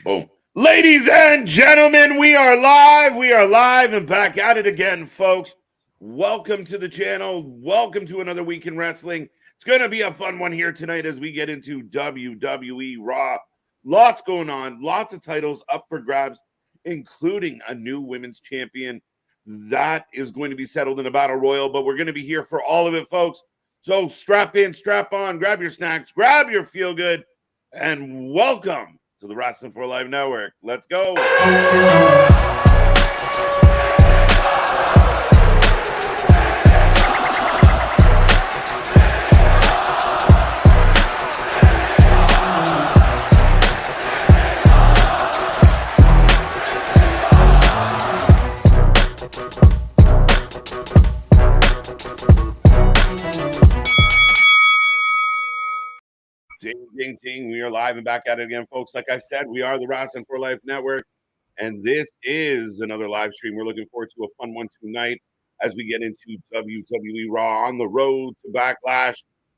Boom. Ladies and gentlemen, we are live. We are live and back at it again, folks. Welcome to the channel. Welcome to another week in wrestling. It's going to be a fun one here tonight as we get into WWE RAW. Lots going on. Lots of titles up for grabs, including a new women's champion. That is going to be settled in a battle royal, but we're going to be here for all of it, folks. So strap in, strap on, grab your snacks, grab your feel good, and welcome to the Wrestling for Life Network. Let's go. Ding, ding, ding. We are live and back at it again, folks. Like I said, we are the Wrestling for Life Network, and this is another live stream. We're looking forward to a fun one tonight as we get into WWE RAW on the road to Backlash.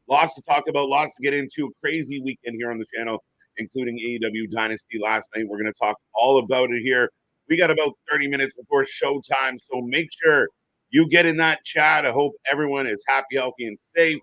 Lots to talk about, lots to get into. Crazy weekend here on the channel, including AEW Dynasty last night. We're going to talk all about it here. We got about 30 minutes before showtime, so make sure you get in that chat. I hope everyone is happy, healthy, and safe.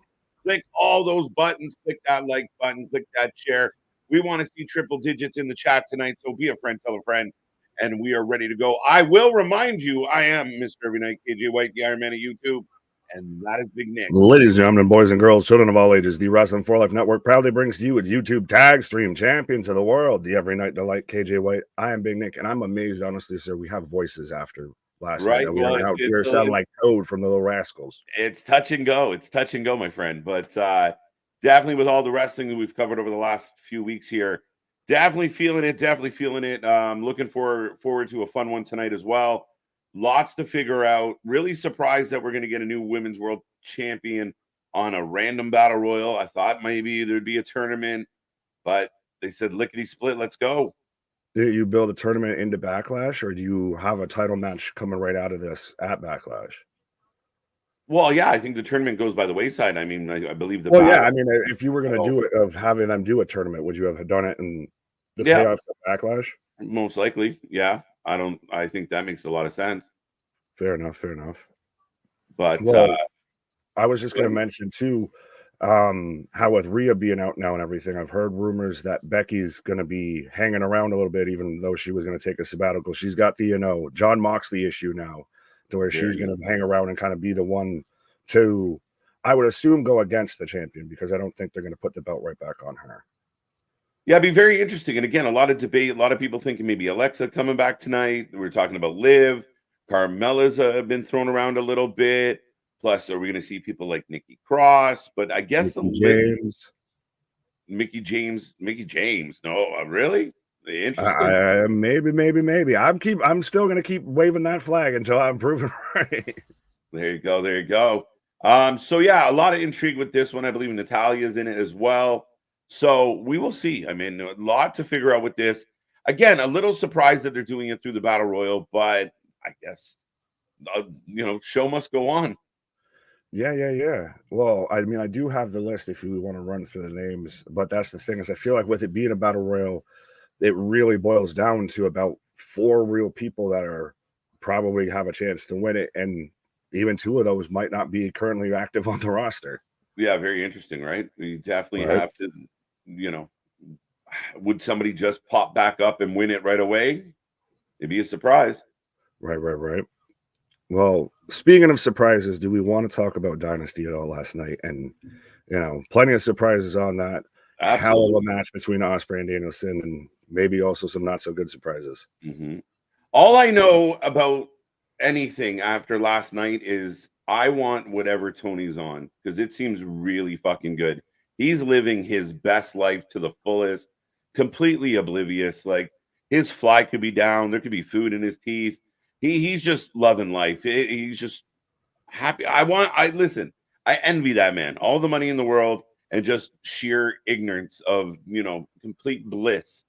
Click all those buttons. Click that like button. Click that share. We want to see triple digits in the chat tonight, so be a friend, tell a friend, and we are ready to go. I will remind you, I am Mr. Every Night, KJ White, the Iron Man of YouTube, and that is Big Nick. Ladies and gentlemen, boys and girls, children of all ages, the Wrestling for Life Network proudly brings to you its YouTube tag stream champions of the world, the Every Night Delight, KJ White. I am Big Nick, and I'm amazed, honestly, sir, we have voices after last night. We were out here sounding like Toad from the Little Rascals. It's touch and go. It's touch and go, my friend. But definitely with all the wrestling that we've covered over the last few weeks here, definitely feeling it. Definitely feeling it. Looking forward to a fun one tonight as well. Lots to figure out. Really surprised that we're going to get a new Women's World Champion on a random battle royal. I thought maybe there'd be a tournament, but they said lickety split. Let's go. Do you build a tournament into Backlash, or do you have a title match coming right out of this at Backlash? Well, yeah, I think the tournament goes by the wayside. I mean, I believe the battle. Yeah, I mean, if you were going to do it, of having them do a tournament, would you have done it in the payoffs at Backlash? Most likely, yeah. I think that makes a lot of sense. Fair enough, fair enough. But I was just going to mention too, how with Rhea being out now and everything, I've heard rumors that Becky's going to be hanging around a little bit, even though she was going to take a sabbatical. She's got the, John Moxley issue now, to where she's going to hang around and kind of be the one to, I would assume, go against the champion, because I don't think they're going to put the belt right back on her. Yeah, it'd be very interesting. And again, a lot of debate, a lot of people thinking maybe Alexa coming back tonight. We're talking about Liv. Carmella's been thrown around a little bit. Plus, are we going to see people like Nikki Cross? But I guess Mickey James. No, really? Interesting. Maybe. I'm still going to keep waving that flag until I'm proven right. There you go. So yeah, a lot of intrigue with this one. I believe Natalia's in it as well. So we will see. I mean, a lot to figure out with this. Again, a little surprised that they're doing it through the Battle Royal, but I guess, show must go on. Yeah. Well, I mean, I do have the list if you want to run through the names, but that's the thing, is I feel like with it being a Battle Royal, it really boils down to about 4 real people that are probably have a chance to win it, and even 2 of those might not be currently active on the roster. Yeah, very interesting, right? We definitely have to, would somebody just pop back up and win it right away? It'd be a surprise. Right. Well, speaking of surprises, do we want to talk about Dynasty at all last night? And, plenty of surprises on that. Absolutely. Hell of a match between Ospreay and Danielson, and maybe also some not so good surprises. Mm-hmm. All I know about anything after last night is I want whatever Tony's on, because it seems really fucking good. He's living his best life to the fullest, completely oblivious. Like, his fly could be down. There could be food in his teeth. He's just loving life. He's just happy. I envy that man. All the money in the world and just sheer ignorance of, complete bliss.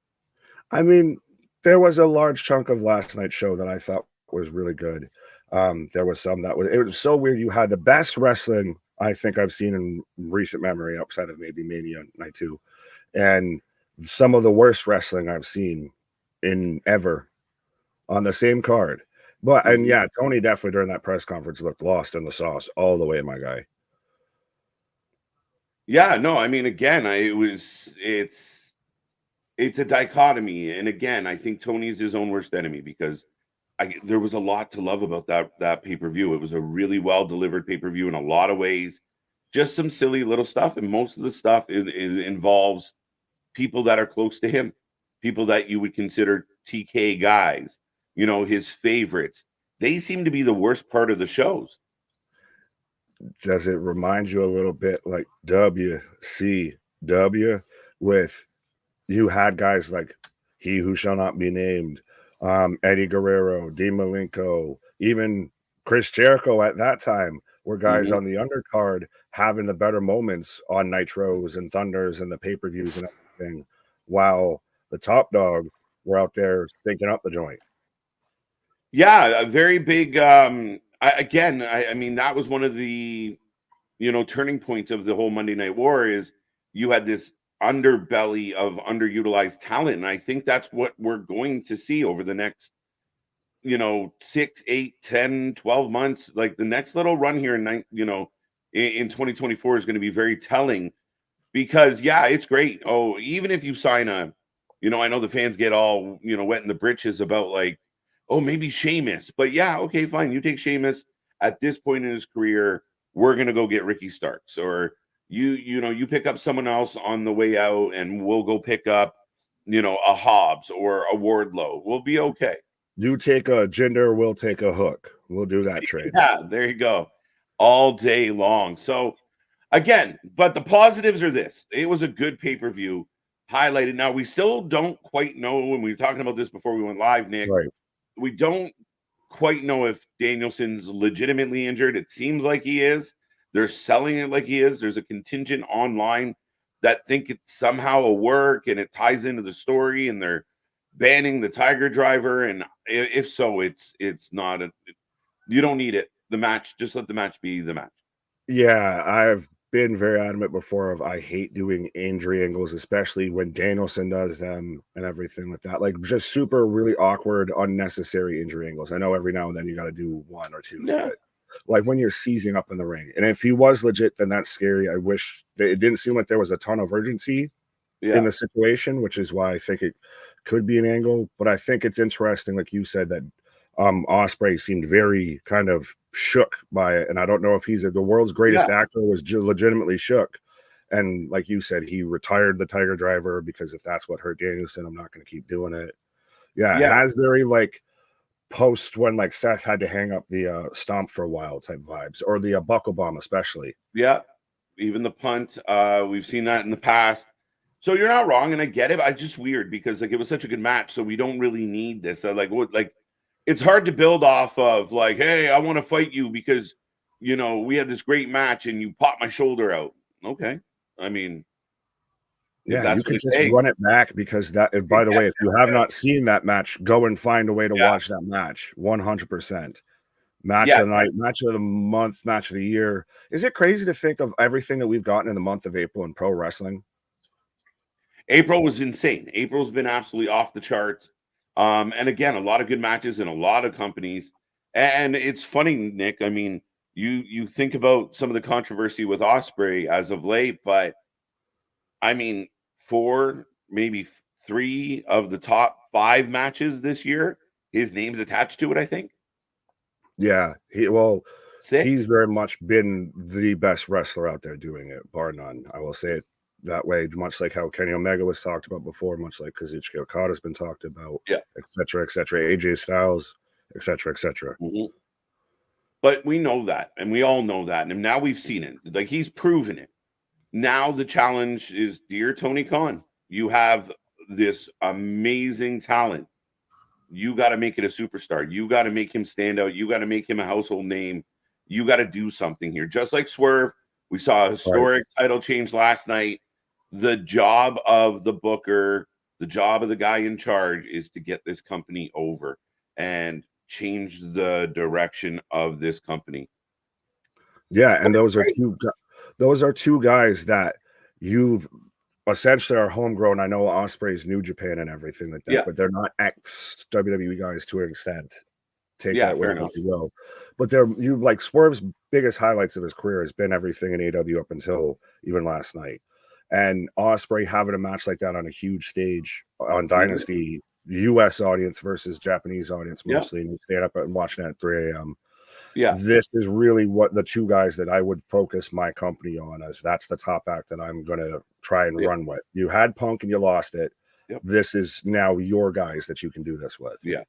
I mean, there was a large chunk of last night's show that I thought was really good. There was some that it was so weird. You had the best wrestling I think I've seen in recent memory, outside of maybe Mania Night 2, and some of the worst wrestling I've seen in ever on the same card. But and yeah, Tony definitely during that press conference looked lost in the sauce all the way, my guy. Yeah, no, I mean, again, it's a dichotomy, and again, I think Tony's his own worst enemy because there was a lot to love about that pay-per-view. It was a really well delivered pay-per-view in a lot of ways. Just some silly little stuff, and most of the stuff it involves people that are close to him, people that you would consider TK guys, his favorites. They seem to be the worst part of the shows. Does it remind you a little bit like WCW with you had guys like He Who Shall Not Be Named, Eddie Guerrero, Dean Malenko, even Chris Jericho at that time were guys on the undercard having the better moments on Nitros and Thunders and the pay-per-views and everything, while the top dog were out there stinking up the joint. Yeah, a very big I mean, that was one of the turning points of the whole Monday Night War is you had this underbelly of underutilized talent, and I think that's what we're going to see over the next 6, 8, 10, 12 months. Like the next little run here in 2024 is going to be very telling because it's great. Oh, even if you sign I know the fans get all wet in the britches about like, oh, maybe Sheamus, but yeah, okay, fine, you take Sheamus at this point in his career. We're gonna go get Ricky Starks, or you pick up someone else on the way out, and we'll go pick up a Hobbs or a Wardlow. We'll be okay. You take a Jinder, we'll take a Hook. We'll do that trade. Yeah, there you go, all day long. So again, but the positives are this: it was a good pay-per-view, highlighted. Now we still don't quite know, and we were talking about this before we went live, Nick. Right. We don't quite know if Danielson's legitimately injured. It seems like he is. They're selling it like he is. There's a contingent online that think it's somehow a work and it ties into the story, and they're banning the Tiger Driver. And if so, it's not you don't need it. The match, just let the match be the match. Yeah, I've been very adamant before of I hate doing injury angles, especially when Danielson does them and everything like that. Like just super really awkward, unnecessary injury angles. I know every now and then you got to do one or two, but like when you're seizing up in the ring. And if he was legit, then that's scary. I wish it didn't seem like there was a ton of urgency in the situation, which is why I think it could be an angle. But I think it's interesting, like you said, that Ospreay seemed very kind of shook by it, and I don't know if he's the world's greatest actor was legitimately shook. And like you said, he retired the Tiger Driver because if that's what hurt Danielson, I'm not going to keep doing it. It has very like post when like Seth had to hang up the stomp for a while type vibes, or the buckle bomb especially. Yeah, even the punt. We've seen that in the past. So you're not wrong, and I get it. It's just weird because like it was such a good match, so we don't really need this. It's hard to build off of like, hey, I want to fight you because we had this great match and you popped my shoulder out. Okay, I mean, you could just run it back because that. And by the way, if you have not seen that match, go and find a way to watch that match. 100%. Match of the night, match of the month, match of the year. Is it crazy to think of everything that we've gotten in the month of April in pro wrestling? April was insane. April's been absolutely off the charts. And again, a lot of good matches in a lot of companies. And it's funny, Nick. I mean, you think about some of the controversy with Ospreay as of late, but I mean, 4, maybe 3 of the top 5 matches this year, his name's attached to it, I think. Yeah, he's very much been the best wrestler out there doing it, bar none. I will say it that way, much like how Kenny Omega was talked about before, much like Kazuchika Okada's been talked about, et cetera, AJ Styles, et cetera, et cetera. But we know that, and we all know that, and now we've seen it. Like he's proven it. Now the challenge is, dear Tony Khan, you have this amazing talent. You got to make it a superstar. You got to make him stand out. You got to make him a household name. You got to do something here. Just like Swerve, we saw a historic title change last night. The job of the booker, the job of the guy in charge is to get this company over and change the direction of this company. Yeah, and those are two guys that you've essentially are homegrown. I know Osprey's New Japan and everything like that, Yeah. but they're not ex WWE guys to an extent. Take Yeah, that with fair what enough. you will. But you like Swerve's biggest highlights of his career has been everything in AW up until even last night. And Osprey having a match like that on a huge stage on Dynasty, US audience versus Japanese audience Yeah. mostly, and you stand up and watching it at 3 a.m. Yeah. This is really what the two guys that I would focus my company on, as that's the top act that I'm going to try and run with. You had Punk and you lost it. Yep. This is now your guys that you can do this with. Yeah.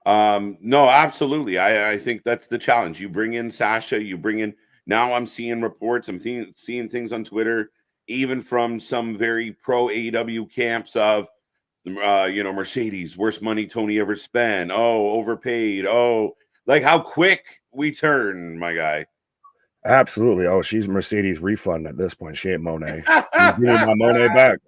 No, absolutely. I think that's the challenge. You bring in Sasha, you bring in, now I'm seeing reports, I'm seeing things on Twitter, even from some very pro AEW camps of, Mercedes, worst money Tony ever spent. Oh, overpaid. Oh, like how quick we turn, my guy. Absolutely. Oh, she's Mercedes refund at this point. She ain't Monet. Give me my Monet back.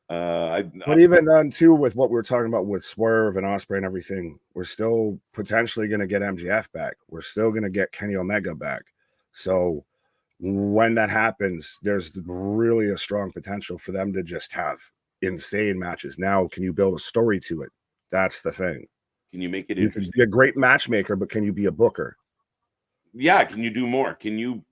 But even then, too, with what we were talking about with Swerve and Osprey and everything, we're still potentially going to get MJF back. We're still going to get Kenny Omega back. So when that happens, there's really a strong potential for them to just have insane matches. Now, can you build a story to it? That's the thing. Can you make it interesting? You can be a great matchmaker, but can you be a booker? Yeah, can you do more? Can you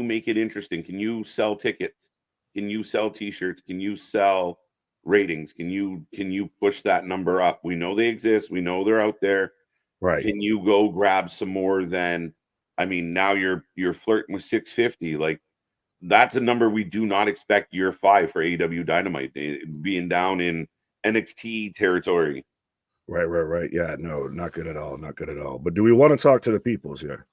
make it interesting? Can you sell tickets? Can you sell t-shirts? Can you sell ratings? Can you push that number up? We know they exist. We know they're out there. Right. Can you go grab some more than, I mean, now you're flirting with 650. Like, that's a number we do not expect year 5 for AEW Dynamite, being down in NXT territory. Right. Yeah, no, not good at all. Not good at all. But do we want to talk to the peoples here?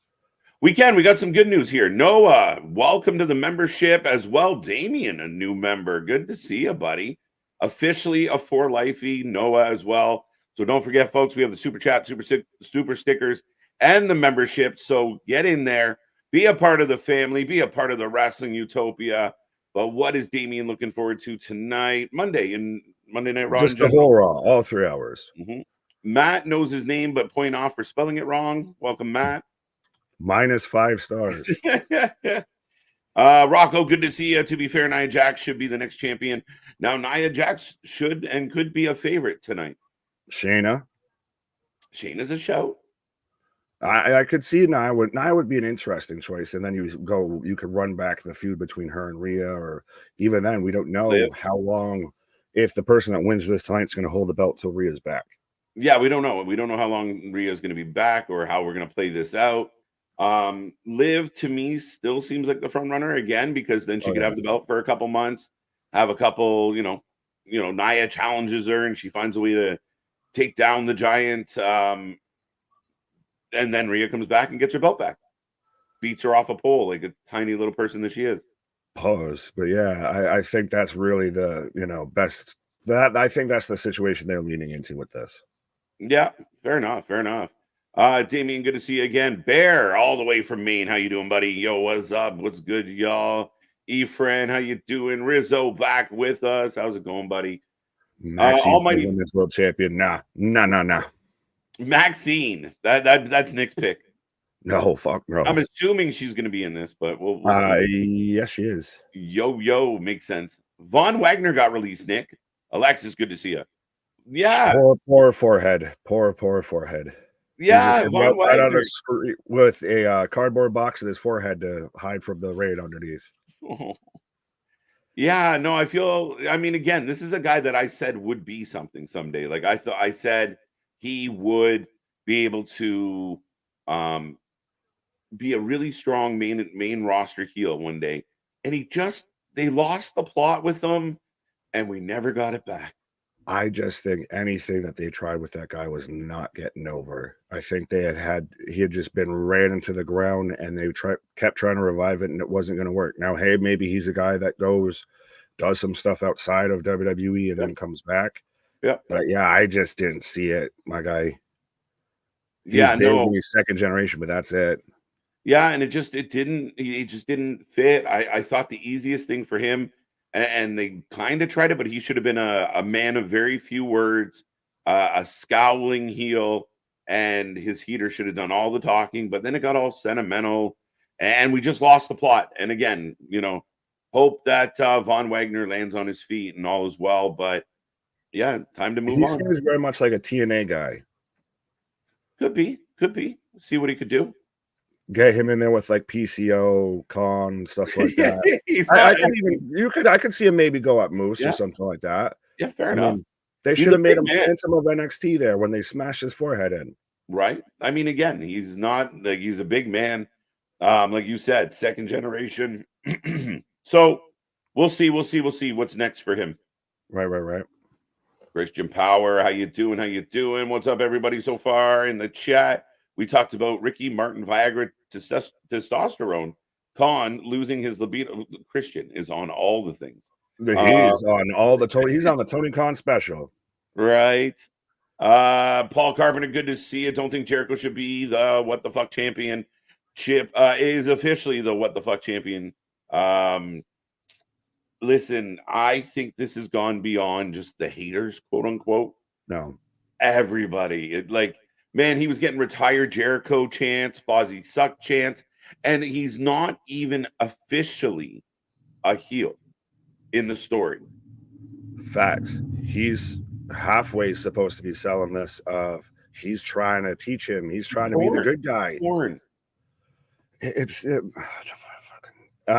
We can. We got some good news here. Noah, welcome to the membership as well. Damien, a new member. Good to see you, buddy. Officially a for lifey. Noah as well. So don't forget, folks, we have the super chat, super stickers, and the membership. So get in there, be a part of the family, be a part of the wrestling utopia. But what is Damien looking forward to tonight, Monday Night Raw? Just the whole Raw, all 3 hours. Matt knows his name, but point off for spelling it wrong. Welcome, Matt. -5 stars. Rocco, good to see you. To be fair, Nia Jax should be the next champion. Now, Nia Jax should and could be a favorite tonight. Shayna's a shout. I could see Nia would be an interesting choice, and then you could run back the feud between her and Rhea, or even then we don't know how long, if the person that wins this tonight is going to hold the belt till Rhea's back. Yeah, we don't know. We don't know how long Rhea's going to be back or how we're going to play this out. Liv to me still seems like the front runner again, because then she could have the belt for a couple months, have a couple, Nia challenges her and she finds a way to take down the giant. And then Rhea comes back and gets her belt back, beats her off a pole like a tiny little person that she is. Pause. But yeah, I think that's really the best. That I think that's the situation they're leaning into with this. Yeah, fair enough. Damien, good to see you again. Bear, all the way from Maine. How you doing, buddy? Yo, what's up? What's good, y'all? Efren, how you doing? Rizzo back with us. How's it going, buddy? Almighty Women's World Champion. Nah. Maxine. That's Nick's pick. No, fuck no. I'm assuming she's going to be in this, but we'll see. Yes, she is. Yo, makes sense. Von Wagner got released, Nick. Alexis, good to see you. Yeah. Poor forehead. Poor forehead. Yeah, Von Wagner. With a cardboard box in his forehead to hide from the rain underneath. Oh. Yeah, no, I mean, again, this is a guy that I said would be something someday. Like I said he would be able to be a really strong main roster heel one day. And they lost the plot with him and we never got it back. I just think anything that they tried with that guy was not getting over. I think he had just been ran into the ground, and they kept trying to revive it, and it wasn't going to work. Now, hey, maybe he's a guy that does some stuff outside of WWE and then comes back. Yeah. But yeah, I just didn't see it, my guy. He's second generation, but that's it. Yeah, and it just didn't fit. I thought the easiest thing for him, and they kind of tried it, but he should have been a man of very few words, a scowling heel, and his heater should have done all the talking. But then it got all sentimental, and we just lost the plot. And again, hope that Von Wagner lands on his feet and all is well. But yeah, time to move He on. seems very much like a TNA guy. Could be. See what he could do. Get him in there with like PCO, Con, stuff like that. I could see him maybe go up Moose or something like that. Yeah, fair enough. They should have made him Phantom of NXT there when they smashed his forehead in. Right. I mean, again, he's not like he's a big man. Like you said, second generation. So we'll see what's next for him. Right. Christian Power, how you doing? What's up, everybody, so far in the chat? We talked about Ricky Martin, Viagra, testosterone, Khan losing his libido. Christian is on all the things. He's on all the Tony. He's on the Tony Khan special. Right. Paul Carpenter, good to see you. Don't think Jericho should be the what the fuck champion. Chip is officially the what the fuck champion. Listen, I think this has gone beyond just the haters, quote unquote. No, everybody. Man, he was getting retired Jericho chants, Fozzy suck chants, and he's not even officially a heel in the story. Facts. He's halfway supposed to be selling this. He's trying to teach him. He's trying to be the good guy.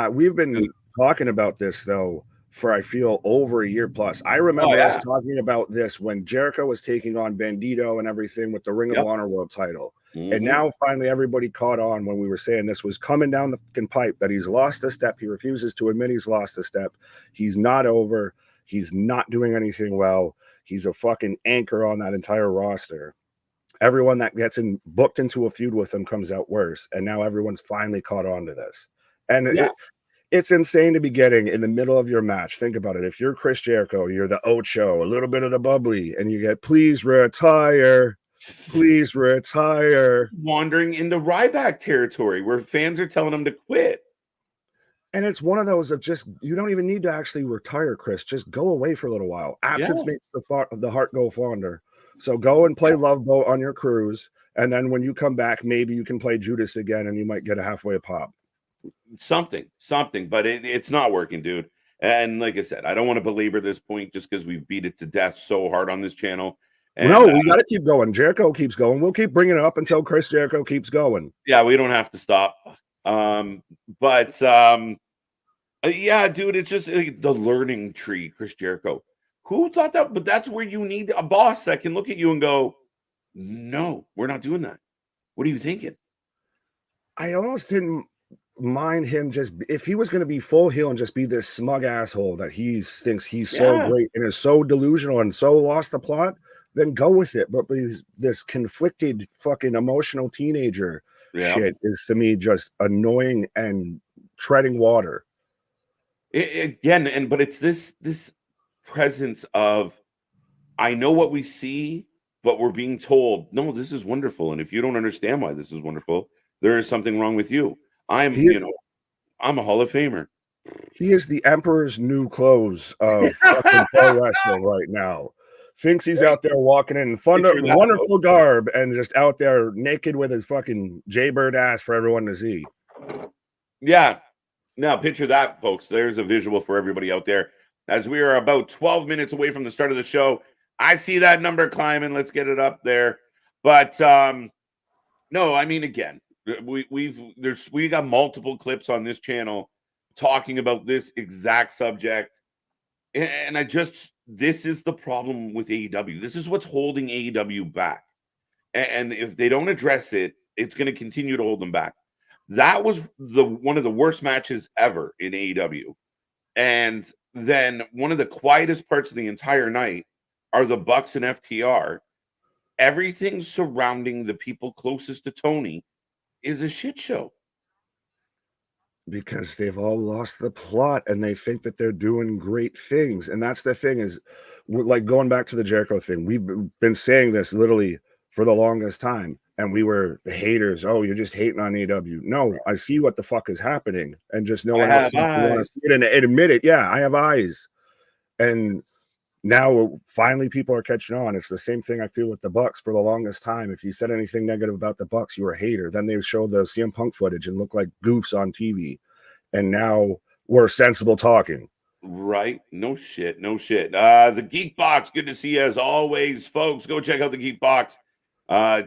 We've been talking about this though for I feel over a year plus. I remember us talking about this when Jericho was taking on Bandito and everything with the Ring of Honor World title. And now finally everybody caught on when we were saying this was coming down the fucking pipe, that he's lost a step. He refuses to admit he's lost a step. He's not over. He's not doing anything well. He's a fucking anchor on that entire roster. Everyone that gets booked into a feud with him comes out worse. And now everyone's finally caught on to this. And it's insane to be getting in the middle of your match. Think about it. If you're Chris Jericho, you're the Ocho, a little bit of the bubbly, and you get, please retire. Wandering into Ryback territory where fans are telling him to quit. And it's one of those of just, you don't even need to actually retire, Chris. Just go away for a little while. Absence makes the heart go fonder. So go and play Love Boat on your cruise. And then when you come back, maybe you can play Judas again and you might get a halfway pop. Something, but it's not working, dude. And like I said, I don't want to belabor this point just because we've beat it to death so hard on this channel. And, no, we got to keep going. Jericho keeps going. We'll keep bringing it up until Chris Jericho keeps going. Yeah, we don't have to stop. Yeah, dude, it's just like the learning tree, Chris Jericho. Who thought that? But that's where you need a boss that can look at you and go, no, we're not doing that. What are you thinking? I almost didn't mind him just if he was going to be full heel and just be this smug asshole that he thinks he's so great and is so delusional and so lost the plot, then go with it. But this conflicted fucking emotional teenager shit is to me just annoying and treading water. But it's this presence of, I know what we see, but we're being told, no, this is wonderful. And if you don't understand why this is wonderful, there is something wrong with you. I'm a Hall of Famer. He is the Emperor's new clothes of fucking pro wrestling right now. Thinks he's out there walking in wonderful garb and just out there naked with his fucking Jaybird ass for everyone to see. Yeah. Now, picture that, folks. There's a visual for everybody out there. As we are about 12 minutes away from the start of the show, I see that number climbing. Let's get it up there. But no, I mean, again, we got multiple clips on this channel talking about this exact subject. And this is the problem with AEW. This is what's holding AEW back. And if they don't address it, it's going to continue to hold them back. That was one of the worst matches ever in AEW. And then one of the quietest parts of the entire night are the Bucks and FTR. Everything surrounding the people closest to Tony is a shit show. Because they've all lost the plot and they think that they're doing great things. And that's the thing is, like going back to the Jericho thing, we've been saying this literally for the longest time. And we were the haters. Oh, you're just hating on AEW. No, I see what the fuck is happening. And just no one else want to see it and admit it. Yeah, I have eyes. And now finally people are catching on. It's the same thing I feel with the Bucks for the longest time. If you said anything negative about the Bucks, you were a hater. Then they showed the CM Punk footage and looked like goofs on TV. And now were sensible talking. Right. No shit. No shit. The Geek Box, good to see you as always, folks. Go check out the Geek Box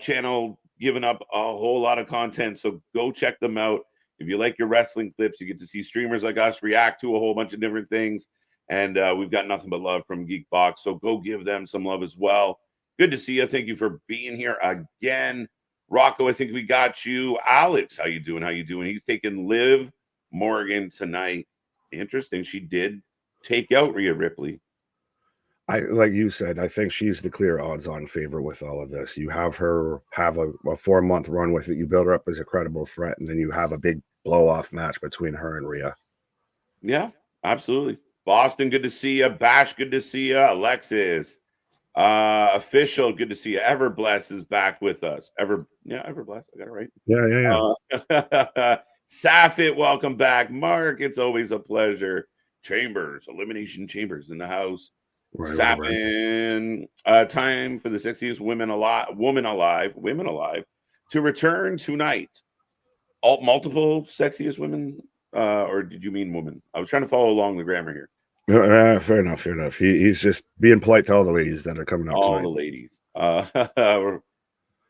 channel, giving up a whole lot of content. So go check them out. If you like your wrestling clips, you get to see streamers like us react to a whole bunch of different things. And we've got nothing but love from Geek Box. So go give them some love as well. Good to see you. Thank you for being here again. Rocco, I think we got you. Alex, how you doing? How you doing? He's taking Liv Morgan tonight. Interesting. She did take out Rhea Ripley. Like you said, I think she's the clear odds-on favorite with all of this. You have her have a 4-month run with it. You build her up as a credible threat, and then you have a big blow-off match between her and Rhea. Yeah, absolutely. Boston, good to see you. Bash, good to see you. Alexis, official, good to see you. Everbless is back with us. Everbless, I got it right. Yeah. Safit, welcome back. Mark, it's always a pleasure. Chambers, Elimination Chambers in the house. Sappin, time for the sexiest women alive to return tonight. Multiple sexiest women, or did you mean woman? I was trying to follow along the grammar here. Fair enough. He's just being polite to all the ladies that are coming up all tonight. The ladies.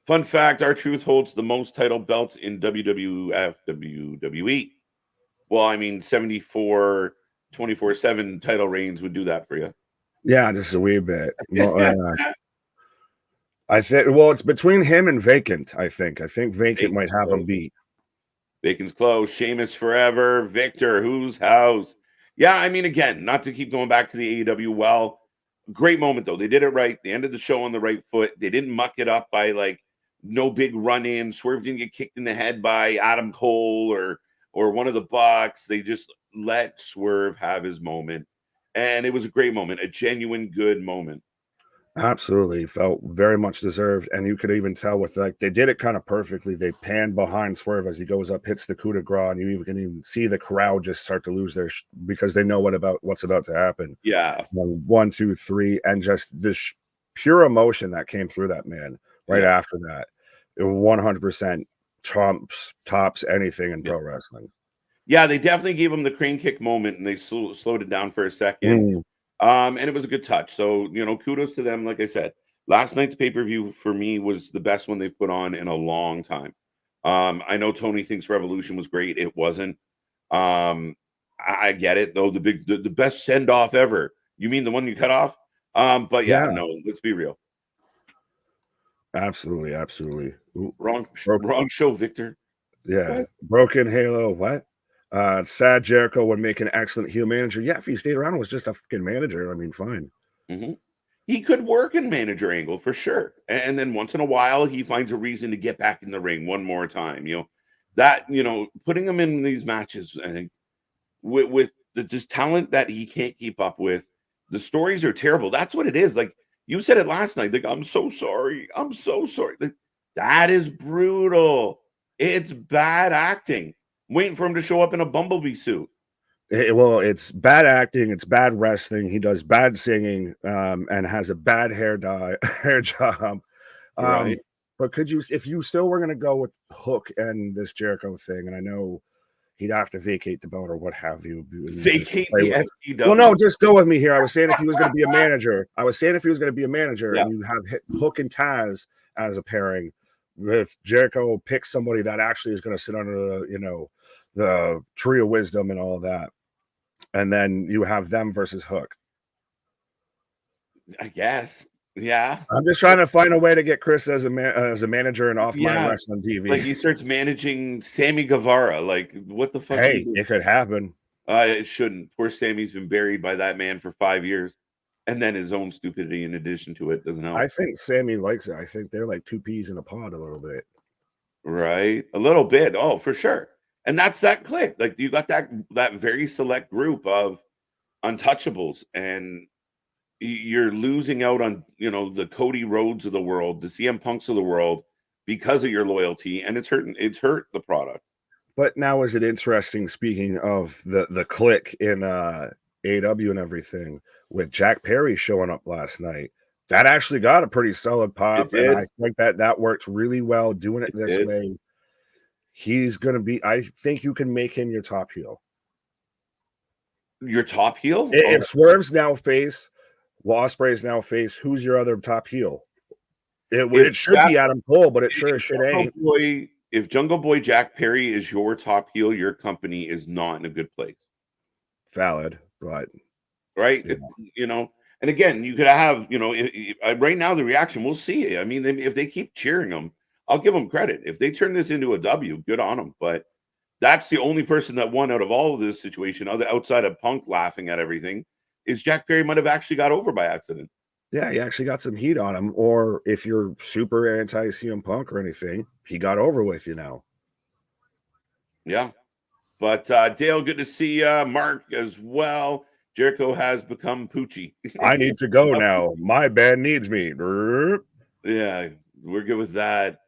Fun fact, R-Truth holds the most title belts in WWF, WWE. Well, I mean, 74 24/7 title reigns would do that for you. Yeah, just a wee bit. I think. Well, it's between him and Vacant. I think Vacant might have him beat. Vacant's close. Sheamus forever. Victor, whose house? Yeah, I mean, again, not to keep going back to the AEW. Well, great moment though. They did it right. They ended the show on the right foot. They didn't muck it up by like no big run in. Swerve didn't get kicked in the head by Adam Cole or one of the Bucks. They just let Swerve have his moment. And it was a great moment, a genuine good moment. Absolutely. Felt very much deserved. And you could even tell with like they did it kind of perfectly. They panned behind Swerve as he goes up, hits the coup de grace, and you can even see the crowd just start to lose their because they know what's about to happen. Yeah. 1, 2, 3, and just this pure emotion that came through that man right after that. It 100% tops anything in pro wrestling. Yeah, they definitely gave him the crane kick moment and they slowed it down for a second. And it was a good touch. So, kudos to them. Like I said, last night's pay-per-view for me was the best one they've put on in a long time. I know Tony thinks Revolution was great. It wasn't. I get it though. The best send-off ever. You mean the one you cut off? But no, let's be real. Absolutely. Ooh, wrong show, Victor. Yeah. What? Broken Halo. What? Sad Jericho would make an excellent heel manager. Yeah, if he stayed around and was just a fucking manager, I mean, fine. Mm-hmm. He could work in manager angle for sure. And then once in a while, he finds a reason to get back in the ring one more time. Putting him in these matches, I think, with the just talent that he can't keep up with, the stories are terrible. That's what it is. Like you said it last night. Like, I'm so sorry. Like, that is brutal. It's bad acting. Waiting for him to show up in a bumblebee suit. It's bad acting. It's bad wrestling. He does bad singing and has a bad hair job. Right. But if you still were going to go with Hook and this Jericho thing, and I know he'd have to vacate the belt or what have you. Vacate the FTW. Well, no, just go with me here. I was saying if he was going to be a manager, and you have Hook and Taz as a pairing with Jericho, pick somebody that actually is going to sit under the tree of wisdom and all that. And then you have them versus Hook. I guess. Yeah. I'm just trying to find a way to get Chris as a manager and off my wrestling TV. Like he starts managing Sammy Guevara. Like, what the fuck? Hey, it could happen. It shouldn't. Poor Sammy's been buried by that man for 5 years. And then his own stupidity in addition to it doesn't help. I think Sammy likes it. I think they're like two peas in a pod a little bit. Right. A little bit. Oh, for sure. And that's that clique. Like you got that very select group of untouchables, and you're losing out on the Cody Rhodes of the world, the CM Punks of the world because of your loyalty, and it's hurt the product. But now is it interesting, speaking of the clique in AW and everything, with Jack Perry showing up last night, that actually got a pretty solid pop, and I think that worked really well doing it this way. He's going to be, I think you can make him your top heel. Your top heel? If Swerve's now face, Ospreay's now face, who's your other top heel? It should be Adam Cole, but it sure as shit ain't. If Jungle Boy Jack Perry is your top heel, your company is not in a good place. Valid, but right, yeah. And again, you could have, right now the reaction, we'll see. I mean, if they keep cheering them, I'll give them credit. If they turn this into a W, good on them. But that's the only person that won out of all of this situation, outside of Punk laughing at everything, is Jack Perry might have actually got over by accident. Yeah, he actually got some heat on him. Or if you're super anti CM Punk or anything, he got over with you now. Yeah. But Dale, good to see Mark as well. Jericho has become Poochie. I need to go now. My band needs me. Yeah, we're good with that.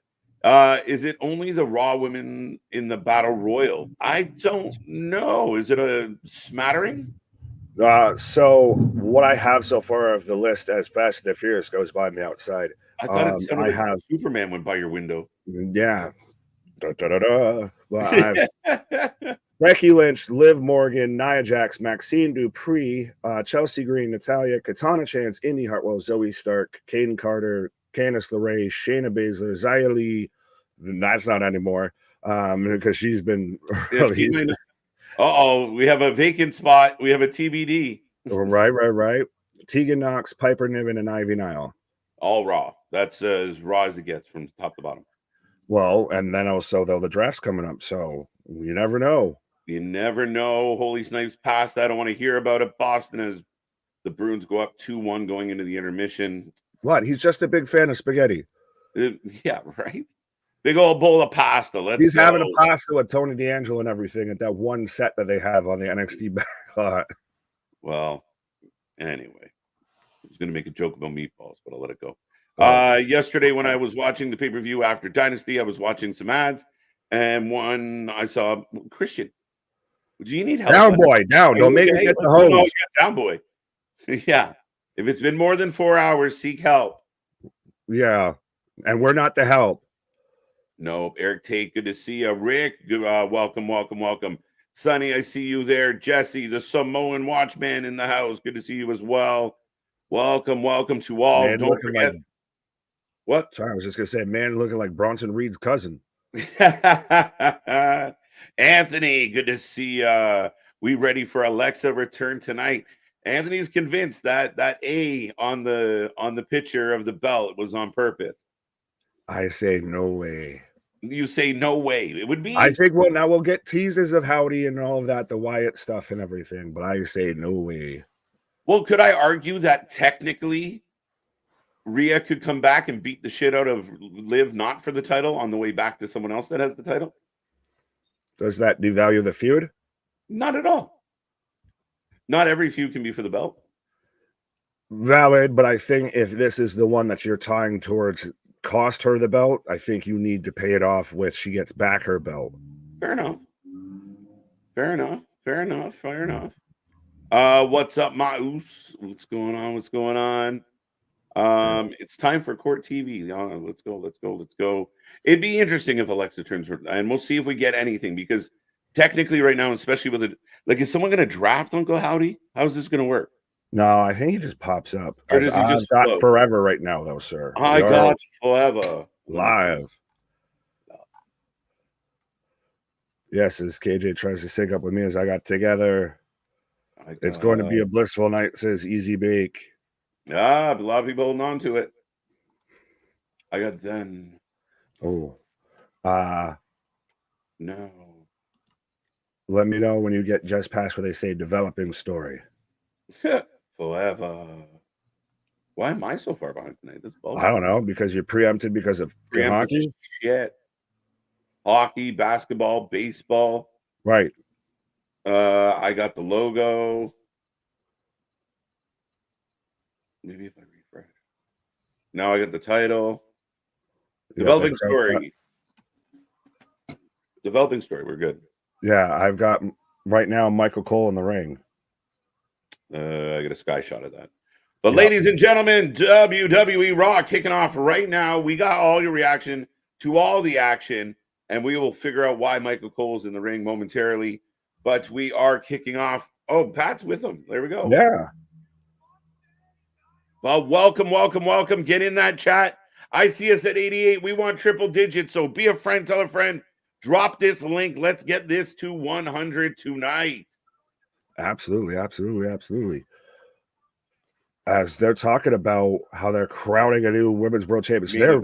Is it only the Raw women in the Battle Royal? I don't know. Is it a smattering? So what I have so far of the list as Fast and the Furious goes by me outside. I thought it sounded like Superman went by your window. Yeah. Da, da, da, da. Well, I have Becky Lynch, Liv Morgan, Nia Jax, Maxine Dupree, Chelsea Green, Natalya, Katana Chance, Indy Hartwell, Zoe Stark, Caden Carter, Candice LeRae, Shayna Baszler, Xia Li. That's not anymore because she's been released. We have a vacant spot. We have a TBD. Right. Tegan Knox, Piper Niven, and Ivy Nile. All Raw. That's as Raw as it gets from top to bottom. Well, and then also, though, the draft's coming up, so you never know. You never know. Holy Snipes passed. I don't want to hear about it. Boston, as the Bruins go up 2-1 going into the intermission. What? He's just a big fan of spaghetti. Yeah, right? Big old bowl of pasta. He's having a pasta with Tony D'Angelo and everything at that one set that they have on the NXT backlot. Well, anyway, I was going to make a joke about meatballs, but I'll let it go. Yesterday, when I was watching the pay-per-view after Dynasty, I was watching some ads, and one I saw Christian. Do you need help? Down, boy, down. Don't make me get the hose. No, down, boy. Yeah. If it's been more than 4 hours, seek help. Yeah. And we're not the help. No, Eric Tate, good to see you. Rick, welcome. Sonny, I see you there. Jesse, the Samoan Watchman in the house. Good to see you as well. Welcome to all. Man, don't forget. What? Sorry, I was just going to say, man looking like Bronson Reed's cousin. Anthony, good to see we ready for Alexa return tonight. Anthony's convinced that A on the picture of the belt was on purpose. I say no way. You say no way. It would be. I think we'll get teases of Howdy and all of that, the Wyatt stuff and everything, but I say no way. Well, could I argue that technically Rhea could come back and beat the shit out of Liv, not for the title, on the way back to someone else that has the title? Does that devalue the feud? Not at all. Not every feud can be for the belt. Valid, but I think if this is the one that you're tying towards cost her the belt, I think you need to pay it off with she gets back her belt. Fair enough. What's up, Maus? What's going on? It's time for Court TV. Let's go. It'd be interesting if Alexa turns her, and we'll see if we get anything, because technically right now, especially with it, like, is someone going to draft Uncle Howdy? How's this going to work? No, I think he just pops up. Or does he just got forever right now, though, sir. I got forever live. Yes, as KJ tries to sync up with me as I got together. It's going to be a blissful night, says Easy Bake. Yeah, a lot of people holding on to it. I got then. Oh. No. Let me know when you get just past where they say developing story. Forever. Why am I so far behind tonight? I don't know, because you're preempted because of hockey. Shit. Hockey, basketball, baseball. Right. I got the logo. Maybe if I refresh. Now I got the title. Developing story. Developing story. We're good. Yeah, I've got right now Michael Cole in the ring. I got a sky shot of that. But ladies and gentlemen, WWE RAW kicking off right now. We got all your reaction to all the action, and we will figure out why Michael Cole's in the ring momentarily. But we are kicking off Oh, Pat's with him. There we go. Yeah. Well, welcome. Get in that chat. I see us at 88. We want triple digits. So be a friend, tell a friend. Drop this link. Let's get this to 100 tonight. Absolutely. As they're talking about how they're crowning a new women's world champion, they're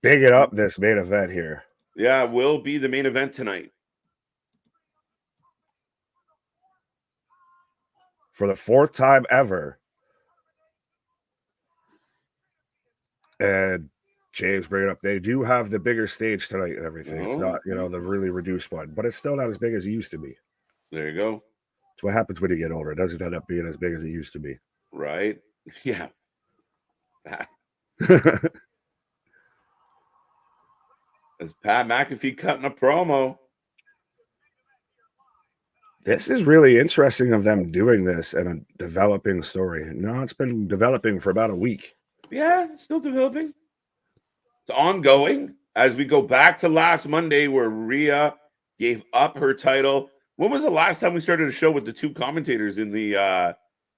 bigging up this main event here. Yeah, it will be the main event tonight. For the 4th time ever. And James bring it up. They do have the bigger stage tonight and everything. It's not, the really reduced one, but it's still not as big as it used to be. There you go. It's what happens when you get older. It doesn't end up being as big as it used to be. Right? Yeah. As Pat McAfee cutting a promo. This is really interesting of them doing this and a developing story. No, it's been developing for about a week. Yeah, it's still developing. It's ongoing as we go back to last Monday where Rhea gave up her title. When was the last time we started a show with the 2 commentators in the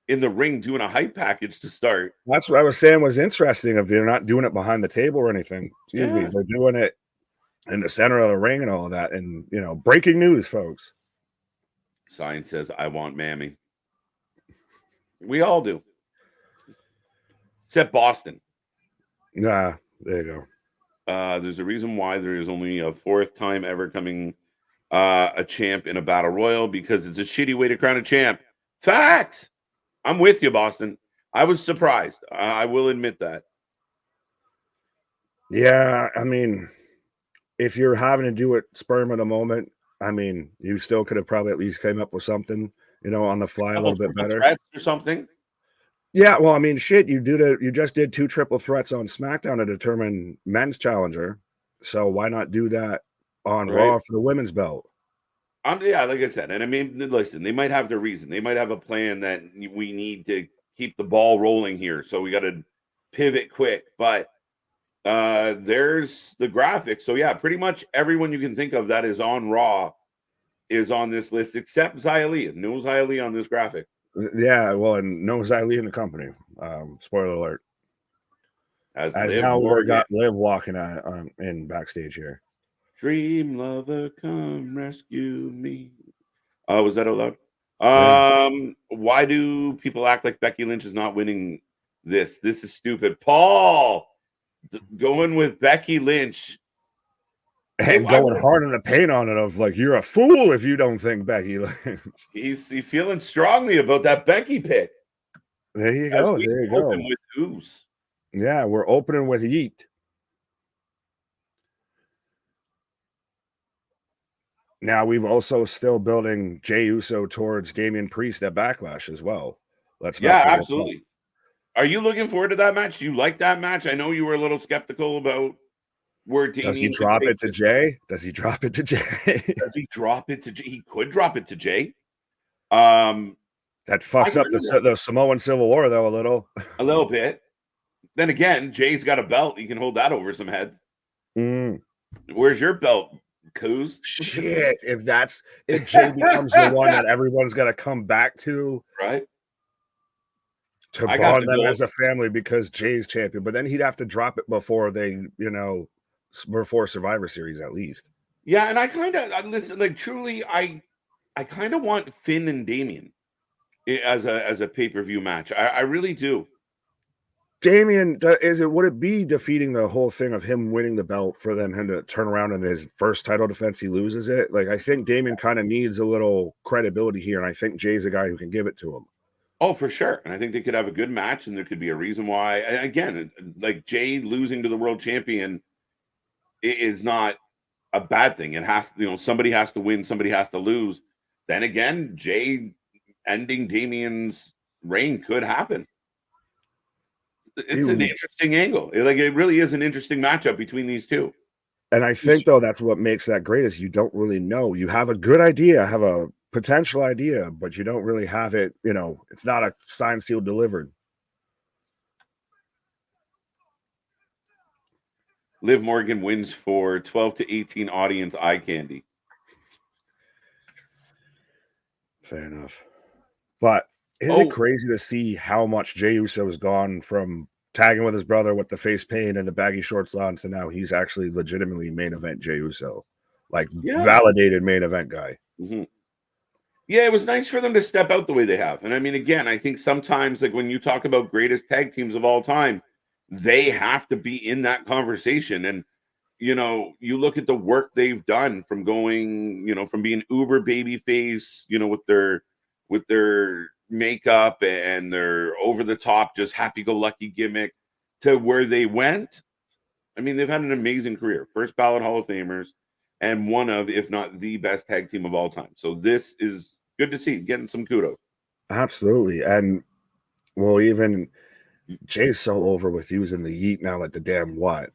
ring doing a hype package to start? That's what I was saying was interesting. If they're not doing it behind the table or anything, excuse me, they're doing it in the center of the ring and all of that. And breaking news, folks. Sign says, "I want Mammy." We all do, except Boston. Nah, there you go. There's a reason why there is only a 4th time ever coming a champ in a battle royal, because it's a shitty way to crown a champ. Facts. I'm with you, Boston. I was surprised. I will admit that. Yeah, I mean, if you're having to do it sperm of the moment, I mean, you still could have probably at least came up with something, on the fly a little bit better. Threats or something. Yeah, well, I mean, shit, you just did 2 triple threats on SmackDown to determine men's challenger. So why not do that on Raw for the women's belt? Yeah, like I said, and I mean, listen, they might have their reason. They might have a plan that we need to keep the ball rolling here, so we got to pivot quick. But there's the graphic. So yeah, pretty much everyone you can think of that is on Raw is on this list except Xia Li. No Xia Li on this graphic. Yeah, well, and no Xia Li in the company. Spoiler alert. As now we got Liv walking in backstage here. Dream lover, come rescue me. Was that out loud? Why do people act like Becky Lynch is not winning this? This is stupid. Paul going with Becky Lynch. And going hard in the paint on it of like, you're a fool if you don't think Becky Lynch. He's feeling strongly about that Becky pick. There you go. There you go. With Oos. Yeah, we're opening with Yeet. Now we've also still building Jey Uso towards Damian Priest at Backlash as well. Absolutely. Are you looking forward to that match? Do you like that match? I know you were a little skeptical about where Damian. Does he drop it to Jey? Does he drop it to Jey? Does he drop it to Jey? He could drop it to Jey. That fucks up the Samoan Civil War though a little. A little bit. Then again, Jay's got a belt. He can hold that over some heads. Where's your belt, Coos? Shit, if Jey becomes the one that everyone's got to come back to, right? To bond them as a family because Jay's champion, but then he'd have to drop it before before Survivor Series at least. Yeah, and I kind of listen. Like truly, I kind of want Finn and Damian as a pay-per-view match. I really do. Damian, would it be defeating the whole thing of him winning the belt for him to turn around and his first title defense he loses it? Like I think Damian kind of needs a little credibility here, and I think Jay's a guy who can give it to him. Oh, for sure. And I think they could have a good match, and there could be a reason why. Again, like Jay losing to the world champion is not a bad thing. It has to, somebody has to win, somebody has to lose. Then again, Jay ending Damian's reign could happen. It's an interesting angle. Like it really is an interesting matchup between these two. And I think though that's what makes that great is you don't really know. You have a good idea, have a potential idea, but you don't really have it. It's not a signed, sealed, delivered. Liv Morgan wins for 12 to 18 audience eye candy. Fair enough. But isn't it crazy to see how much Jey Uso has gone from tagging with his brother with the face paint and the baggy shorts on to now he's actually legitimately main event Jey Uso, like validated main event guy. Mm-hmm. Yeah, it was nice for them to step out the way they have. And I mean, again, I think sometimes, like when you talk about greatest tag teams of all time, they have to be in that conversation. And, you know, you look at the work they've done from going, you know, from being uber babyface, you know, with their makeup and their over the top, just happy go lucky gimmick to where they went. I mean, they've had an amazing career. First ballot Hall of Famers and one of, if not the best tag team of all time. So this is good to see, getting some kudos. Absolutely. And well, even Jay's so over with using the yeet now, like the damn what?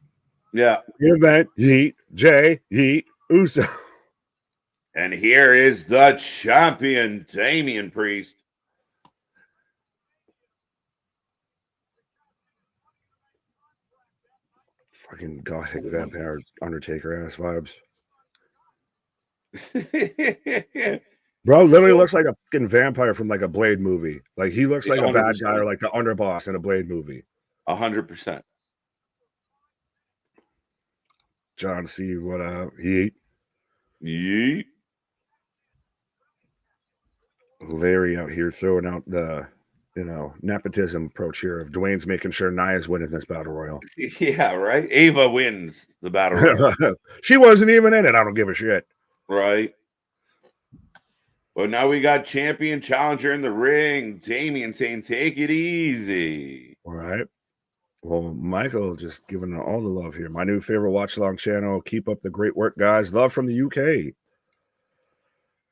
Yeah. Event, yeet, Jay, yeet, Uso. And here is the champion, Damian Priest. Fucking gothic vampire Undertaker ass vibes. Bro literally looks like a fucking vampire from like a Blade movie. Like he looks like 100%. A bad guy or like the underboss in a Blade movie. 100%. John C. What up? Yeet. Yeet. Larry out here throwing out the, you know, nepotism approach here of Dwayne's making sure Nia's winning this battle royal. Yeah, right. Ava wins the battle royal. She wasn't even in it. I don't give a shit. Right. But now we got champion challenger in the ring. Damian saying, take it easy. All right. Well, Michael just giving all the love here. My new favorite watch along channel. Keep up the great work, guys. Love from the UK.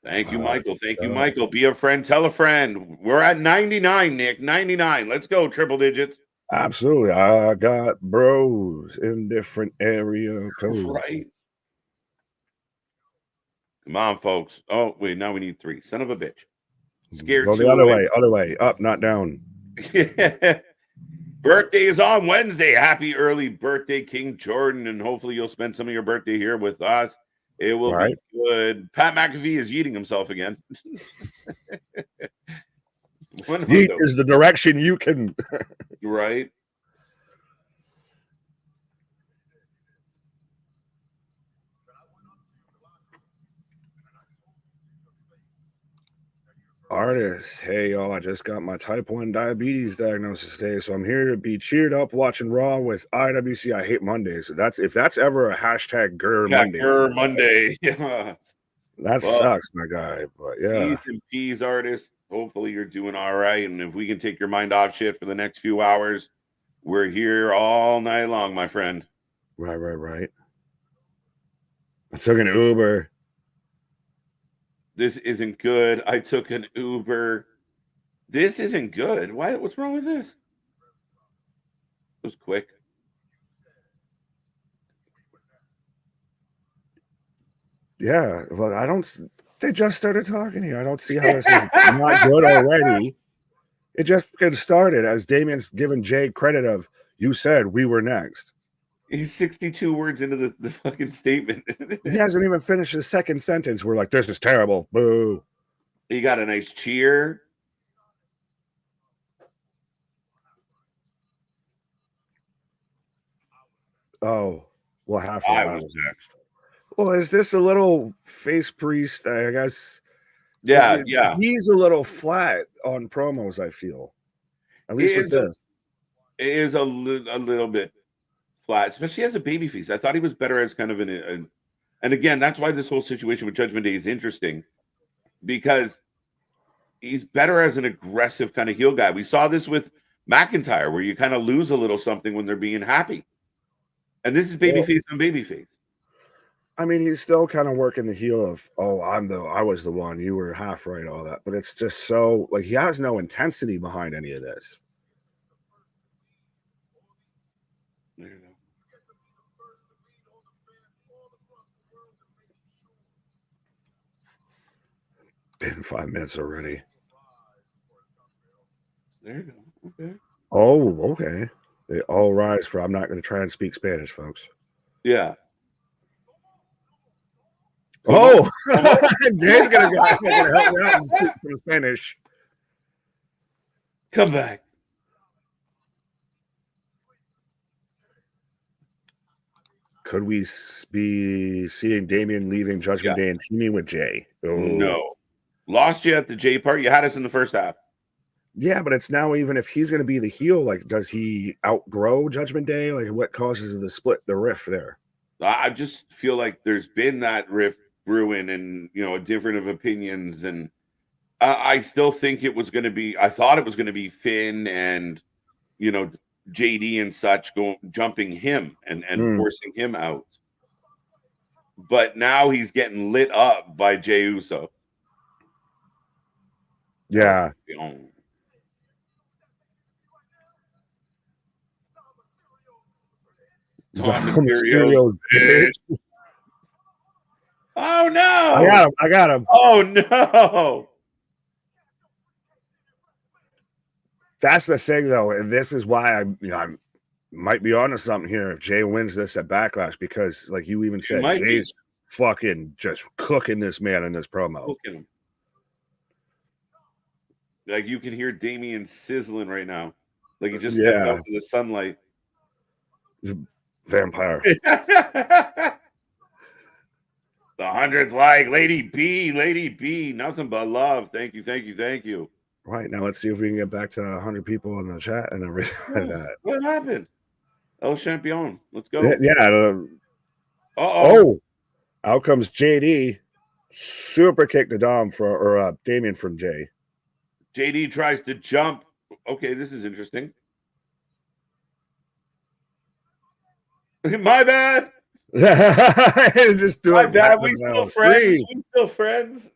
Thank you, Michael. Thank you, Michael. Be a friend, tell a friend. We're at 99, Nick. 99. Let's go, triple digits. Absolutely. I got bros in different area codes. Right. Come on, folks. Oh, wait, now we need 3. Son of a bitch. Scared. Go the other way. Up, not down. Birthday is on Wednesday. Happy early birthday, King Jordan. And hopefully you'll spend some of your birthday here with us. It will be good. Pat McAfee is eating himself again. Yeet is the direction you can. Right. Artist, hey y'all, I just got my type 1 diabetes diagnosis today, so I'm here to be cheered up watching Raw with IWC. I hate Mondays. So that's if that's ever a hashtag Monday. Monday. Yeah. That sucks, my guy. But yeah. T's and P's, artist. Hopefully you're doing all right. And if we can take your mind off shit for the next few hours, we're here all night long, my friend. Right. I took an Uber. This isn't good. I took an Uber. This isn't good. Why? What's wrong with this? It was quick. Yeah, well, they just started talking here. I don't see how this is not good already. It just started as Damian's giving Jay credit of, you said we were next. He's 62 words into the fucking statement. He hasn't even finished his second sentence. We're like, this is terrible. Boo. He got a nice cheer. Oh, well, half I was next. Well, is this a little face priest? I guess. Yeah. He's a little flat on promos, I feel. At least with this. It is a little bit flat, especially as a babyface. I thought he was better as kind of and again, that's why this whole situation with Judgment Day is interesting, because he's better as an aggressive kind of heel guy. We saw this with McIntyre, where you kind of lose a little something when they're being happy. And this is babyface on babyface. I mean, he's still kind of working the heel of, oh, I was the one, you were half right, all that. But it's just so, like, he has no intensity behind any of this. There you go. Been 5 minutes already. There you go. Okay. Oh, okay. They all rise for, I'm not going to try and speak Spanish, folks. Yeah. Oh, Jay's going to help me out and speak some Spanish. Come back. Could we be seeing Damian leaving Judgment Day and teaming with Jay? No. Lost you at the Jay part. You had us in the first half. Yeah, but it's now, even if he's going to be the heel, like, does he outgrow Judgment Day? Like, what causes the split, the rift there? I just feel like there's been that rift brewing and, different of opinions. And I still think it was going to be, I thought it was going to be Finn and, JD and such jumping him and forcing him out. But now he's getting lit up by Jey Uso. Yeah. Mysterio's bitch. Oh no! I got him. Oh no! That's the thing, though, and this is why I might be onto something here if Jay wins this at Backlash, because, like you even said, Jay's fucking just cooking this man in this promo. Cooking him. Like, you can hear Damian sizzling right now. Like he just stepped out in the sunlight. Vampire. The hundreds like Lady B, nothing but love. Thank you. Right, now let's see if we can get back to 100 people in the chat and everything like that. What happened? El Champion. Let's go. Yeah. Out comes JD. Super kick to Dom Damian from Jay. JD tries to jump. Okay, this is interesting. My bad. Just do My it. bad. We still friends.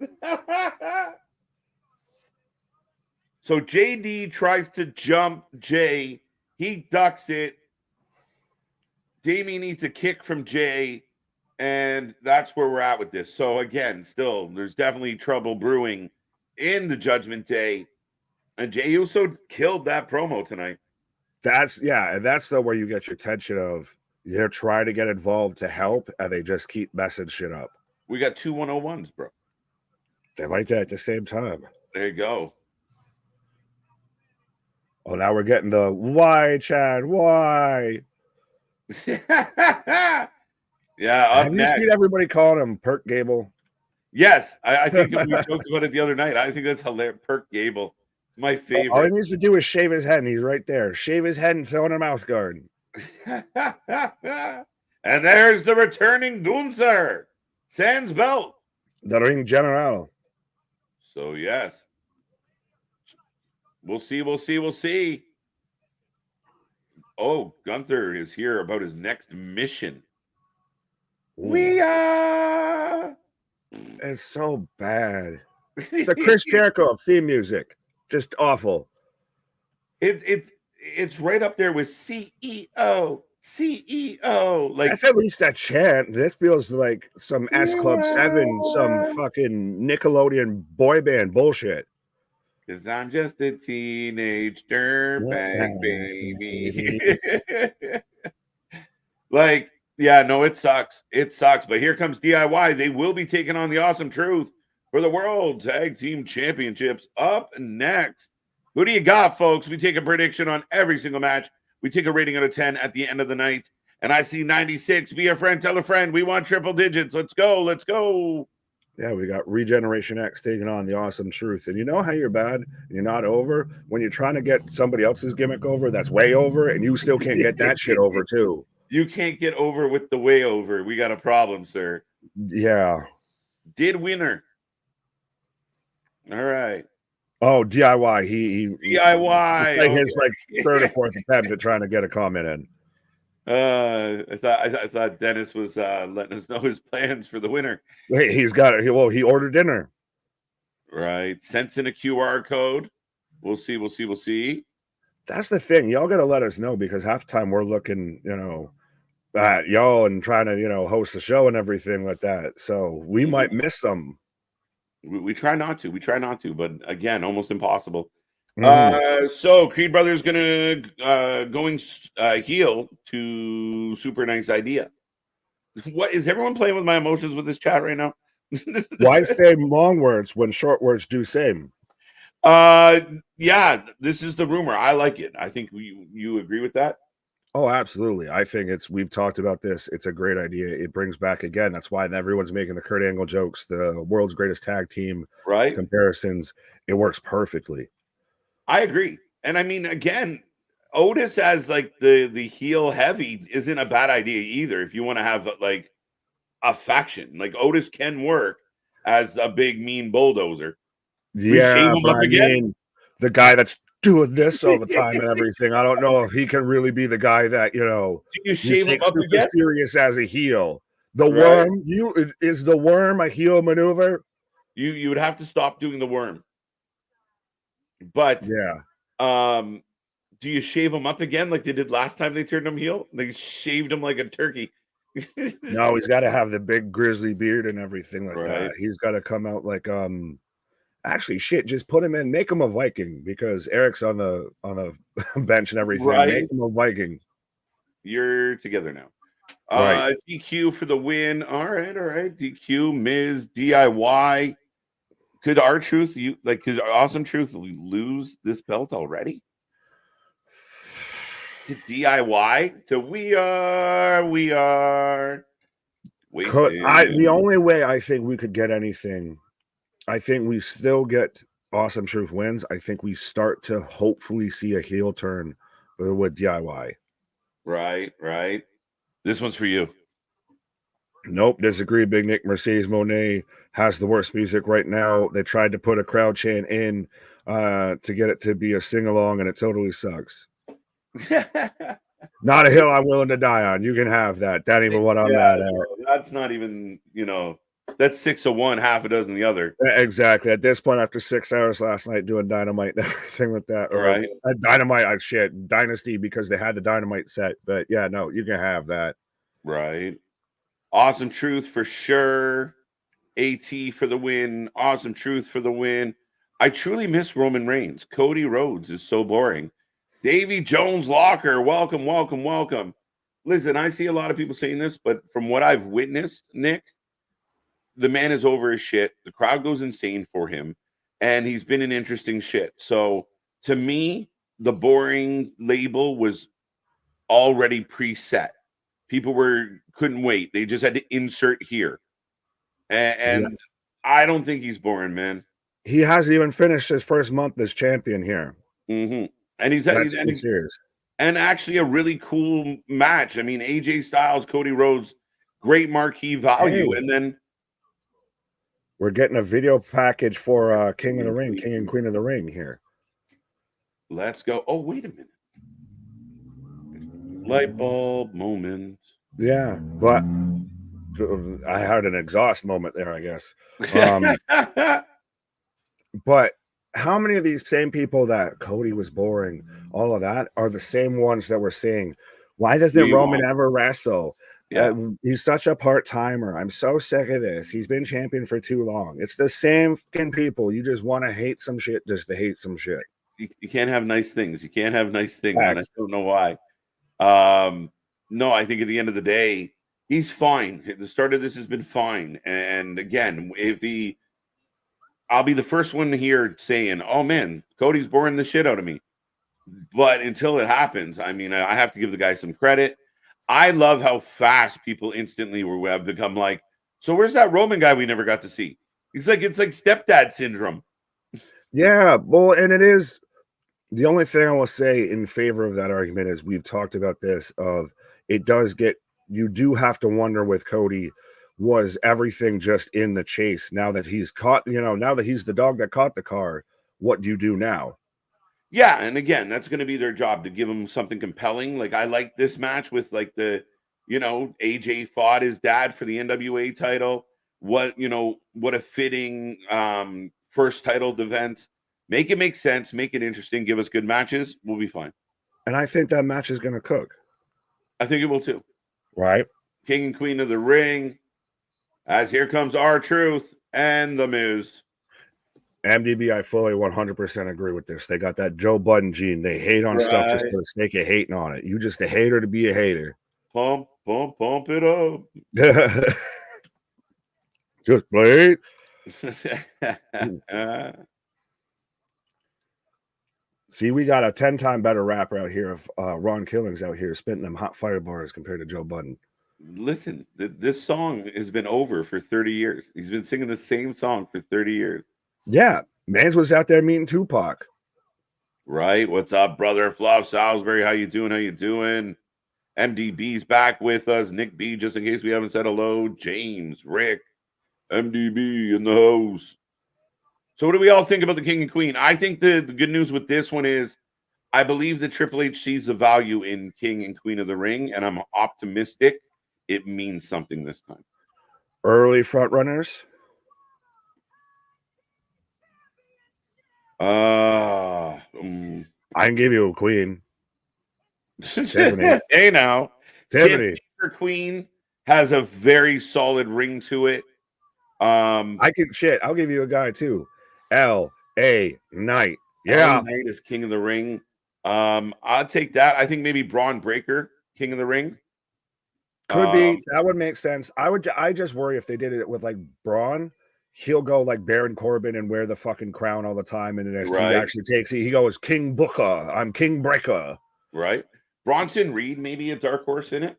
So JD tries to jump Jay. He ducks it. Damian needs a kick from Jay. And that's where we're at with this. So again, still, there's definitely trouble brewing in the Judgment Day. And Jey Uso killed that promo tonight. That's where you get your tension of they're trying to get involved to help, and they just keep messing shit up. We got 2 101s, bro. They like that at the same time. There you go. Oh, now we're getting the why, Chad, why? Yeah. Have you seen everybody calling him Perk Gable? Yes, I think we talked about it the other night. I think that's hilarious. Perk Gable, my favorite. All he needs to do is shave his head, and he's right there. Shave his head and throw in a mouth guard. And there's the returning Gunther, sans belt, the ring general. So yes, we'll see. Oh, Gunther is here about his next mission. We are. It's so bad. It's the Chris Jericho theme music. Just awful. It's right up there with CEO. Like, that's at least a chant. This feels like some S Club 7, some fucking Nickelodeon boy band bullshit. Because I'm just a teenage dirtbag baby. Like, yeah, no, it sucks. But here comes DIY. They will be taking on the Awesome Truth for the World Tag Team Championships. Up next, who do you got, folks? We take a prediction on every single match. We take a rating out of 10 at the end of the night. And I see 96. Be a friend, tell a friend. We want triple digits. Let's go. Yeah, we got Regeneration X taking on the Awesome Truth. And you know how you're bad and you're not over? When you're trying to get somebody else's gimmick over that's way over, and you still can't get that shit over, too. You can't get over with the way over. We got a problem, sir. Yeah. Did winner. All right. Oh, DIY. He DIY. Like his third or fourth attempt at trying to get a comment in. I thought Dennis was letting us know his plans for the winner. He's got it. Well, he ordered dinner. Right. Sensing a QR code. We'll see. That's the thing. Y'all got to let us know, because half the time we're looking, at y'all and trying to, host the show and everything like that. So we might miss some. We try not to, but again, almost impossible. So Creed Brothers going heel to Super Nice Idea. What is everyone playing with my emotions with this chat right now? Why say long words when short words do same? Yeah, this is the rumor. I like it. I think you agree with that? Oh, absolutely. I think we've talked about this. It's a great idea. It brings back again. That's why everyone's making the Kurt Angle jokes, the world's greatest tag team Right? comparisons. It works perfectly. I agree. And I mean, again, Otis as like the heel heavy isn't a bad idea either. If you want to have like a faction, like Otis can work as a big mean bulldozer. We shave Yeah, him but up I again. mean, the guy that's doing this all the time and everything, I don't know if he can really be the guy that, Do you you shave him take up super again? serious as a heel. The Right? worm, is the worm a heel maneuver? You would have to stop doing the worm. But Yeah. um do you shave him up again like they did last time they turned him heel? They shaved him like a turkey. No, he's got to have the big grizzly beard and everything like Right. that. He's got to come out like actually shit, just put him in, make him a Viking because Eric's on the bench and everything. Make Right. him a Viking. You're together now. Right. DQ for the win. All right, all right. DQ, Miz, DIY. Could R-Truth, could Awesome Truth lose this belt already? To DIY? To we are wasted. The only way I think we could get anything, I think we still get Awesome Truth wins. I think we start to hopefully see a heel turn with DIY. Right, right. This one's for you. Nope, disagree. Big Nick. Mercedes Moné has the worst music right now. They tried to put a crowd chant in to get it to be a sing along, and it totally sucks. Not a hill I'm willing to die on. You can have that. That ain't even what I'm mad at. That's not even, that's 6 of one, half a dozen the other. Exactly. At this point, after 6 hours last night doing Dynamite and everything like that, or Right. Dynamite, shit, Dynasty because they had the Dynamite set. But yeah, no, you can have that. Right. Awesome Truth for sure. AT for the win. Awesome Truth for the win. I truly miss Roman Reigns. Cody Rhodes is so boring. Davy Jones Locker, welcome, welcome, welcome. Listen, I see a lot of people saying this, but from what I've witnessed, Nick, the man is over his shit. The crowd goes insane for him, and he's been an interesting shit. So to me, the boring label was already preset. People couldn't wait. They just had to insert here. And Yeah. I don't think he's boring, man. He hasn't even finished his first month as champion here. Mm-hmm. And That's serious. And actually a really cool match. I mean, AJ Styles, Cody Rhodes, great marquee value. Hey, And then we're getting a video package for King of the Ring, King and Queen of the Ring here. Let's go. Oh, wait a minute. Light bulb moment. Yeah, but I had an exhaust moment there, I guess. But how many of these same people that Cody was boring, all of that, are the same ones that were saying, why doesn't Roman ever wrestle? Yeah. He's such a part-timer. I'm so sick of this. He's been champion for too long. It's the same fucking people. You just want to hate some shit just to hate some shit. You can't have nice things. You can't have nice things. Facts. And I don't know why. No, I think at the end of the day, he's fine. The start of this has been fine. And again, I'll be the first one here saying, oh man, Cody's boring the shit out of me. But until it happens, I mean, I have to give the guy some credit. I love how fast people instantly have become like, so where's that Roman guy we never got to see? It's like stepdad syndrome. Yeah, well, and it is. The only thing I will say in favor of that argument is we've talked about this of it does get, you do have to wonder with Cody, was everything just in the chase? Now that he's caught, now that he's the dog that caught the car, what do you do now? Yeah, and again, that's going to be their job to give him something compelling. Like I like this match with like AJ fought his dad for the NWA title. What a fitting first title defense. Make it make sense, make it interesting, give us good matches, we'll be fine. And I think that match is going to cook. I think it will too. Right? King and Queen of the Ring, as here comes R-Truth and The Miz. MDB, I fully 100% agree with this. They got that Joe Budden gene. They hate on stuff just for the sake of hating on it. You just a hater to be a hater. Pump it up. Just wait. See, we got a 10-time better rapper out here of Ron Killings out here spitting them hot fire bars compared to Joe Budden. Listen, this song has been over for 30 years. He's been singing the same song for 30 years. Yeah, Mans was out there meeting Tupac. Right? What's up, brother? Fluff Salisbury, how you doing? How you doing? MDB's back with us. Nick B, just in case we haven't said hello. James, Rick, MDB in the house. So what do we all think about the King and Queen? I think the good news with this one is I believe that Triple H sees the value in King and Queen of the Ring, and I'm optimistic it means something this time. Early front runners. I can give you a Queen. Tiffany. Hey now. Tiffany for Queen has a very solid ring to it. I'll give you a guy too. L.A. Knight. Yeah. LA Knight is King of the Ring. I'll take that. I think maybe Braun Breaker, King of the Ring. Could be. That would make sense. I just worry if they did it with like Braun, he'll go like Baron Corbin and wear the fucking crown all the time, and NXT actually takes it. He goes King Booker. I'm King Breaker. Right. Bronson Reed, maybe a dark horse in it.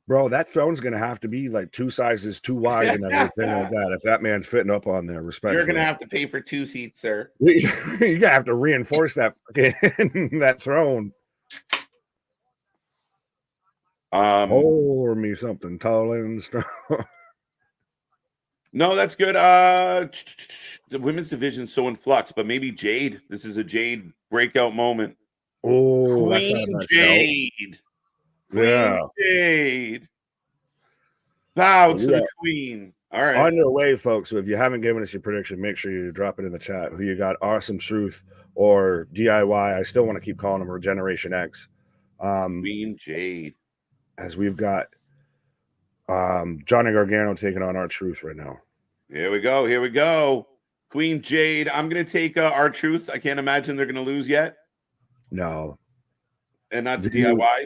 Bro, that throne's gonna have to be like 2 sizes too wide and everything like that. If that man's fitting up on there, respectfully. You're gonna have to pay for 2 seats, sir. You're gonna have to reinforce that that throne. Pour me something tall and strong. No, that's good. The women's division's so in flux, but maybe Jade. This is a Jade breakout moment. Oh, Queen Jade. Yeah. Queen Jade. Bow to the Queen. All right. On your way, folks. So if you haven't given us your prediction, make sure you drop it in the chat. Who you got? Awesome Truth or DIY? I still want to keep calling them Regeneration X. Queen Jade. As we've got Johnny Gargano taking on R-Truth right now. Here we go. Here we go. Queen Jade. I'm going to take R-Truth. I can't imagine they're going to lose yet. No. And not the DIY.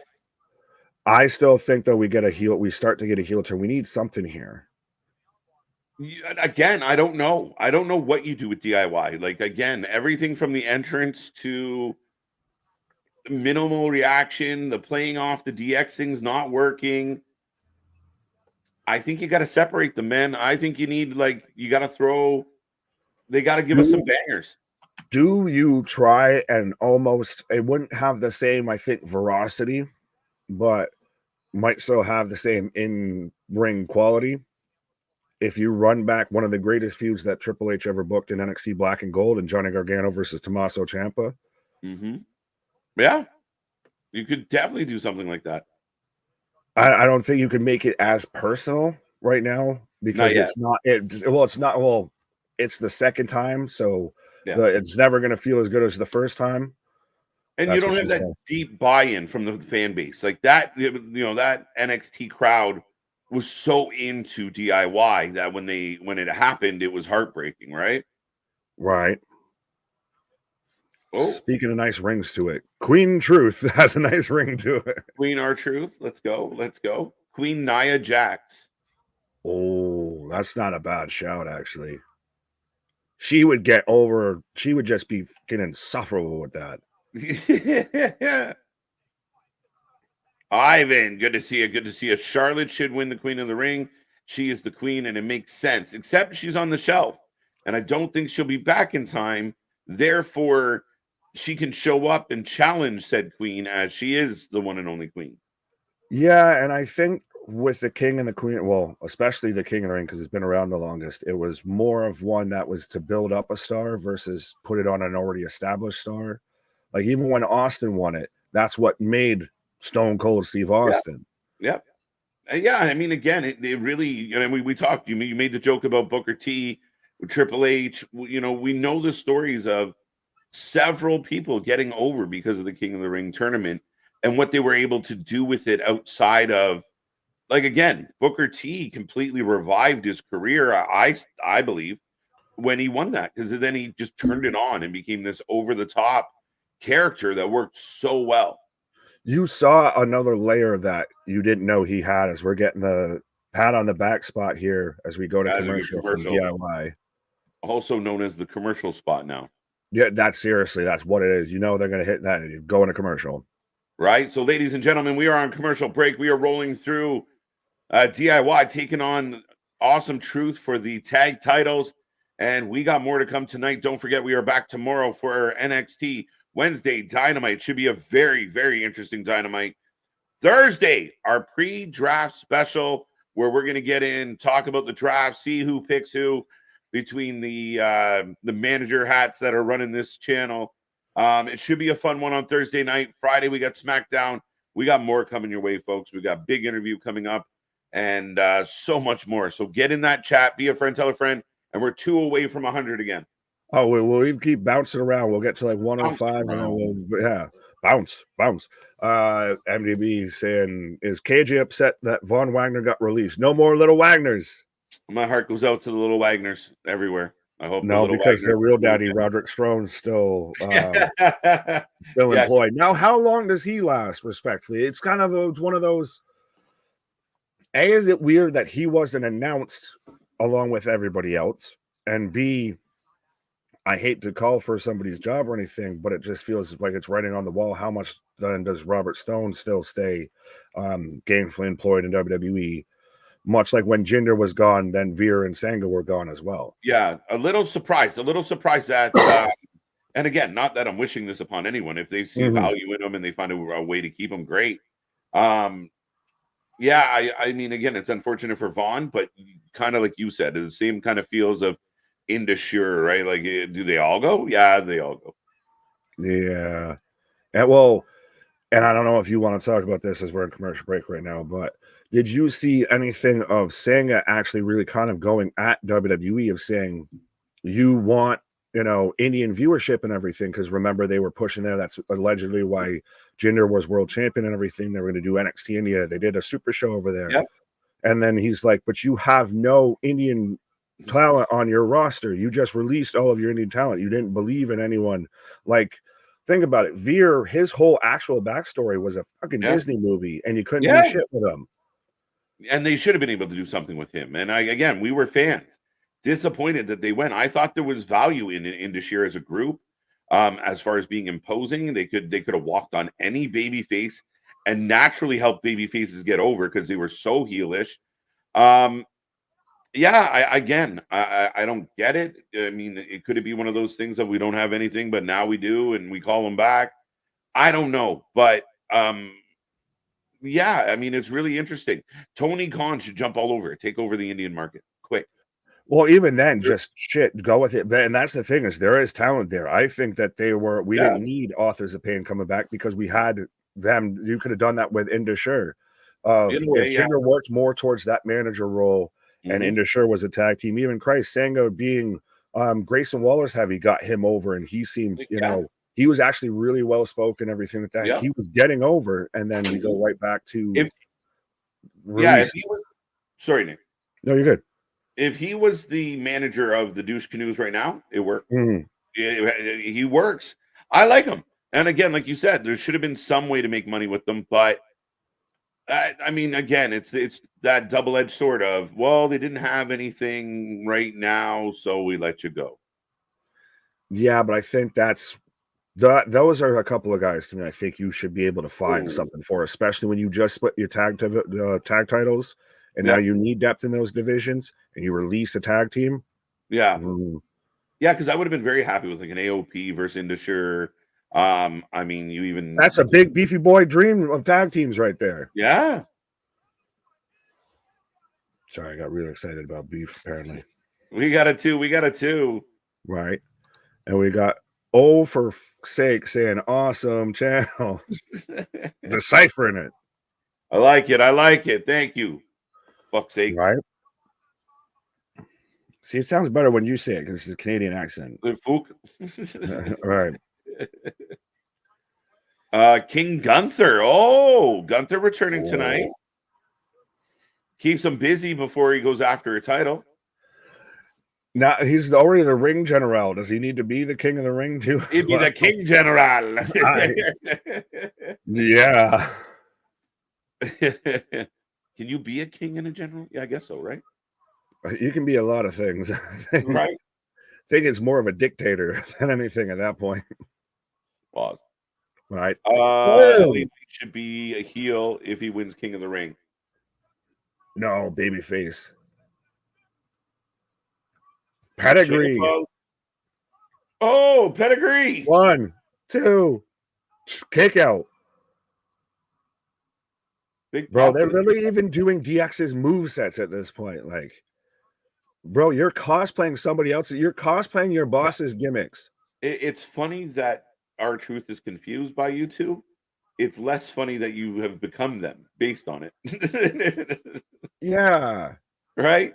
I still think that we get a heel. We start to get a heel turn. We need something here. Again, I don't know. I don't know what you do with DIY. Like, again, everything from the entrance to minimal reaction, the playing off the DX thing's not working. I think you got to separate the men. I think you need, like, you got to throw, they got to give us some bangers. Do you try and almost, it wouldn't have the same, I think, veracity, but might still have the same in-ring quality. If you run back one of the greatest feuds that Triple H ever booked in NXT Black and Gold and Johnny Gargano versus Tommaso Ciampa. Mm-hmm. Yeah. You could definitely do something like that. I don't think you can make it as personal right now because it's the second time. So it's never going to feel as good as the first time. And you don't have that deep buy-in from the fan base. Like that, that NXT crowd was so into DIY that when it happened, it was heartbreaking, right? Right. Oh. Speaking of nice rings to it, Queen Truth has a nice ring to it. Queen R-Truth, let's go. Let's go. Queen Nia Jax. Oh, that's not a bad shout, actually. She would get over. She would just be getting insufferable with that. Yeah. Ivan, good to see you. Good to see you. Charlotte should win the Queen of the Ring. She is the queen, and it makes sense, except she's on the shelf. And I don't think she'll be back in time. Therefore, she can show up and challenge said queen as she is the one and only queen. Yeah, and I think with the king and the queen, well, especially the King of the Ring, because it's been around the longest, it was more of one that was to build up a star versus put it on an already established star. Like even when Austin won it, that's what made Stone Cold Steve Austin. Yep. Yeah, I mean, again, it really, we talked, you made the joke about Booker T, with Triple H, we know the stories of several people getting over because of the King of the Ring tournament and what they were able to do with it outside of, like, again, Booker T completely revived his career, I believe, when he won that, because then he just turned it on and became this over-the-top character that worked so well. You saw another layer that you didn't know he had as we're getting the pat on the back spot here as we go to commercial from DIY. Also known as the commercial spot now. Yeah, that's what it is. You know they're going to hit that and go in a commercial. Right? So, ladies and gentlemen, we are on commercial break. We are rolling through DIY, taking on Awesome Truth for the tag titles. And we got more to come tonight. Don't forget, we are back tomorrow for NXT Wednesday Dynamite. Should be a very, very interesting Dynamite. Thursday, our pre-draft special, where we're going to get in, talk about the draft, see who picks who between the manager hats that are running this channel. It should be a fun one on Thursday night. Friday, we got SmackDown. We got more coming your way, folks. We got big interview coming up and so much more. So get in that chat, be a friend, tell a friend, and we're 2 away from 100 again. Oh, we'll even keep bouncing around. We'll get to like 105 and then we'll bounce. MDB saying, is KJ upset that Von Wagner got released? No more little Wagners. My heart goes out to the little Wagners everywhere. I hope no, because their real daddy Roderick Strone's still employed. Now, how long does he last? Respectfully, it's kind of it's one of those. A, is it weird that he wasn't announced along with everybody else? And B, I hate to call for somebody's job or anything, but it just feels like it's writing on the wall. How much then does Robert Stone still stay gainfully employed in WWE? Much like when Jinder was gone, then Veer and Sanga were gone as well. Yeah, a little surprised that, and again, not that I'm wishing this upon anyone. If they see value in them and they find a way to keep them, great. Yeah, I mean, again, it's unfortunate for Vaughn, but kind of like you said, the same kind of feels of Indusure, right? Like, do they all go? Yeah, they all go. Yeah. And I don't know if you want to talk about this as we're in commercial break right now, but did you see anything of Sanga actually really kind of going at WWE of saying, you want, Indian viewership and everything? Because remember, they were pushing there. That's allegedly why Jinder was world champion and everything. They were going to do NXT India. They did a super show over there. Yep. And then he's like, but you have no Indian talent on your roster. You just released all of your Indian talent. You didn't believe in anyone. Like, think about it. Veer, his whole actual backstory was a fucking Disney movie, and you couldn't do shit with him. And they should have been able to do something with him. And we were fans. Disappointed that they went. I thought there was value in Indusure as a group, as far as being imposing. They could have walked on any baby face and naturally helped baby faces get over because they were so heelish. I don't get it. I mean, it could be one of those things that we don't have anything, but now we do, and we call them back. I don't know, but yeah, I mean, it's really interesting. Tony Khan should jump all over it, take over the Indian market quick. Well, even then, just go with it. And that's the thing, is there is talent there. I think that we didn't need Authors of Pain coming back because we had them. You could have done that with Indusure. Jinder worked more towards that manager role, and Indusure was a tag team. Even Sanga being Grayson Waller's heavy got him over, and he seemed, he was actually really well spoken. Everything that he was getting over, and then we go right back to if he was, sorry, Nick. No, you're good. If he was the manager of the Douche Canoes right now, it worked. He works. I like him. And again, like you said, there should have been some way to make money with them. But I mean, again, it's that double-edged sword of, well, they didn't have anything right now, so we let you go. Yeah, but I think those are a couple of guys to me I think you should be able to find something for, especially when you just split your tag titles. And now you need depth in those divisions, and you release a tag team. Yeah. Yeah, because I would have been very happy with like an AOP versus Indusure. I mean, that's a big beefy boy dream of tag teams right there. Yeah. Sorry, I got really excited about beef, apparently. We got a two. Right. And we got for sake saying awesome channel. Deciphering it. I like it. Thank you. Fuck's sake. Right. See, it sounds better when you say it because it's a Canadian accent. Right. King Gunther. Oh, Gunther returning tonight. Keeps him busy before he goes after a title. Now he's already the ring general. Does he need to be the king of the ring too? He'd be the king general. Yeah. Can you be a king and a general? Yeah, I guess so, right? You can be a lot of things. Right. think it's more of a dictator than anything at that point. Pause. Right? LA should be a heel if he wins King of the Ring. No, babyface. Pedigree. Ciampa. Oh, pedigree. 1, 2, kick out. Big Bro, pop they're literally even doing DX's movesets at this point. Like, bro, you're cosplaying somebody else. You're cosplaying your boss's gimmicks. It's funny that R-Truth is confused by you two. It's less funny that you have become them based on it. Yeah. Right?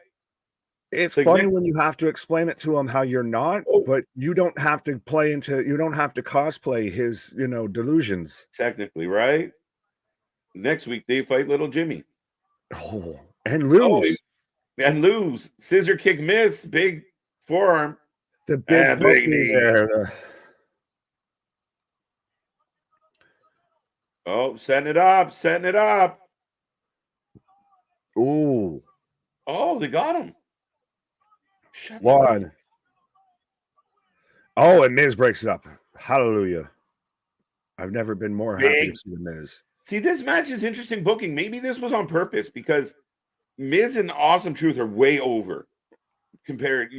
It's like funny when you have to explain it to him how you're not, Oh. but you don't have to you don't have to cosplay his, delusions. Technically, right? Next week they fight little Jimmy. Oh, and lose. And lose. Scissor kick miss. Big forearm. The big knee there. Oh, setting it up. Setting it up. Ooh. Oh, they got him. Shut 1. Oh, and Miz breaks it up. Hallelujah. I've never been more happy to see the Miz. See, this match is interesting booking. Maybe this was on purpose because Miz and Awesome Truth are way over compared.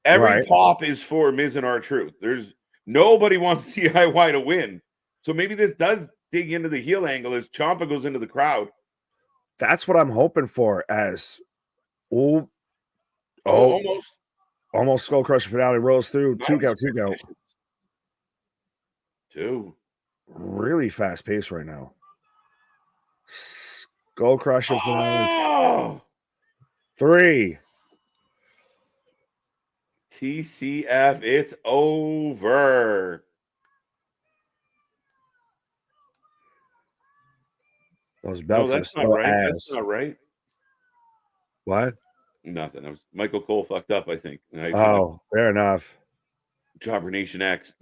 Every pop is for Miz and R-Truth. There's nobody wants DIY to win. So maybe this does dig into the heel angle as Ciampa goes into the crowd. That's what I'm hoping for as almost Skull Crusher finale rolls through. 2 count. 2. Really fast pace right now. Skull Crusher finale. 3. TCF, it's over. Those belts that's not right. That's not right. What? Nothing. Michael Cole fucked up, I think. Fair enough. Jobber Nation X.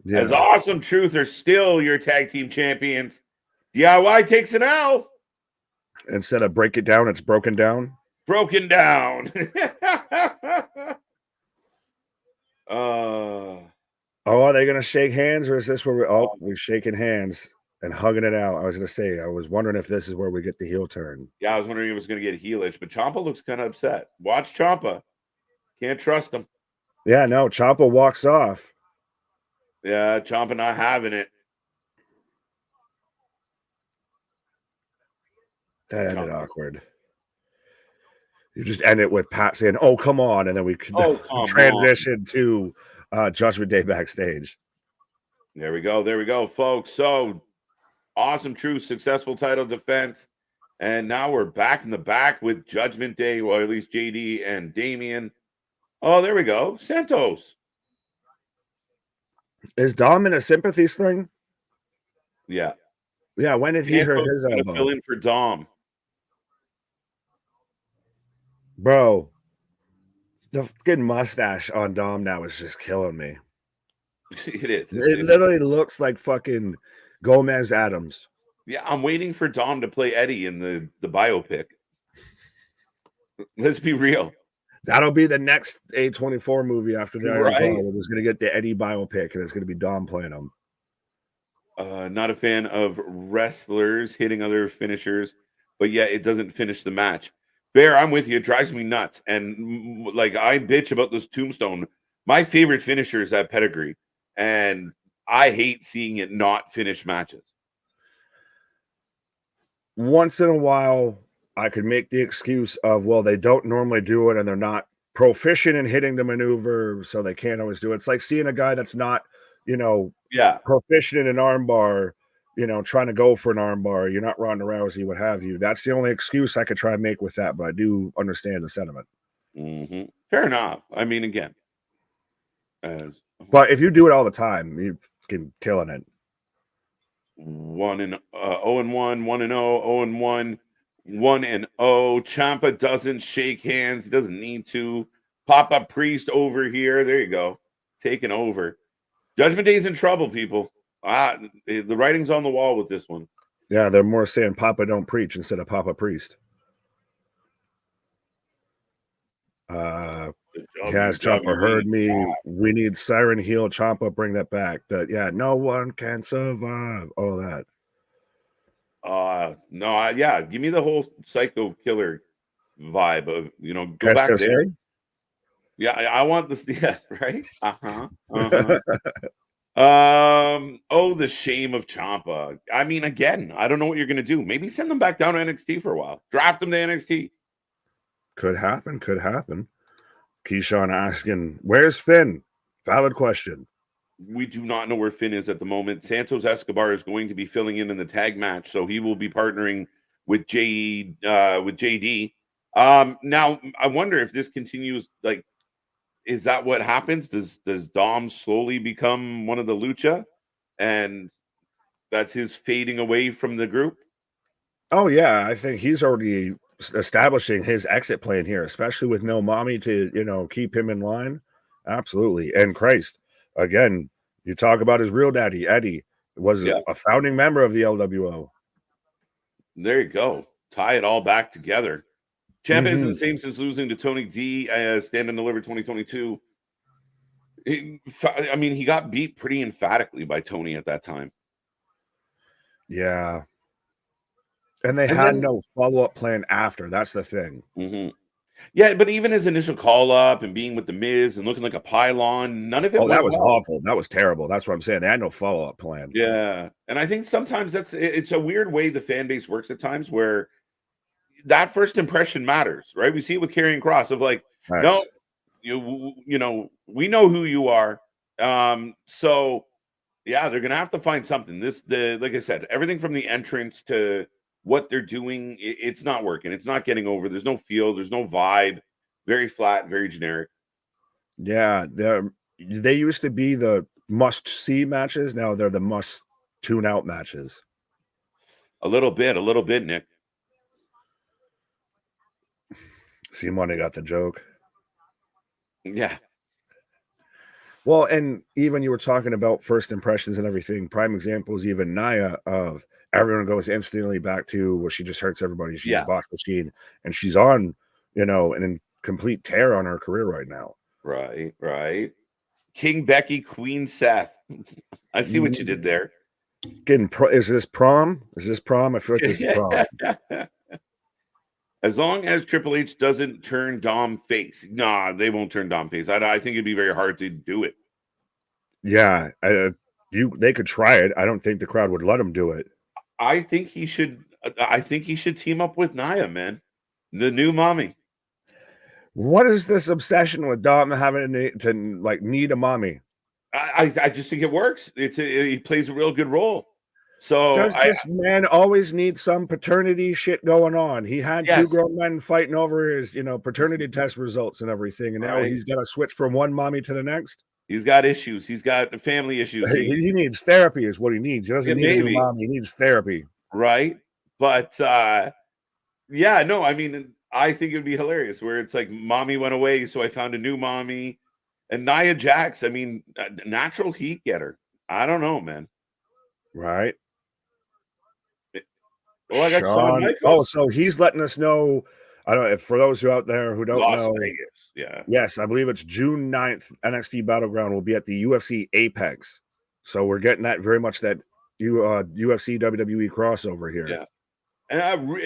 Yeah. As Awesome Truth are still your tag team champions. DIY takes an L. Instead of break it down, it's broken down. Broken down. Are they going to shake hands, or is this where we're shaking hands and hugging it out? I was going to say, I was wondering if this is where we get the heel turn. Yeah, I was wondering if it was going to get heelish, but Ciampa looks kind of upset. Watch Ciampa. Can't trust him. Yeah, no, Ciampa walks off. Yeah, Ciampa not having it. That ended awkward. You just end it with Pat saying, "Oh, come on," and then we transition to Judgment Day backstage. There we go, folks. So, Awesome Truth, successful title defense. And now we're back in the back with Judgment Day, or at least JD and Damian. Oh, there we go. Santos. Is Dom in a sympathies thing? Yeah. Yeah, when did he hurt his elbow? Fill in for Dom. Bro, the fucking mustache on Dom now is just killing me. It is. It literally looks like fucking Gomez Adams. Yeah, I'm waiting for Dom to play Eddie in the biopic. Let's be real. That'll be the next A24 movie after the Iron Claw. We're just going to get the Eddie biopic, and it's going to be Dom playing him. Not a fan of wrestlers hitting other finishers, but yeah, it doesn't finish the match. Bear, I'm with you. It drives me nuts. And like I bitch about this tombstone. My favorite finisher is that pedigree. And I hate seeing it not finish matches. Once in a while, I could make the excuse of, well, they don't normally do it and they're not proficient in hitting the maneuver, so they can't always do it. It's like seeing a guy that's not, proficient in an armbar, trying to go for an armbar. You're not Ronda Rousey, what have you. That's the only excuse I could try and make with that, but I do understand the sentiment. Mm-hmm. Fair enough. I mean, again. But if you do it all the time, you're killing it. 0-1, 1-0, 0-1, 1-0. Ciampa doesn't shake hands. He doesn't need to. Papa Priest over here. There you go. Taking over. Judgment Day's in trouble, people. The writing's on the wall with this one. Yeah, they're more saying Papa don't preach instead of Papa Priest. Has Ciampa heard me? We need Siren Heel. Ciampa, bring that back. No one can survive. All that. No, yeah. Give me the whole psycho killer vibe of go back there. Yeah, I want this. Yeah, right. The shame of Ciampa. I mean, again, I don't know what you're gonna do. Maybe send them back down to NXT for a while. Draft them to NXT. Could happen. Keyshawn asking, "Where's Finn?" Valid question. We do not know where Finn is at the moment. Santos Escobar is going to be filling in the tag match, so he will be partnering with JD. Now I wonder if this continues. Like, is that what happens? Does Dom slowly become one of the Lucha, and that's his fading away from the group? Oh yeah, I think he's already establishing his exit plan here, especially with no mommy to keep him in line. Absolutely. And Christ, again, you talk about his real daddy, Eddie, was a founding member of the LWO. There you go. Tie it all back together. Ciampa isn't the same since losing to Tony D as Stand and Deliver 2022. I mean, he got beat pretty emphatically by Tony at that time. Yeah. And they had no follow-up plan after. That's the thing. Yeah, but even his initial call-up and being with The Miz and looking like a pylon, none of it that was awful. That was terrible. That's what I'm saying. They had no follow-up plan. Yeah. And I think sometimes it's a weird way the fan base works at times where that first impression matters, right? We see it with Karrion Kross of like, no, we know who you are. So yeah, they're gonna have to find something. Like I said, everything from the entrance to what they're doing, it's not working. It's not getting over. There's no feel. There's no vibe. Very flat. Very generic. Yeah, they used to be the must-see matches. Now they're the must-tune-out matches. A little bit, Nick. Simone got the joke. Yeah. Well, and even you were talking about first impressions and everything. Prime example is even Nia of everyone goes instantly back to where she just hurts everybody. She's a boss machine, and she's on, an complete tear on her career right now. Right. King Becky, Queen Seth. I see what you did there. Is this prom? I feel like this is prom. As long as Triple H doesn't turn Dom face. Nah, they won't turn Dom face. I think it'd be very hard to do it. Yeah, they could try it. I don't think the crowd would let him do it. I think he should team up with Nia, man. The new mommy. What is this obsession with Dom having to need a mommy? I just think it works. He plays a real good role. So does this man always need some paternity shit going on? He had two grown men fighting over his, paternity test results and everything, and now he's got to switch from one mommy to the next. He's got issues. He's got family issues. He needs therapy, is what he needs. He doesn't need a new mommy. He needs therapy, right? But I mean, I think it would be hilarious where it's like mommy went away, so I found a new mommy. And Nia Jax, I mean, natural heat getter. I don't know, man. Right. Well, I got Shawn Michaels. So he's letting us know. I don't know if for those who out there who don't know. Vegas, yeah. Yes, I believe it's June 9th. NXT Battleground will be at the UFC Apex. So we're getting that very much that UFC WWE crossover here. Yeah. And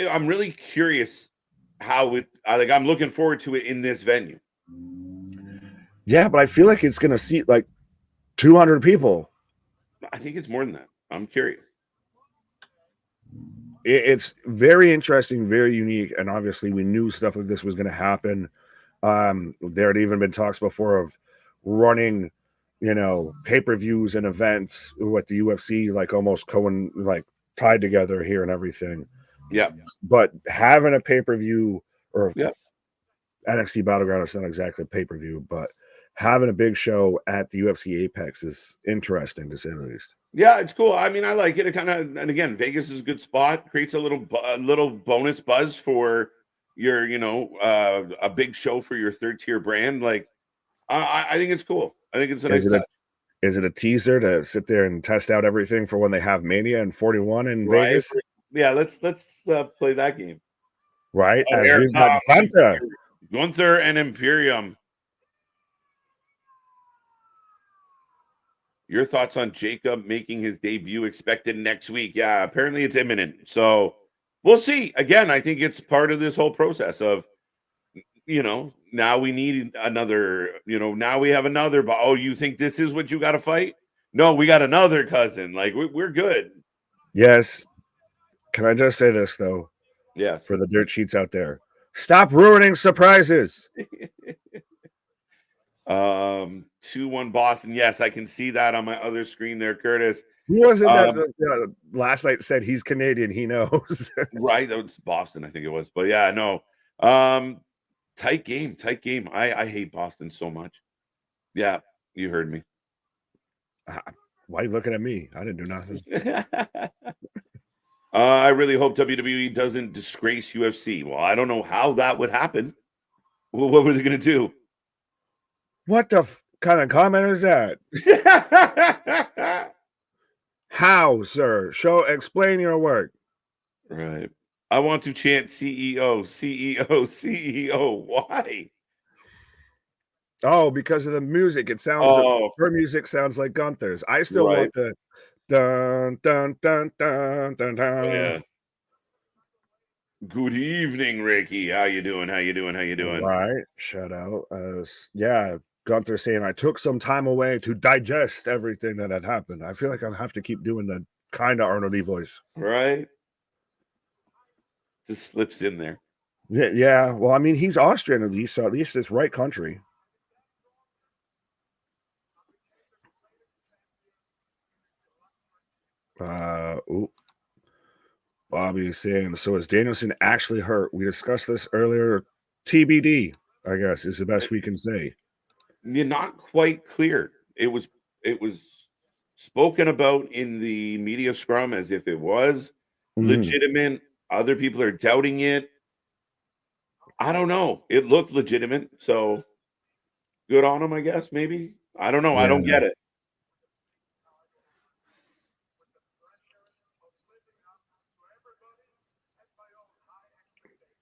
I'm really curious how it I'm looking forward to it in this venue. Yeah, but I feel like it's gonna seat like 200 people. I think it's more than that. I'm curious. It's very interesting, very unique, and obviously we knew stuff like this was going to happen. There had even been talks before of running, pay-per-views and events with the UFC, like almost tied together here and everything. Yeah, but having a pay-per-view or NXT Battleground, it's not exactly a pay-per-view, but having a big show at the UFC Apex is interesting to say the least. Yeah, it's cool. I mean, I like it. It kind of, and again, Vegas is a good spot. Creates a little bonus buzz for your, a big show for your third tier brand. Like, I think it's cool. I think it's a nice touch. Is it a teaser to sit there and test out everything for when they have Mania and 41 in Vegas? Yeah, let's play that game. Right. Gunther and Imperium. Your thoughts on Jacob making his debut expected next week? Yeah, apparently it's imminent. So we'll see. Again, I think it's part of this whole process of, now we need another, now we have another. But oh, you think this is what you got to fight? No, we got another cousin. Like we're good. Yes. Can I just say this though? Yes. For the dirt sheets out there, stop ruining surprises. 2-1 Boston. Yes, I can see that on my other screen there, Curtis. Who was it that last night said he's Canadian? He knows. Right, that was Boston, I think it was. But yeah, no. Tight game. I hate Boston so much. Yeah, you heard me. Why are you looking at me? I didn't do nothing. I really hope WWE doesn't disgrace UFC. Well, I don't know how that would happen. Well, what were they going to do? What the kind of comment is that? How, sir? Explain your work. Right. I want to chant CEO, CEO, CEO. Why? Oh, because of the music. It sounds her music sounds like Gunther's. I still want the dun dun dun dun dun dun. Oh, yeah. Good evening, Ricky. How you doing? Right. Shout out. Yeah, Gunther saying I took some time away to digest everything that had happened. I feel like I'll have to keep doing the kind of Arnold voice. Right. Just slips in there. Yeah. Well, I mean, he's Austrian at least, so at least it's right country. Bobby is saying, so is Danielson actually hurt? We discussed this earlier. TBD, I guess, is the best we can say. You're not quite clear. It was spoken about in the media scrum as if it was legitimate. Other people are doubting it. I don't know. It looked legitimate, so good on him, I guess, maybe. I don't know. Yeah. I don't get it.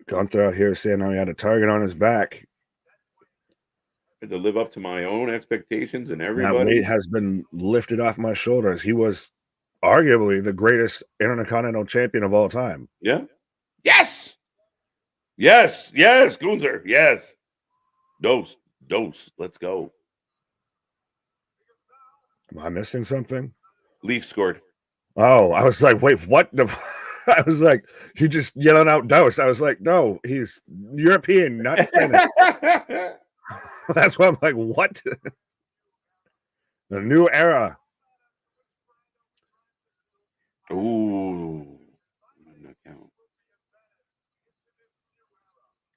Gunther out here saying he had a target on his back. I had to live up to my own expectations and everybody. That weight has been lifted off my shoulders. He was arguably the greatest Intercontinental champion of all time. Yeah. Yes, Gunther. Yes. Dose. Let's go. Am I missing something? Leaf scored. Oh, I was like, wait, what the... I was like, you just yelling out dose. I was like, no, he's European, not Spanish. That's why I'm like, what? The new era. Ooh.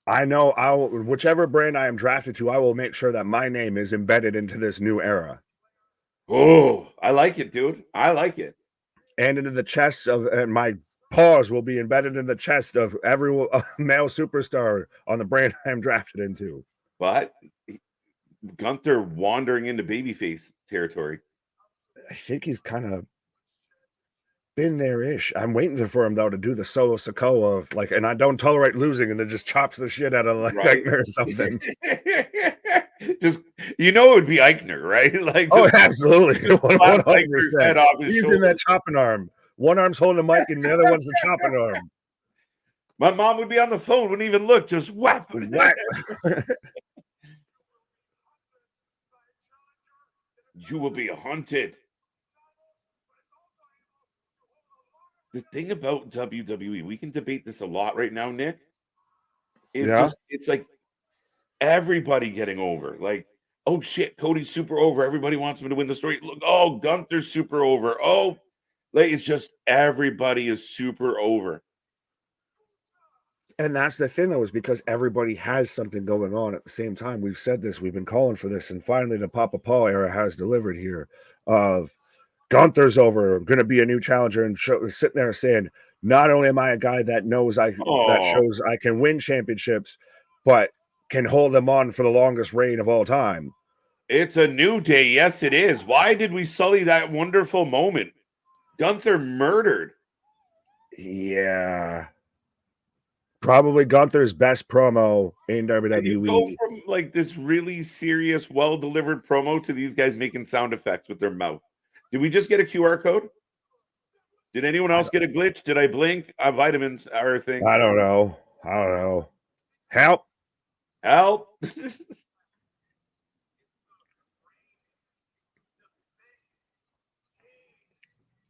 I know whichever brand I am drafted to, I will make sure that my name is embedded into this new era. Oh, I like it, dude. I like it. And into the chests and my paws will be embedded in the chest of every male superstar on the brand I am drafted into. But Gunther wandering into babyface territory. I think he's kind of been there-ish. I'm waiting for him though to do the solo Sokoa of like, and I don't tolerate losing, and then just chops the shit out of like Wagner or something. Just it would be Eichner, right? Like, absolutely, 100%. He's in that chopping arm. One arm's holding the mic, and the other one's the chopping arm. My mom would be on the phone, wouldn't even look, just whap. You will be hunted. The thing about WWE, we can debate this a lot right now, Nick. It's like everybody getting over. Like, oh shit, Cody's super over. Everybody wants him to win the story. Look, oh, Gunther's super over. Oh, like it's just everybody is super over. And that's the thing, though, is because everybody has something going on at the same time. We've said this, we've been calling for this, and finally the Papa Paul era has delivered here of Gunther's over, going to be a new challenger, and sitting there saying, not only am I a guy that knows that shows I can win championships, but can hold them on for the longest reign of all time. It's a new day. Yes, it is. Why did we sully that wonderful moment? Gunther murdered. Yeah. Probably Gunther's best promo in WWE. You go from like this really serious, well-delivered promo to these guys making sound effects with their mouth. Did we just get a QR code? Did anyone else get a glitch? Did I blink? Vitamins are a thing. I don't know. Help! Help!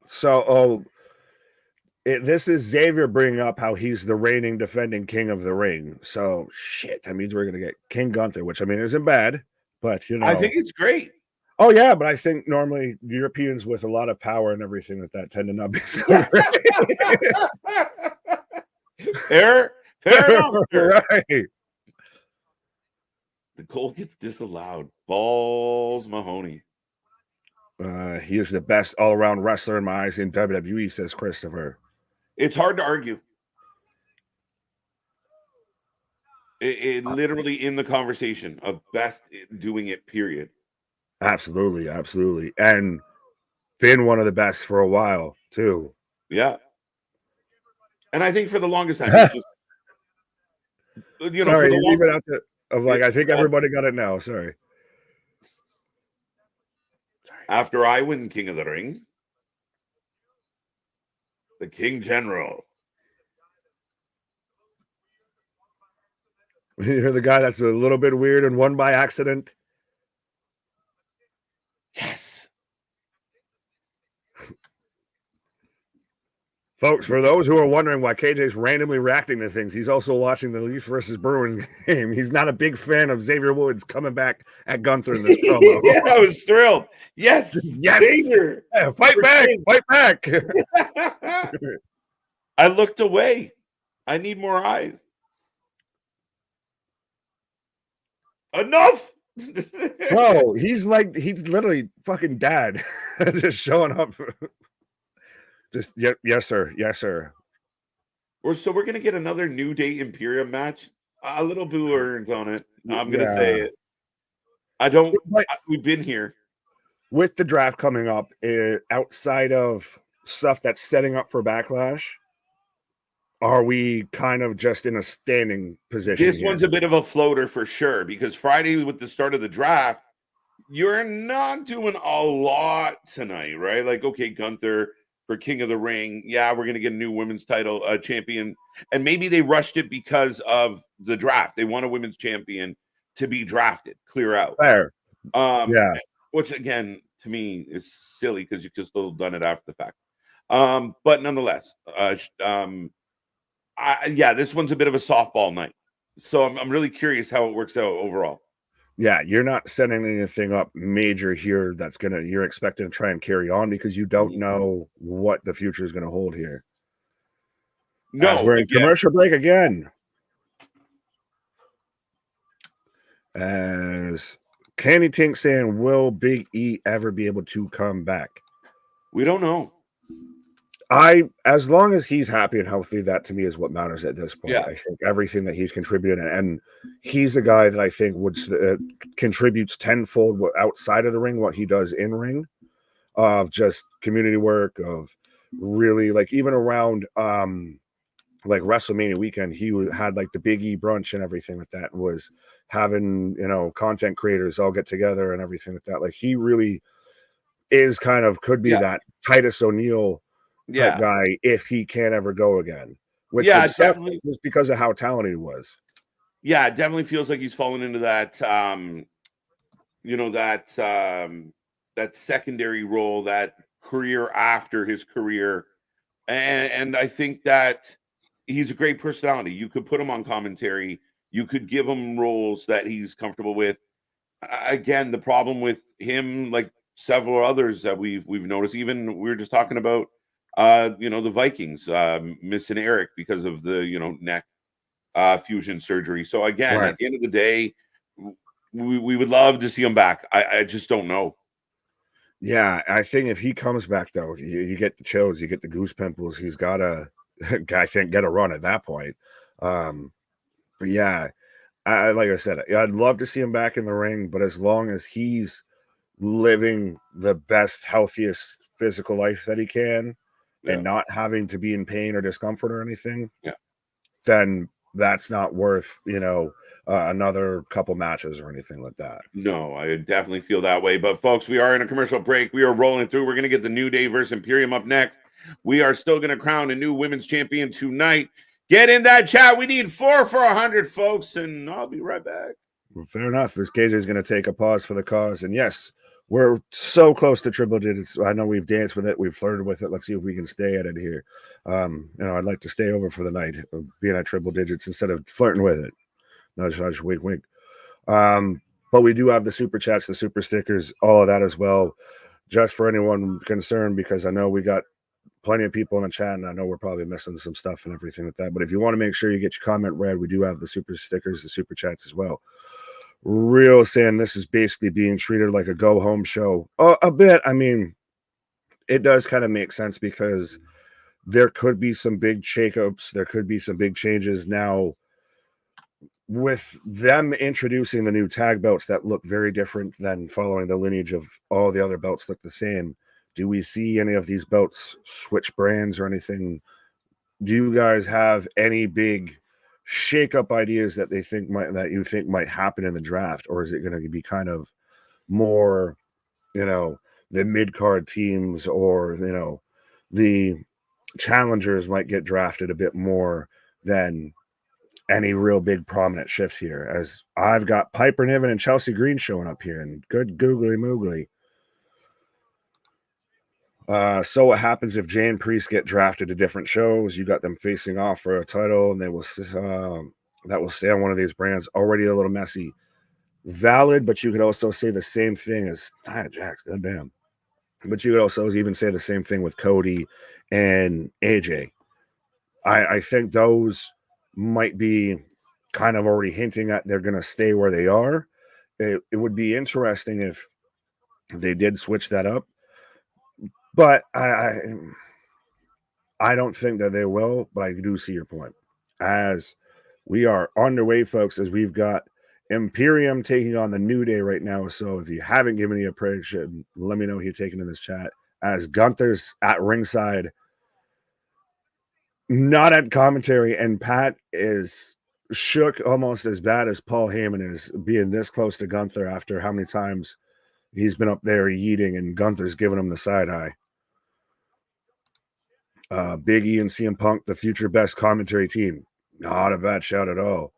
So, this is Xavier bringing up how he's the reigning defending king of the ring. So, shit, that means we're going to get King Gunther, which I mean isn't bad, but you know. I think it's great. Oh, yeah, but I think normally Europeans with a lot of power and everything like that tend to not be so Fair enough. Right. The goal gets disallowed. Balls Mahoney. He is the best all-around wrestler in my eyes in WWE, says Christopher. It's hard to argue. It literally in the conversation of best doing it, period. Absolutely. And been one of the best for a while, too. Yeah. And I think for the longest time, it's just, sorry, leave it out there of like, I think everybody got it now. Sorry. After I win King of the Ring, the King General. You're the guy that's a little bit weird and won by accident. Yes. Folks, for those who are wondering why KJ's randomly reacting to things, he's also watching the Leafs versus Bruins game. He's not a big fan of Xavier Woods coming back at Gunther in this promo. Yeah, I was thrilled. Yes. Xavier. Yeah, fight back. I looked away. I need more eyes. Enough. Bro, he's literally fucking dad. Just showing up. Just yes, sir. So we're gonna get another New Day Imperium match. A little boo earns on it. I'm gonna say it. We've been here with the draft coming up. Outside of stuff that's setting up for Backlash, are we kind of just in a standing position? This one's a bit of a floater for sure, because Friday with the start of the draft, you're not doing a lot tonight, right? Like, okay, Gunther for King of the Ring. Yeah, we're going to get a new women's title champion. And maybe they rushed it because of the draft. They want a women's champion to be drafted, clear out. Fair. Yeah. Which, again, to me is silly because you could still done it after the fact. But nonetheless, this one's a bit of a softball night. So I'm really curious how it works out overall. Yeah, you're not setting anything up major here that's you're expecting to try and carry on because you don't know what the future is going to hold here. No, as we're in commercial break again. As Candy Tink saying, will Big E ever be able to come back? We don't know. As long as he's happy and healthy, that to me is what matters at this point. Yeah. I think everything that he's contributed, and he's a guy that I think would contributes tenfold outside of the ring, what he does in ring, of just community work, of really like even around like WrestleMania weekend, he had like the Big E brunch and everything like that, and was having content creators all get together and everything like that. Like he really is could be that Titus O'Neil type guy if he can't ever go again. Which definitely was because of how talented he was. Yeah, it definitely feels like he's fallen into that that secondary role, that career after his career. And I think that he's a great personality. You could put him on commentary, you could give him roles that he's comfortable with. Again, the problem with him, like several others that we've noticed, even we were just talking about the Vikings missing Eric because of the neck fusion surgery. So again, at the end of the day, we would love to see him back. I just don't know. Yeah, I think if he comes back though, you get the chills, you get the goose pimples. He's got I think get a run at that point. But yeah, like I said, I'd love to see him back in the ring, but as long as he's living the best, healthiest physical life that he can, and not having to be in pain or discomfort or anything, then that's not worth, another couple matches or anything like that. No, I definitely feel that way. But folks, we are in a commercial break. We are rolling through. We're going to get the New Day versus Imperium up next. We are still going to crown a new women's champion tonight. Get in that chat. We need 4 for 100, folks, and I'll be right back. Well, fair enough. This KJ is going to take a pause for the cause. And yes, we're so close to triple digits. I know we've danced with it. We've flirted with it. Let's see if we can stay at it here. I'd like to stay over for the night, being at triple digits instead of flirting with it. Nudge, nudge, wink, wink. But we do have the super chats, the super stickers, all of that as well. Just for anyone concerned, because I know we got plenty of people in the chat, and I know we're probably missing some stuff and everything like that. But if you want to make sure you get your comment read, we do have the super stickers, the super chats as well. Real saying this is basically being treated like a go home show. A bit. I mean, it does kind of make sense because there could be some big shakeups. There could be some big changes now with them introducing the new tag belts that look very different than following the lineage of all the other belts look the same. Do we see any of these belts switch brands or anything? Do you guys have any big shake-up ideas that you think might happen in the draft, or is it going to be kind of more, the mid-card teams, or the challengers might get drafted a bit more than any real big prominent shifts here? As I've got Piper Niven and Chelsea Green showing up here, and good googly moogly. So what happens if Jay and Priest get drafted to different shows? You got them facing off for a title, and they will that will stay on one of these brands. Already a little messy. Valid, but you could also say the same thing as Nia Jax. Goddamn. But you could also even say the same thing with Cody and AJ. I think those might be kind of already hinting at they're going to stay where they are. It would be interesting if they did switch that up. But I don't think that they will, but I do see your point. As we are underway, folks, as we've got Imperium taking on the New Day right now. So if you haven't given me a prediction, let me know who you're taking in this chat. As Gunther's at ringside, not at commentary, and Pat is shook almost as bad as Paul Heyman is being this close to Gunther after how many times he's been up there yeeting and Gunther's giving him the side eye. Big E and CM Punk, the future best commentary team. Not a bad shout at all.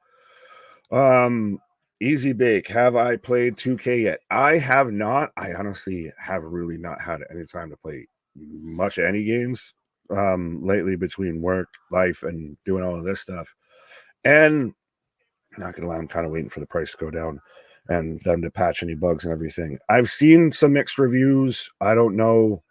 Easy Bake, have I played 2K yet? I have not. I honestly have really not had any time to play much any games lately between work, life, and doing all of this stuff. And not gonna lie, I'm kind of waiting for the price to go down and them to patch any bugs and everything. I've seen some mixed reviews. I don't know.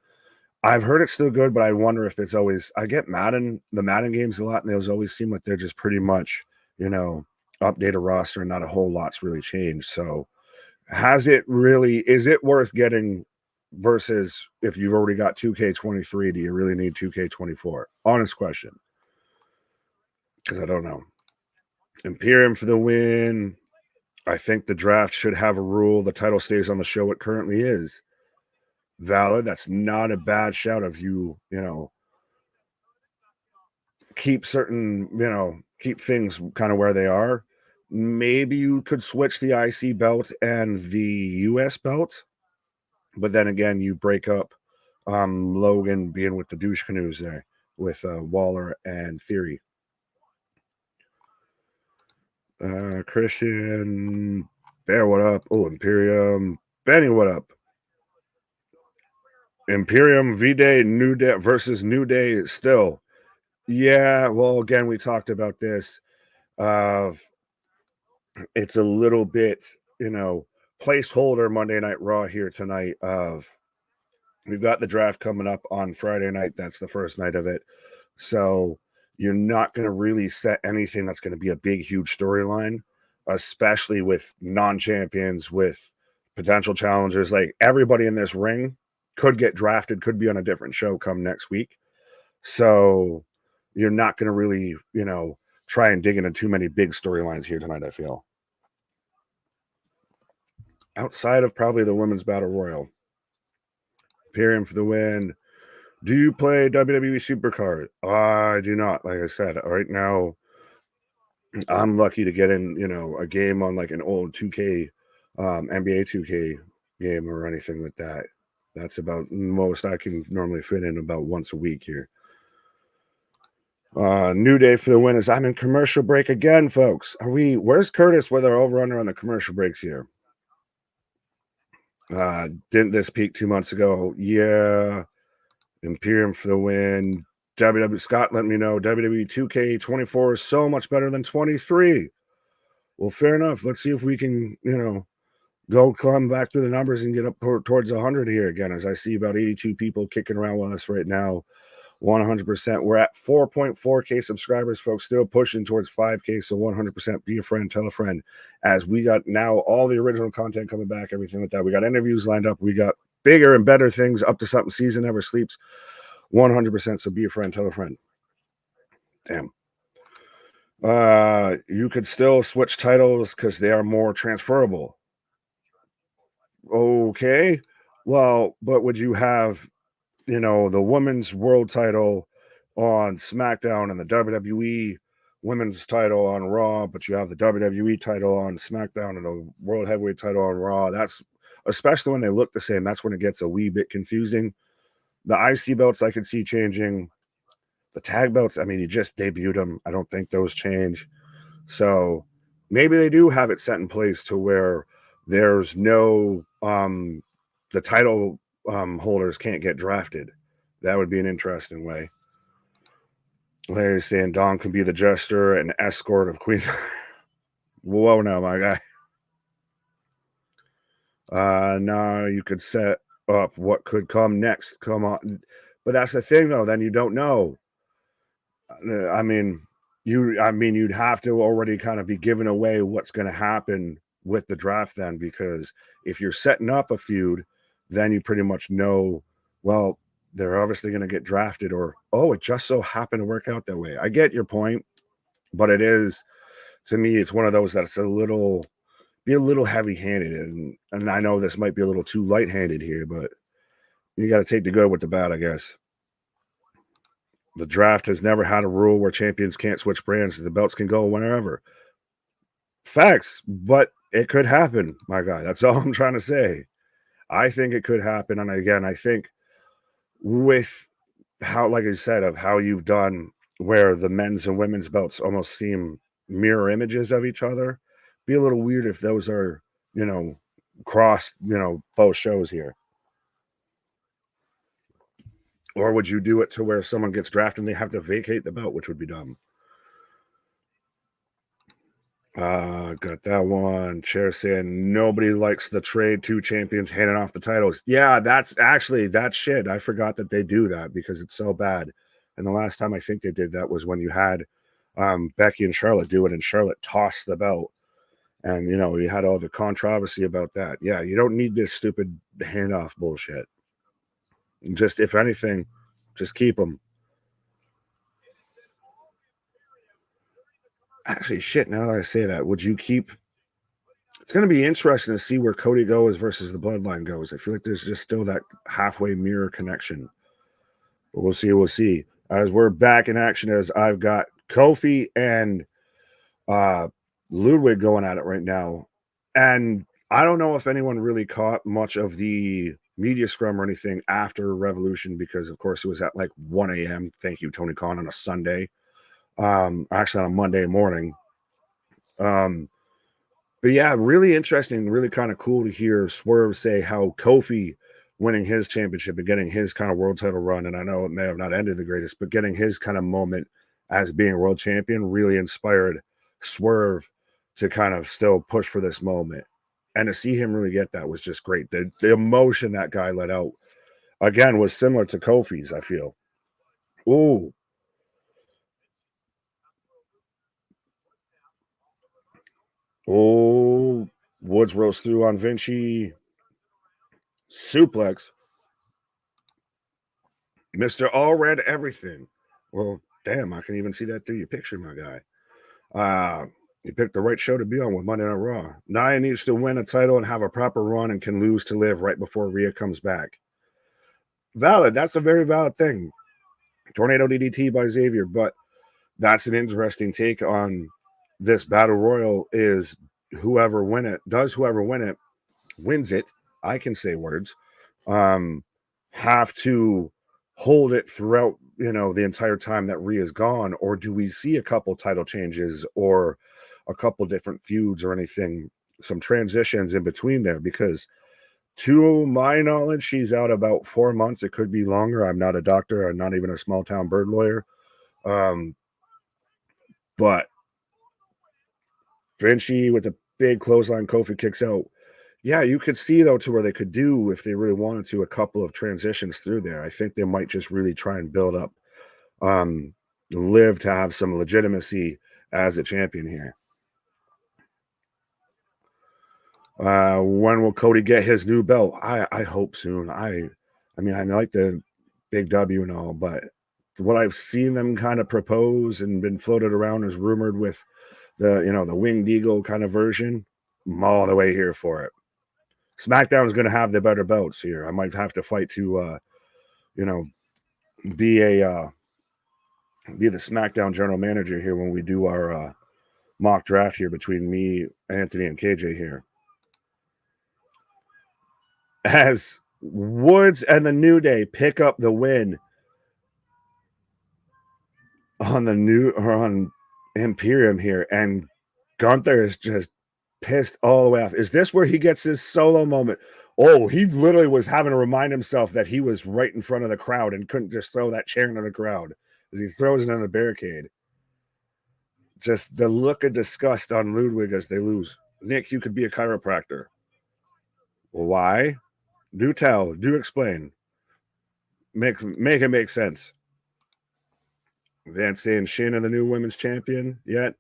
I've heard it's still good, but I wonder if it's always. I get the Madden games a lot, and those always seem like they're just pretty much, update a roster and not a whole lot's really changed. So, is it worth getting versus if you've already got 2K23? Do you really need 2K24? Honest question, because I don't know. Imperium for the win. I think the draft should have a rule. The title stays on the show it currently is. Valid. That's not a bad shout if you keep keep things kind of where they are. Maybe you could switch the IC belt and the US belt, but then again, you break up Logan being with the douche canoes there with Waller and Theory. Christian Bear, what up? Oh, Imperium Benny, what up? Imperium V-Day New Day versus New Day still. Yeah, well, again, we talked about this. It's a little bit, placeholder Monday Night Raw here tonight. We've got the draft coming up on Friday night. That's the first night of it. So you're not going to really set anything that's going to be a big, huge storyline, especially with non-champions, with potential challengers. Like everybody in this ring could get drafted, could be on a different show come next week. So you're not going to really, try and dig into too many big storylines here tonight, I feel. Outside of probably the Women's Battle Royal. Imperium for the win. Do you play WWE Supercard? I do not. Like I said, right now, I'm lucky to get in, a game on like an old 2K, NBA 2K game or anything like that. That's about most I can normally fit in about once a week here. New Day for the win. I'm in commercial break again, folks. Where's Curtis with our over under on the commercial breaks here? Didn't this peak 2 months ago? Yeah. Imperium for the win. WWE Scott let me know WWE 2K24 is so much better than 23. Well, fair enough. Let's see if we can, go climb back through the numbers and get up towards 100 here again, as I see about 82 people kicking around with us right now. 100%. We're at 4.4K subscribers, folks, still pushing towards 5K. So 100% be a friend, tell a friend, as we got now all the original content coming back, everything like that. We got interviews lined up. We got bigger and better things up to something. Season never sleeps. 100%. So be a friend, tell a friend. Damn. You could still switch titles because they are more transferable. Okay. Well, but would you have, the women's world title on SmackDown and the WWE women's title on Raw, but you have the WWE title on SmackDown and the World Heavyweight title on Raw? That's, especially when they look the same, that's when it gets a wee bit confusing. The IC belts I could see changing. The tag belts, I mean, you just debuted them. I don't think those change. So maybe they do have it set in place to where there's no the title holders can't get drafted. That would be an interesting way. Larry's saying Don can be the jester and escort of Queen. Whoa, now, my guy. No, you could set up what could come next. Come on. But that's the thing, though. Then you don't know. I mean, you'd have to already kind of be giving away what's going to happen with the draft then, because if you're setting up a feud, then you pretty much know, well, they're obviously going to get drafted, or, oh, it just so happened to work out that way. I get your point, but it is, to me, it's one of those that's be a little heavy-handed, and I know this might be a little too light-handed here, but you got to take the good with the bad, I guess. The draft has never had a rule where champions can't switch brands. The belts can go whenever. Facts, but it could happen, my guy. That's all I'm trying to say. I think it could happen. And again, I think with how, like I said, of how you've done where the men's and women's belts almost seem mirror images of each other, be a little weird if those are, crossed, both shows here. Or would you do it to where someone gets drafted and they have to vacate the belt, which would be dumb? Got that one. Chair saying nobody likes the trade, two champions handing off the titles. Yeah, that's shit. I forgot that they do that because it's so bad. And the last time I think they did that was when you had Becky and Charlotte do it, and Charlotte tossed the belt. And, you had all the controversy about that. Yeah, you don't need this stupid handoff bullshit. Just, if anything, just keep them. Actually, shit, now that I say that, would you keep... It's going to be interesting to see where Cody goes versus the Bloodline goes. I feel like there's just still that halfway mirror connection. But we'll see. We'll see. As we're back in action, as I've got Kofi and Ludwig going at it right now. And I don't know if anyone really caught much of the media scrum or anything after Revolution, because, of course, it was at like 1 a.m. Thank you, Tony Khan, on a Sunday. Actually, on a Monday morning. But yeah, really interesting, really kind of cool to hear Swerve say how Kofi winning his championship and getting his kind of world title run, and I know it may have not ended the greatest, but getting his kind of moment as being world champion really inspired Swerve to kind of still push for this moment. And to see him really get that was just great. The emotion that guy let out, again, was similar to Kofi's, I feel. Ooh. Oh, Woods roast through on Vinci. Suplex. Mr. All Red Everything. Well, damn, I can even see that through your picture, my guy. You picked the right show to be on with Monday Night Raw. Nia needs to win a title and have a proper run and can lose to live right before Rhea comes back. Valid. That's a very valid thing. Tornado DDT by Xavier, but that's an interesting take on this battle royal is whoever win it wins it. I can say words. Have to hold it throughout, the entire time that Rhea's gone, or do we see a couple title changes or a couple different feuds or anything, some transitions in between there? Because to my knowledge, she's out about 4 months. It could be longer. I'm not a doctor. I'm not even a small town bird lawyer. But Vinci with a big clothesline, Kofi kicks out. Yeah, you could see, though, to where they could do, if they really wanted to, a couple of transitions through there. I think they might just really try and build up Liv to have some legitimacy as a champion here. When will Cody get his new belt? I hope soon. I mean, I like the big W and all, but what I've seen them kind of propose and been floated around as rumored with the Winged Eagle kind of version, I'm all the way here for it. SmackDown is going to have the better belts here. I might have to fight to, be the SmackDown general manager here when we do our mock draft here between me, Anthony, and KJ here. As Woods and the New Day pick up the win on Imperium here, and Gunther is just pissed all the way off. Is this where he gets his solo moment? Oh, he literally was having to remind himself that he was right in front of the crowd and couldn't just throw that chair into the crowd as he throws it in the barricade. Just the look of disgust on Ludwig as they lose. Nick, you could be a chiropractor. Well, why? Do tell. Do explain. Make it make sense. Vance saying Shayna the new women's champion yet?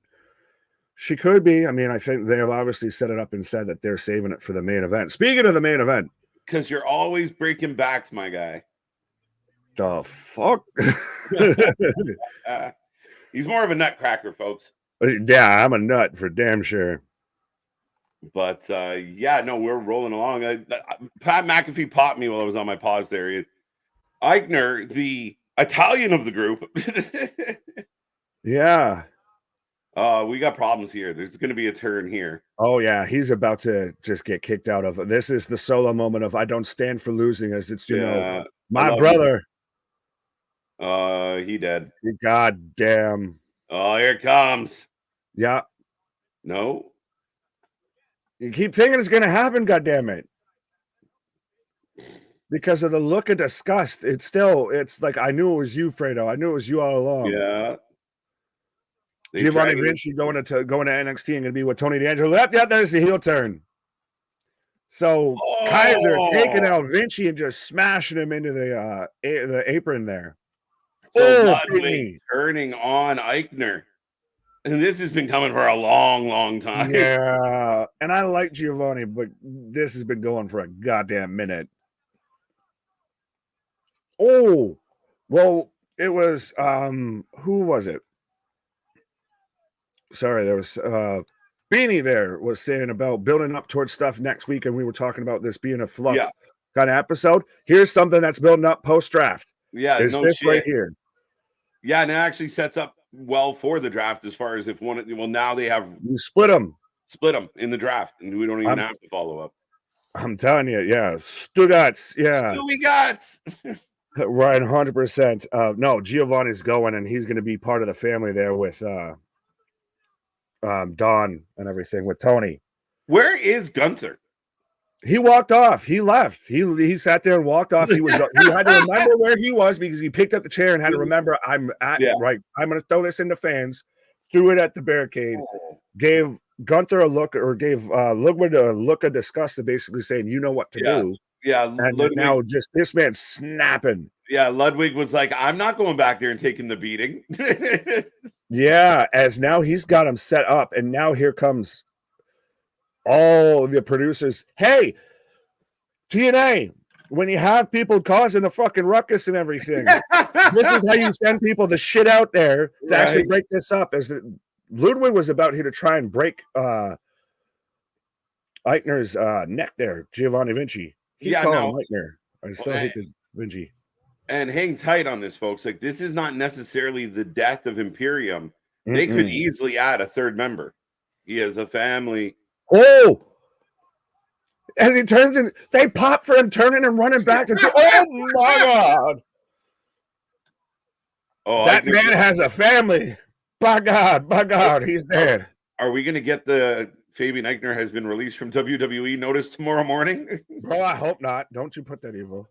She could be. I mean, I think they have obviously set it up and said that they're saving it for the main event. Speaking of the main event. Because you're always breaking backs, my guy. The fuck? He's more of a nutcracker, folks. Yeah, I'm a nut for damn sure. But we're rolling along. Pat McAfee popped me while I was on my pause there. Eichner, the Italian of the group. Yeah. We got problems here. There's going to be a turn here. Oh, yeah. He's about to just get kicked out of. This is the solo moment of I don't stand for losing, as it's, my brother. He dead. God damn. Oh, here it comes. Yeah. No. You keep thinking it's going to happen, goddammit. Because of the look of disgust. It's like, I knew it was you, Fredo. I knew it was you all along. Yeah. Giovanni Vinci going to NXT and going to be with Tony D'Angelo. Yeah, there's the heel turn. So Kaiser taking out Vinci and just smashing him into the apron there. So Ludwig turning on Eichner. And this has been coming for a long, long time. Yeah. And I like Giovanni, but this has been going for a goddamn minute. Oh, well, it was who was it? Sorry, there was Beanie there was saying about building up towards stuff next week, and we were talking about this being a fluff kind of episode. Here's something that's building up post-draft. Yeah, is this right here? Yeah, and it actually sets up well for the draft as far as if one. Well, now they have split them in the draft, and we don't even have to follow up. I'm telling you, yeah, Stugats, yeah, Stugats. Right, 100%. No, Giovanni's going, and he's going to be part of the family there with Don and everything with Tony. Where is Gunther? He walked off. He left. He sat there and walked off. He had to remember where he was because he picked up the chair and had to remember right. I'm going to throw this in the fans. Threw it at the barricade. Gave Gunther a look, or gave Ludwig a look of disgust, to basically saying, "You know what to do." Yeah, and Ludwig, now just this man snapping. Yeah, Ludwig was like, "I'm not going back there and taking the beating." Yeah, as now he's got him set up, and now here comes all the producers. Hey, TNA, when you have people causing a fucking ruckus and everything, this is how you send people the shit out there to actually break this up. As Ludwig was about here to try and break Eichner's neck there, Giovanni Vinci. Eichner. I still hate the Vinci. And hang tight on this, folks. Like, this is not necessarily the death of Imperium. They could easily add a third member. He has a family. Oh, as he turns in, they pop for him turning and running back. Oh my God. Oh, that man has a family. By God, he's dead. Are we going to get the Fabian Eichner has been released from WWE notice tomorrow morning? Bro, I hope not. Don't you put that evil.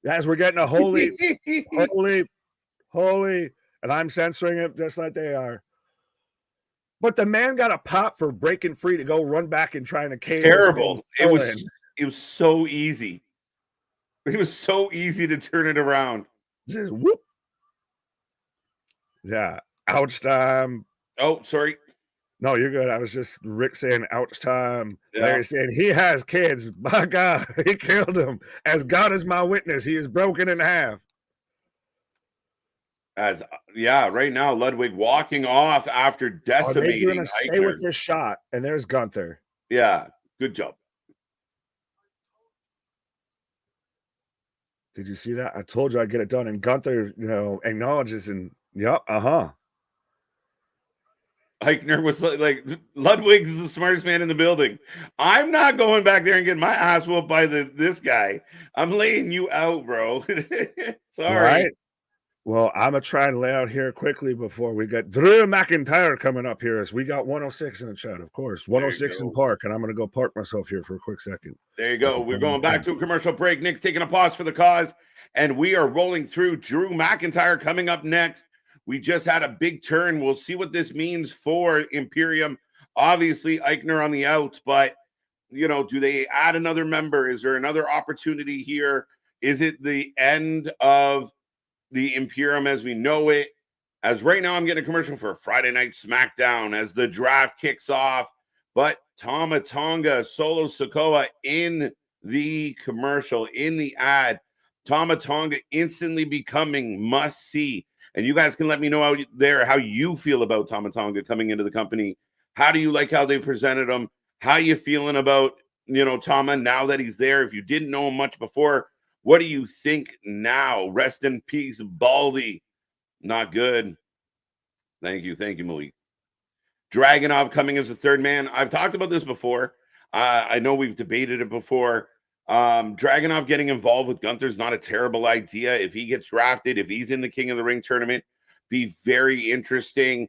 As we're getting a holy, and I'm censoring it just like they are. But the man got a pop for breaking free to go run back and trying to cave. Terrible. It was so easy. It was so easy to turn it around. Just whoop. Yeah. Ouch time. Oh, sorry. No, you're good. I was just Rick saying ouch time. Yeah. Larry saying he has kids. My God, he killed him. As God is my witness, he is broken in half. Right now, Ludwig walking off after decimating. Are they stay with this shot? And there's Gunther. Yeah, good job. Did you see that? I told you I'd get it done. And Gunther, acknowledges and yep, Eichner was like Ludwig is the smartest man in the building. I'm not going back there and getting my ass whooped by this guy. I'm laying you out, bro. Sorry. Right. Well, I'm going to try and lay out here quickly before we get Drew McIntyre coming up here. As we got 106 in the chat, of course. 106 in Park, and I'm going to go park myself here for a quick second. There you go. We're going back to a commercial break. Nick's taking a pause for the cause, and we are rolling through Drew McIntyre coming up next. We just had a big turn. We'll see what this means for Imperium. Obviously, Eichner on the outs, but, do they add another member? Is there another opportunity here? Is it the end of the Imperium as we know it? As right now, I'm getting a commercial for Friday Night SmackDown as the draft kicks off. But Tama Tonga, Solo Sikoa in the commercial, in the ad. Tama Tonga instantly becoming must-see. And you guys can let me know out there how you feel about Tama Tonga coming into the company. How do you like how they presented him? How you feeling about, Tama now that he's there? If you didn't know him much before, what do you think now? Rest in peace, Baldy. Not good. Thank you, Malik. Dragunov coming as a third man. I've talked about this before. I know we've debated it before. Dragunov getting involved with Gunther's not a terrible idea. If he gets drafted, if he's in the King of the Ring tournament, be very interesting.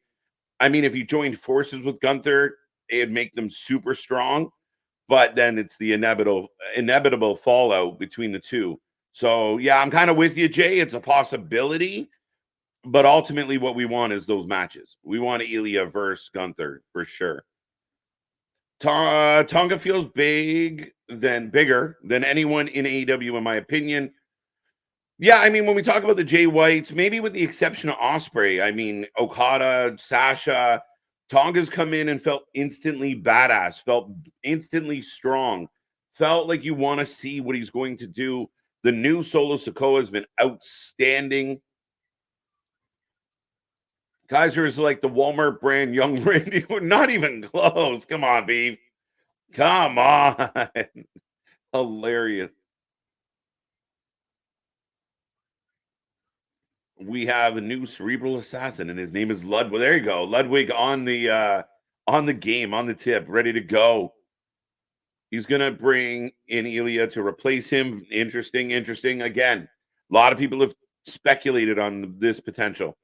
I mean, if he joined forces with Gunther, it'd make them super strong. But then it's the inevitable fallout between the two. So, yeah, I'm kind of with you, Jay. It's a possibility. But ultimately, what we want is those matches. We want Ilya versus Gunther for sure. Tonga feels bigger than anyone in AEW, in my opinion. Yeah, I mean, when we talk about the Jay Whites, maybe with the exception of Ospreay, I mean, Okada, Sasha, Tonga's come in and felt instantly badass, felt instantly strong, felt like you want to see what he's going to do. The new Solo Sikoa has been outstanding. Kaiser is like the Walmart brand Young Randy. Not even close. Come on, Beef. Come on. Hilarious. We have a new cerebral assassin, and his name is Ludwig. There you go. Ludwig on the game, on the tip, ready to go. He's going to bring in Ilya to replace him. Interesting. Again, a lot of people have speculated on this potential.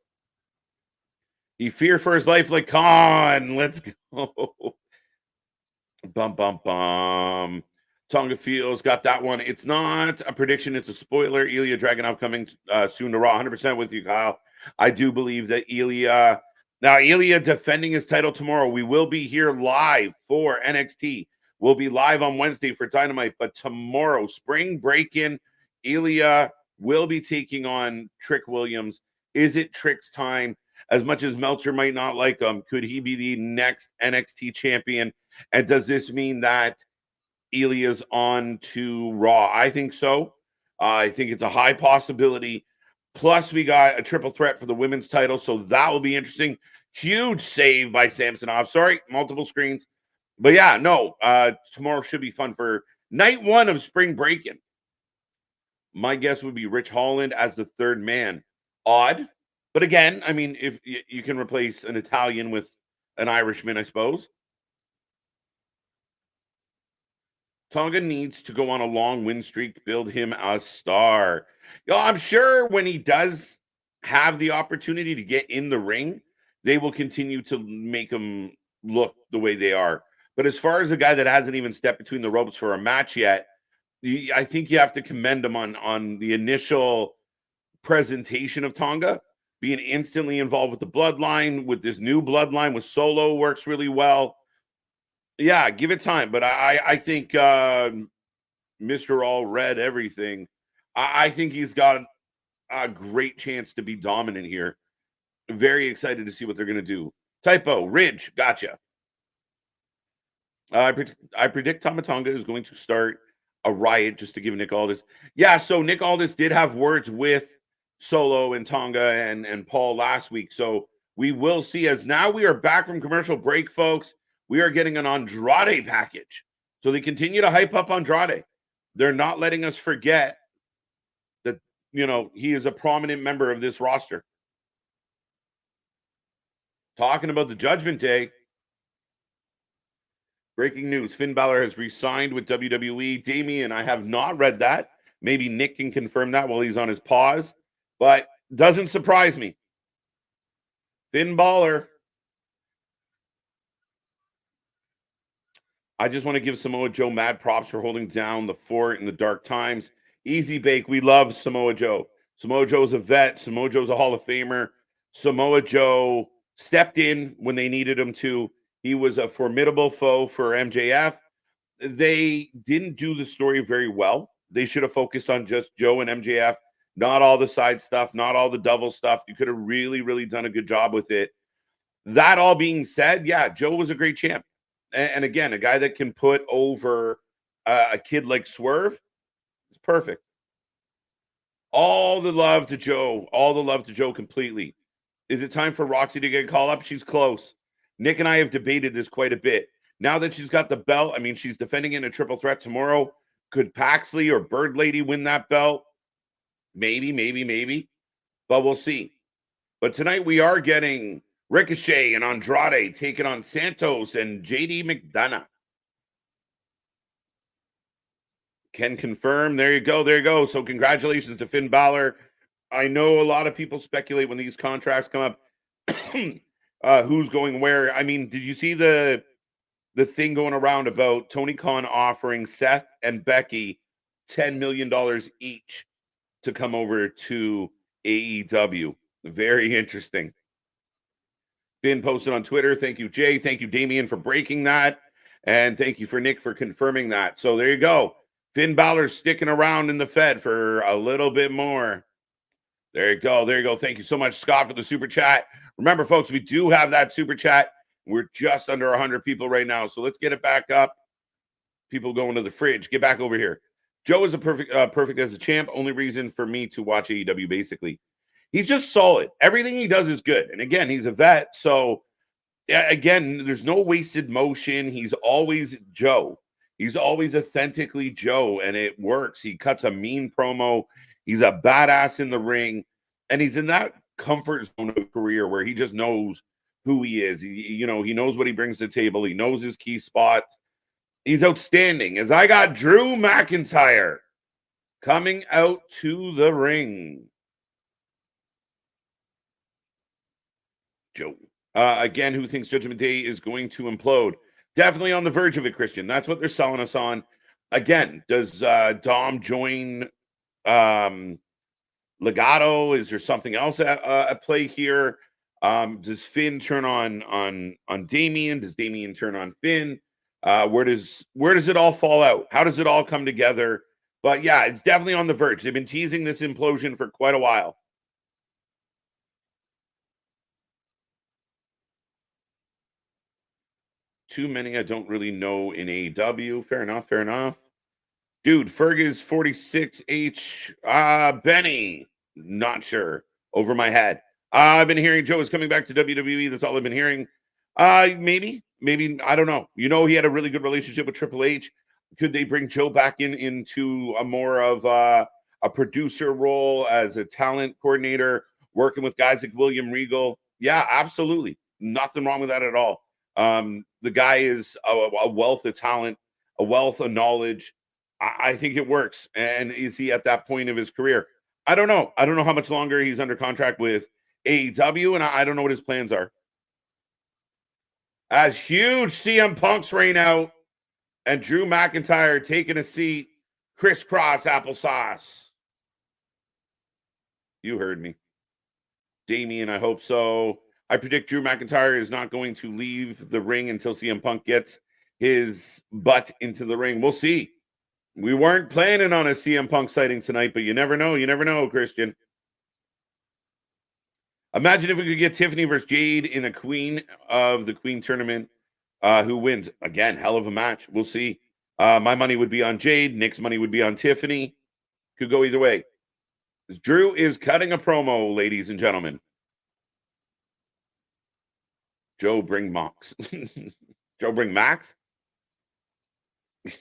He feared for his life like Khan. Let's go. Bum. Tonga feels got that one. It's not a prediction. It's a spoiler. Ilya Dragunov coming soon to Raw. 100% with you, Kyle. I do believe that Ilya defending his title tomorrow. We will be here live for NXT. We'll be live on Wednesday for Dynamite. But tomorrow, spring break-in, Ilya will be taking on Trick Williams. Is it Trick's time? As much as Meltzer might not like him, could he be the next NXT champion? And does this mean that Ilya's on to Raw? I think so. I think it's a high possibility. Plus, we got a triple threat for the women's title, so that will be interesting. Huge save by Samsonov. Sorry, multiple screens. But yeah, no, tomorrow should be fun for night one of spring break-in. My guess would be Rich Holland as the third man. Odd. But again, I mean, if you can replace an Italian with an Irishman, I suppose. Tonga needs to go on a long win streak, build him a star. I'm sure when he does have the opportunity to get in the ring, they will continue to make him look the way they are. But as far as a guy that hasn't even stepped between the ropes for a match yet, I think you have to commend him on the initial presentation of Tonga, being instantly involved with the bloodline, with this new bloodline with Solo works really well. Yeah, give it time. But I think Mr. All Red everything, I think he's got a great chance to be dominant here. Very excited to see what they're going to do. Typo, Ridge, gotcha. I predict Tama Tonga is going to start a riot just to give Nick Aldis. Yeah, so Nick Aldis did have words with Solo and Tonga and Paul last week. So we will see, as now we are back from commercial break, folks. We are getting an Andrade package. So they continue to hype up Andrade. They're not letting us forget that, he is a prominent member of this roster. Talking about the Judgment Day. Breaking news, Finn Balor has re-signed with WWE. Damien, I have not read that. Maybe Nick can confirm that while he's on his pause. But doesn't surprise me. Finn Balor. I just want to give Samoa Joe mad props for holding down the fort in the dark times. Easy Bake, we love Samoa Joe. Samoa Joe's a vet. Samoa Joe's a Hall of Famer. Samoa Joe stepped in when they needed him to. He was a formidable foe for MJF. They didn't do the story very well. They should have focused on just Joe and MJF, not all the side stuff, not all the double stuff. You could have really, really done a good job with it. That all being said, yeah, Joe was a great champ. And again, a guy that can put over a kid like Swerve is perfect. All the love to Joe. All the love to Joe completely. Is it time for Roxy to get called up? She's close. Nick and I have debated this quite a bit. Now that she's got the belt, I mean, she's defending in a triple threat tomorrow. Could Paxley or Bird Lady win that belt? Maybe. But we'll see. But tonight we are getting Ricochet and Andrade taking on Santos and JD McDonagh. Can confirm. There you go. So congratulations to Finn Balor. I know a lot of people speculate when these contracts come up, who's going where. I mean, did you see the thing going around about Tony Khan offering Seth and Becky $10 million each to come over to AEW? Very interesting. Finn posted on Twitter. Thank you, Jay. Thank you, Damien, for breaking that. And thank you for Nick for confirming that. So there you go. Finn Balor's sticking around in the Fed for a little bit more. There you go. Thank you so much, Scott, for the super chat. Remember, folks, we do have that super chat. We're just under 100 people right now. So let's get it back up. People going to the fridge. Get back over here. Joe is a perfect as a champ. Only reason for me to watch AEW, basically. He's just solid. Everything he does is good. And again, he's a vet. So, again, there's no wasted motion. He's always Joe. He's always authentically Joe, and it works. He cuts a mean promo. He's a badass in the ring. And he's in that comfort zone of a career where he just knows who he is. He knows what he brings to the table. He knows his key spots. He's outstanding. As I got Drew McIntyre coming out to the ring. Joe. Again, who thinks Judgment Day is going to implode? Definitely on the verge of it, Christian. That's what they're selling us on. Again, does Dom join Legado? Is there something else at play here? Does Finn turn on Damien? Does Damien turn on Finn? Where does it all fall out? How does it all come together? But yeah, it's definitely on the verge. They've been teasing this implosion for quite a while. Too many I don't really know in AEW. Fair enough. Dude, Fergus 46H. Benny. Not sure. Over my head. I've been hearing Joe is coming back to WWE. That's all I've been hearing. Maybe. I don't know. He had a really good relationship with Triple H. Could they bring Joe back into a more of a producer role as a talent coordinator? working with guys like William Regal. Yeah, absolutely. Nothing wrong with that at all. The guy is a wealth of talent, a wealth of knowledge. I think it works. And is he at that point of his career? I don't know. I don't know how much longer he's under contract with AEW, and I don't know what his plans are. As huge CM Punk's reign out, and Drew McIntyre taking a seat, crisscross applesauce. You heard me. Damien, I hope so. I predict Drew McIntyre is not going to leave the ring until CM Punk gets his butt into the ring. We'll see. We weren't planning on a CM Punk sighting tonight, but you never know. You never know, Christian. Imagine if we could get Tiffany versus Jade in a Queen of the Queen tournament. Who wins? Again, hell of a match. We'll see. My money would be on Jade. Nick's money would be on Tiffany. Could go either way. Drew is cutting a promo, ladies and gentlemen. Joe, bring Mox. Joe, bring Max?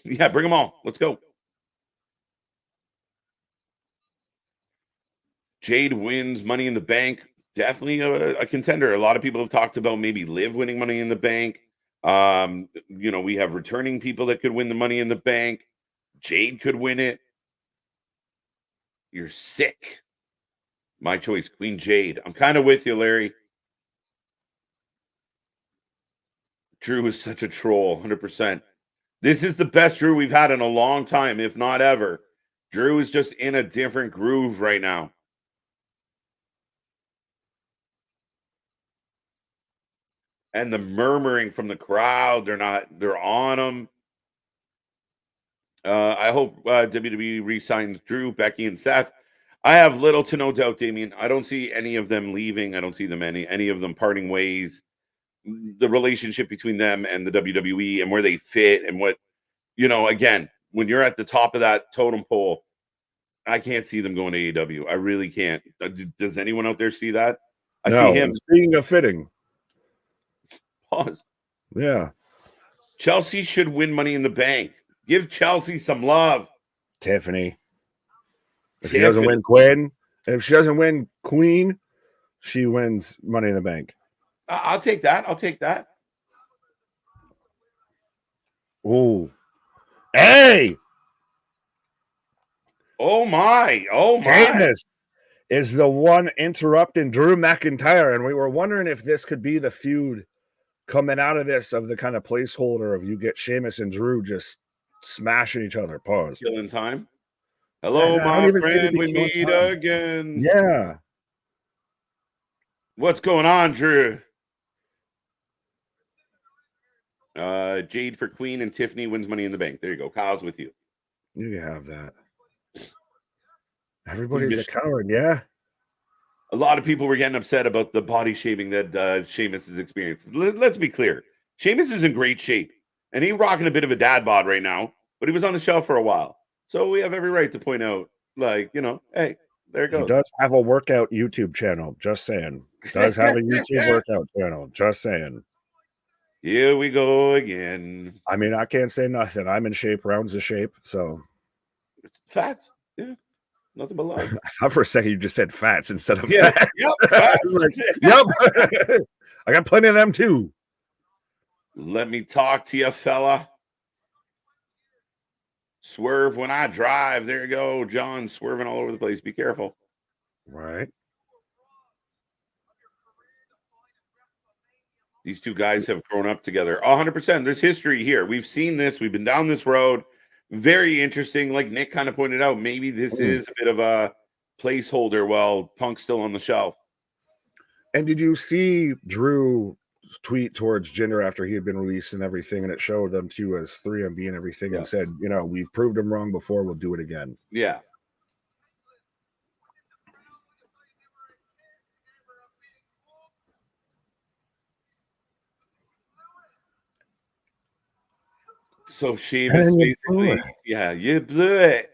Yeah, bring them all. Let's go. Jade wins Money in the Bank. Definitely a contender. A lot of people have talked about maybe Liv winning Money in the Bank. We have returning people that could win the Money in the Bank. Jade could win it. You're sick. My choice, Queen Jade. I'm kind of with you, Larry. Drew is such a troll, 100%. This is the best Drew we've had in a long time, if not ever. Drew is just in a different groove right now. And the murmuring from the crowd, they're on him. I hope WWE re-signs Drew, Becky, and Seth. I have little to no doubt, Damien. I don't see any of them leaving. I don't see them any of them parting ways. The relationship between them and the WWE and where they fit and what, again, when you're at the top of that totem pole, I can't see them going to AEW. I really can't. Does anyone out there see that? I see him. Speaking of fitting. Pause. Yeah. Chelsea should win Money in the Bank. Give Chelsea some love. Tiffany. If she doesn't win Queen, she wins Money in the Bank. I'll take that. Ooh. Hey! Oh my. Davis is the one interrupting Drew McIntyre, and we were wondering if this could be the feud coming out of this, of the kind of placeholder of you get Sheamus and Drew just smashing each other. Pause. Killing time. Hello, my friend. We meet again. Yeah. What's going on, Drew? Jade for Queen and Tiffany wins Money in the Bank. There you go. Kyle's with you. You have that. Everybody's a coward, yeah. A lot of people were getting upset about the body shaming that Sheamus has experienced. Let's be clear. Sheamus is in great shape, and he's rocking a bit of a dad bod right now, but he was on the shelf for a while. So we have every right to point out, hey, there it goes. He does have a workout YouTube channel, just saying. Does have a YouTube workout channel, just saying. Here we go again. I mean, I can't say nothing. I'm in shape, rounds of shape, so. Facts, yeah. Nothing but love. I thought for a second you just said fats instead of fats. Yep, fats. Yep. I got plenty of them too. Let me talk to you, fella. Swerve when I drive. There you go, John, swerving all over the place. Be careful. Right. These two guys have grown up together. 100%. There's history here. We've seen this. We've been down this road. Very interesting. Like Nick kind of pointed out, maybe this is a bit of a placeholder while Punk's still on the shelf. And did you see Drew tweet towards Jinder after he had been released and everything, and it showed them two as 3MB and everything, and said, we've proved them wrong before, we'll do it again. Yeah. So Sheamus basically, you blew it.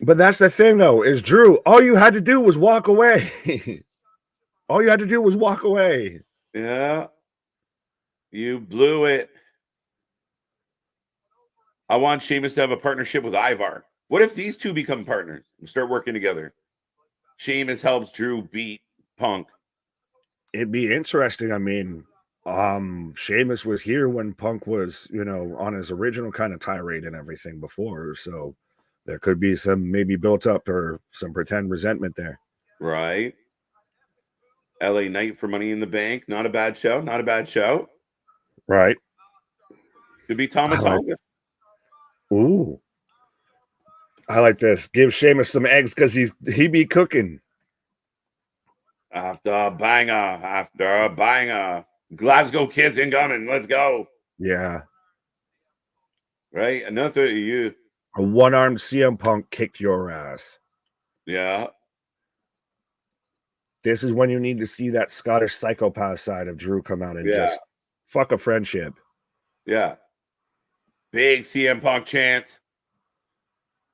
But that's the thing, though, is Drew, all you had to do was walk away. All you had to do was walk away. Yeah. You blew it. I want Sheamus to have a partnership with Ivar. What if these two become partners and start working together? Sheamus helps Drew beat Punk. It'd be interesting. I mean, Sheamus was here when Punk was, on his original kind of tirade and everything before. So there could be some maybe built up or some pretend resentment there. Right. LA Knight for Money in the Bank. Not a bad show. Not a bad show. Right. Could be Tommaso. Ooh. I like this. Give Sheamus some eggs because he be cooking. After a banger. Glasgow Kiss incoming. Let's go. Yeah. Right? Another you. A one-armed CM Punk kicked your ass. Yeah. This is when you need to see that Scottish psychopath side of Drew come out and just fuck a friendship. Yeah. Big CM Punk chance.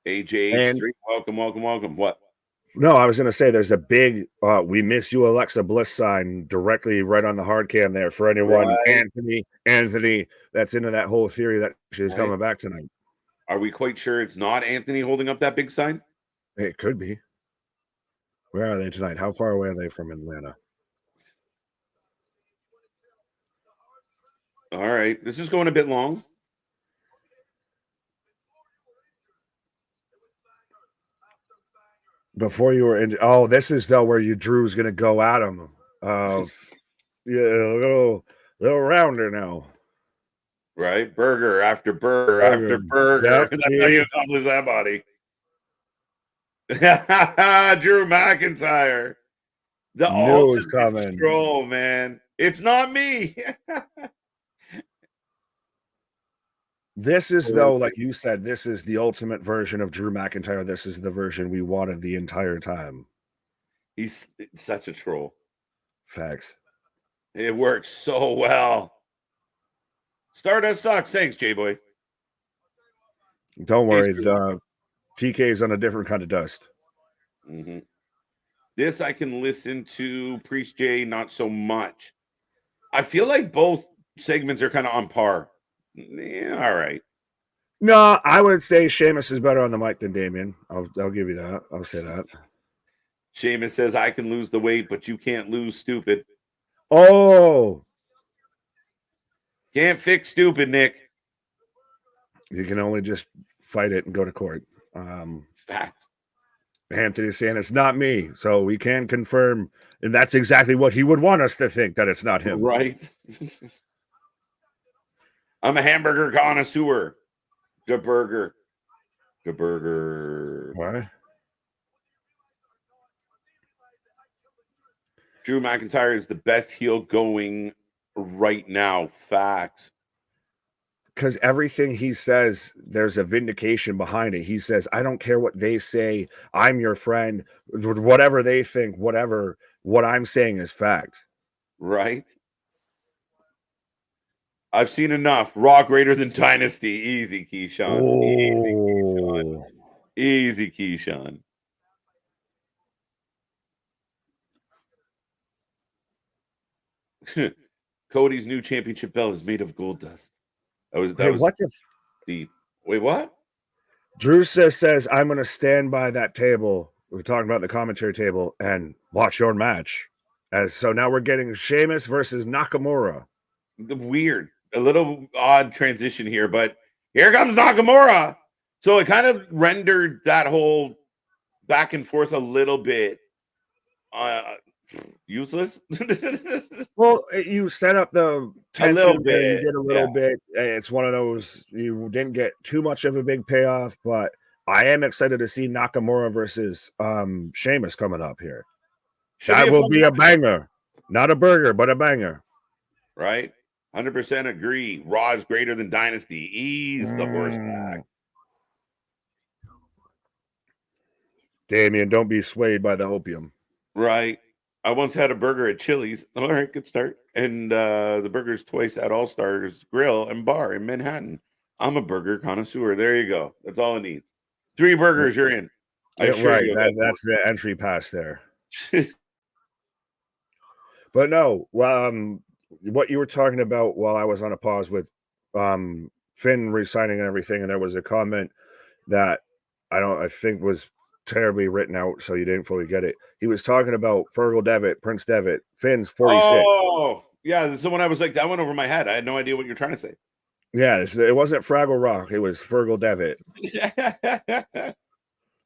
AJ, welcome. What? No, I was going to say there's a big "We miss you, Alexa Bliss" sign directly right on the hard cam there for anyone. Right. Anthony, that's into that whole theory that she's coming back tonight. Are we quite sure it's not Anthony holding up that big sign? It could be. Where are they tonight? How far away are they from Atlanta? All right. This is going a bit long. Before you were in, this is though where Drew's gonna go at him. A little rounder now. Right, burger after burger after burger. Yep, that's how you accomplish that body. Drew McIntyre. The news coming. Control, man. It's not me. This is, though, like you said, this is the ultimate version of Drew McIntyre. This is the version we wanted the entire time. He's such a troll. Facts. It works so well. Stardust sucks. Thanks, J-Boy. Don't worry. TK's on a different kind of dust. Mm-hmm. This I can listen to. Priest J, not so much. I feel like both segments are kind of on par. Yeah, all right. No, I would say Sheamus is better on the mic than Damien. I'll give you that. I'll say that. Sheamus says, I can lose the weight, but you can't lose stupid. Oh. Can't fix stupid, Nick. You can only just fight it and go to court. Fact. Anthony's saying it's not me, so we can confirm, and that's exactly what he would want us to think, that it's not him. Right. I'm a hamburger connoisseur. The burger. What? Drew McIntyre is the best heel going right now. Facts. Because everything he says, there's a vindication behind it. He says, I don't care what they say. I'm your friend. Whatever they think, whatever. What I'm saying is fact. Right? I've seen enough. Raw greater than Dynasty. Easy, Keyshawn. Oh. Easy, Keyshawn. Cody's new championship belt is made of gold dust. Deep. Wait, what? Drew says, I'm going to stand by that table. We're talking about the commentary table and watch your match. So now we're getting Sheamus versus Nakamura. Weird. A little odd transition here, but here comes Nakamura. So it kind of rendered that whole back and forth a little bit useless. Well, you set up the tension, a little bit. You did a little bit. It's one of those, you didn't get too much of a big payoff, but I am excited to see Nakamura versus Sheamus coming up here. That will be a banger. Not a burger, but a banger. Right? 100% agree. Raw is greater than Dynasty. Ease the horseback. Damien, don't be swayed by the opium. Right. I once had a burger at Chili's. All right, good start. And the burger's twice at All Stars Grill and Bar in Manhattan. I'm a burger connoisseur. There you go. That's all it needs. 3 burgers, you're in. That's the entry pass there. But no, what you were talking about while I was on a pause with Finn resigning and everything, and there was a comment that I think was terribly written out, so you didn't fully get it. He was talking about Fergal Devitt, Prince Devitt, Finn's 46. Oh, yeah. This is the one I was like, that went over my head. I had no idea what you're trying to say. Yeah, it wasn't Fraggle Rock. It was Fergal Devitt.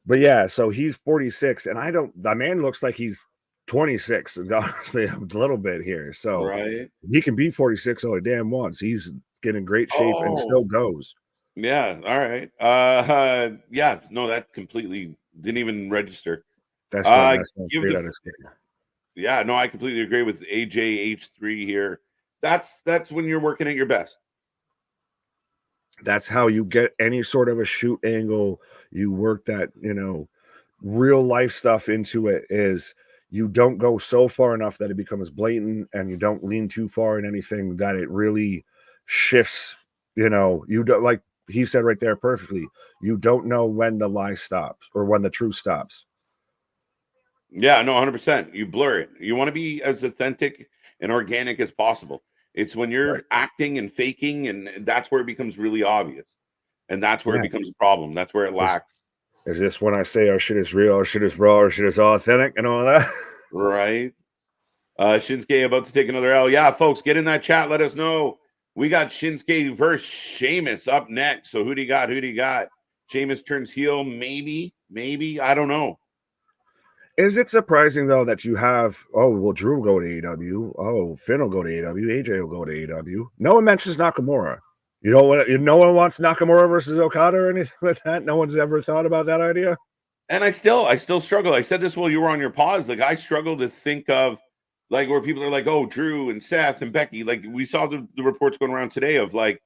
But yeah, so he's 46, and the man looks like he's 26, honestly, a little bit here. So right. He can be 46 all the damn once. He's getting great shape and still goes. Yeah. All right. Yeah. No, that completely didn't even register. That's great on his game. Yeah. No, I completely agree with AJH3 here. That's when you're working at your best. That's how you get any sort of a shoot angle. You work that, real life stuff into it. Is you don't go so far enough that it becomes blatant, and you don't lean too far in anything that it really shifts. You don't, like he said right there perfectly. You don't know when the lie stops or when the truth stops. Yeah, no, 100%. You blur it. You want to be as authentic and organic as possible. It's when you're acting and faking, and that's where it becomes really obvious. And that's where it becomes a problem. That's where it lacks. Is this when I say our shit is real, our shit is raw, our shit is authentic and all that? Right. Shinsuke about to take another L. Yeah, folks, get in that chat. Let us know. We got Shinsuke versus Sheamus up next. So who do you got? Who do you got? Sheamus turns heel. Maybe. I don't know. Is it surprising, though, that you have, Drew will go to AEW. Oh, Finn will go to AEW. AJ will go to AEW. No one mentions Nakamura. You know what? No one wants Nakamura versus Okada or anything like that. No one's ever thought about that idea. And I still struggle. I said this while you were on your pause. Like, I struggle to think of, like, where people are like, oh, Drew and Seth and Becky. Like, we saw the reports going around today of, like,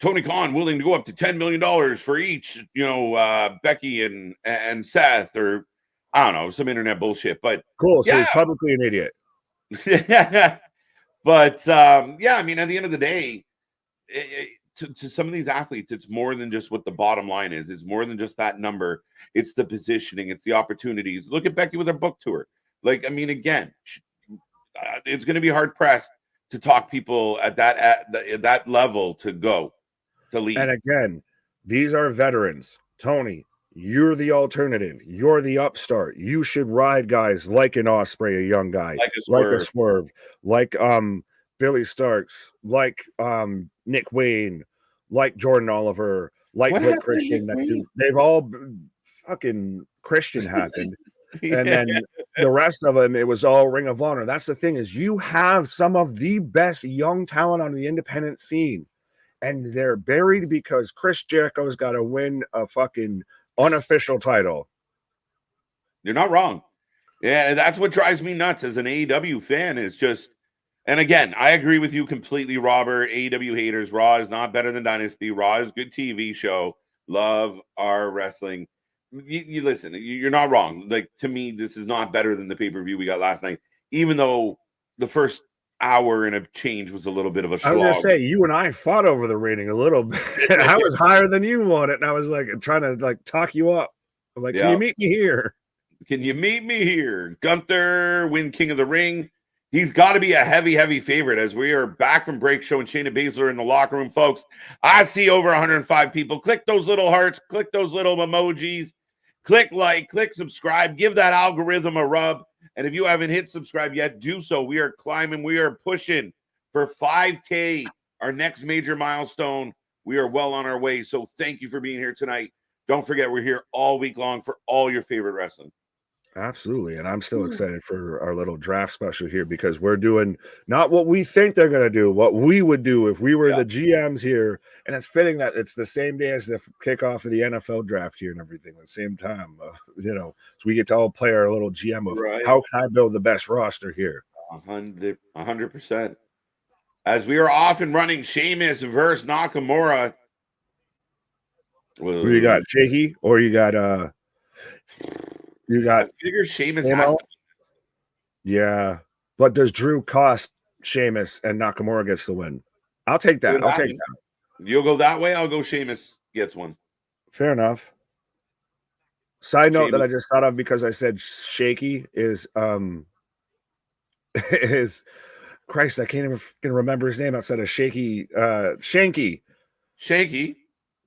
Tony Khan willing to go up to $10 million for each, Becky and Seth, or I don't know, some internet bullshit. But cool. So he's publicly an idiot. But I mean, at the end of the day, to some of these athletes, it's more than just what the bottom line is. It's more than just that number. It's the positioning. It's the opportunities. Look at Becky with her book tour. Like, I mean, again, it's going to be hard pressed to talk people at that level to lead. And again, these are veterans. Tony, you're the alternative. You're the upstart. You should ride guys like an Ospreay, a young guy, like a Swerve, like Billy Starks, like Nick Wayne, like Jordan Oliver, like Blake Christian. They've all fucking Christian happened. And then the rest of them, it was all Ring of Honor. That's the thing, is you have some of the best young talent on the independent scene, and they're buried because Chris Jericho's got to win a fucking unofficial title. You're not wrong. Yeah, that's what drives me nuts as an AEW fan, is just, and again, I agree with you completely, Robert. AEW haters, Raw is not better than Dynasty. Raw is a good TV show. Love our wrestling. You listen, you're not wrong. Like, to me, this is not better than the pay-per-view we got last night, even though the first hour and a change was a little bit of a slog. I was going to say, you and I fought over the rating a little bit. I was higher than you on it, and I was like trying to like talk you up. I'm like, can you meet me here? Can you meet me here? Gunther win King of the Ring. He's got to be a heavy, heavy favorite, as we are back from break showing Shayna Baszler in the locker room, folks. I see over 105 people. Click those little hearts. Click those little emojis. Click like, click subscribe. Give that algorithm a rub. And if you haven't hit subscribe yet, do so. We are climbing. We are pushing for 5K, our next major milestone. We are well on our way. So thank you for being here tonight. Don't forget, we're here all week long for all your favorite wrestling. Absolutely. And I'm still excited for our little draft special here, because we're doing not what we think they're going to do, what we would do if we were the GMs here. And it's fitting that it's the same day as the kickoff of the NFL draft here and everything at the same time, so we get to all play our little GM of how can I build the best roster here? 100%. As we are off and running, Sheamus versus Nakamura. Who you got, Shaky, or you got I figure Sheamus has to. Yeah, but does Drew cost Sheamus and Nakamura gets the win? I'll take that. I'll take that. You'll go that way. I'll go Sheamus gets one. Fair enough. Side note that I just thought of because I said Shaky is Christ, I can't even remember his name outside of Shaky. Shanky. Shaky.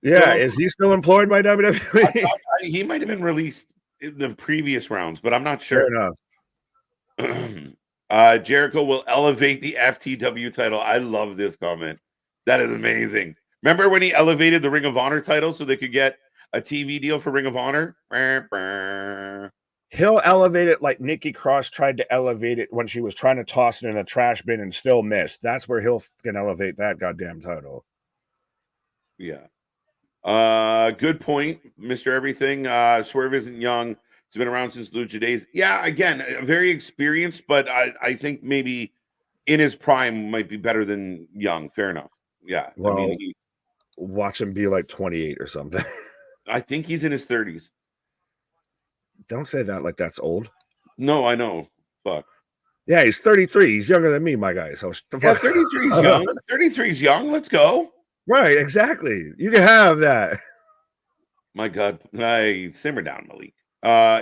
Yeah, is he still employed by WWE? He might have been released in the previous rounds, but I'm not Fair sure. enough. Jericho will elevate the FTW title. I love this comment. That is amazing. Remember when he elevated the Ring of Honor title so they could get a TV deal for Ring of Honor? He'll elevate it like Nikki Cross tried to elevate it when she was trying to toss it in a trash bin and still missed. That's where he'll can elevate that goddamn title. Yeah. Good point, Mr. Everything. Swerve isn't young. He's been around since Lucha days. Yeah, again, very experienced, but I think maybe in his prime might be better than young. Fair enough. Yeah. Well, I mean, watch him be like 28 or something. I think he's in his 30s. Don't say that like that's old. No, I know. Fuck. Yeah, he's 33. He's younger than me, my guy. So yeah, 33 is young. 33 is young. Let's go. Right, exactly. You can have that. My God. Simmer down, Malik.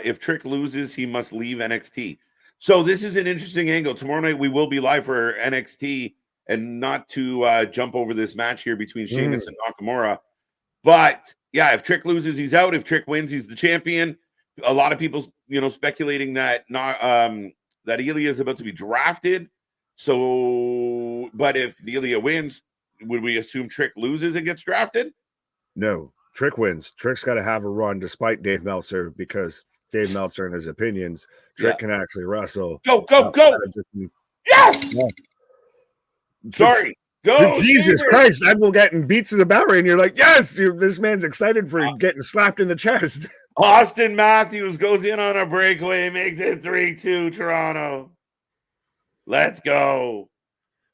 If Trick loses, he must leave NXT. So this is an interesting angle. Tomorrow night we will be live for NXT, and not to jump over this match here between Sheamus and Nakamura. But yeah, if Trick loses, he's out. If Trick wins, he's the champion. A lot of people, speculating that that Ilya is about to be drafted. So, but if Ilya wins, would we assume Trick loses and gets drafted? No, Trick wins. Trick's got to have a run despite Dave Meltzer, because Dave Meltzer, in his opinions, Trick can actually wrestle. Go! Yes! Yeah. Sorry. Go! Jesus Christ, I will get in beats in the Bowery, and you're like, yes, this man's excited for getting slapped in the chest. Austin Matthews goes in on a breakaway, makes it 3-2 Toronto. Let's go.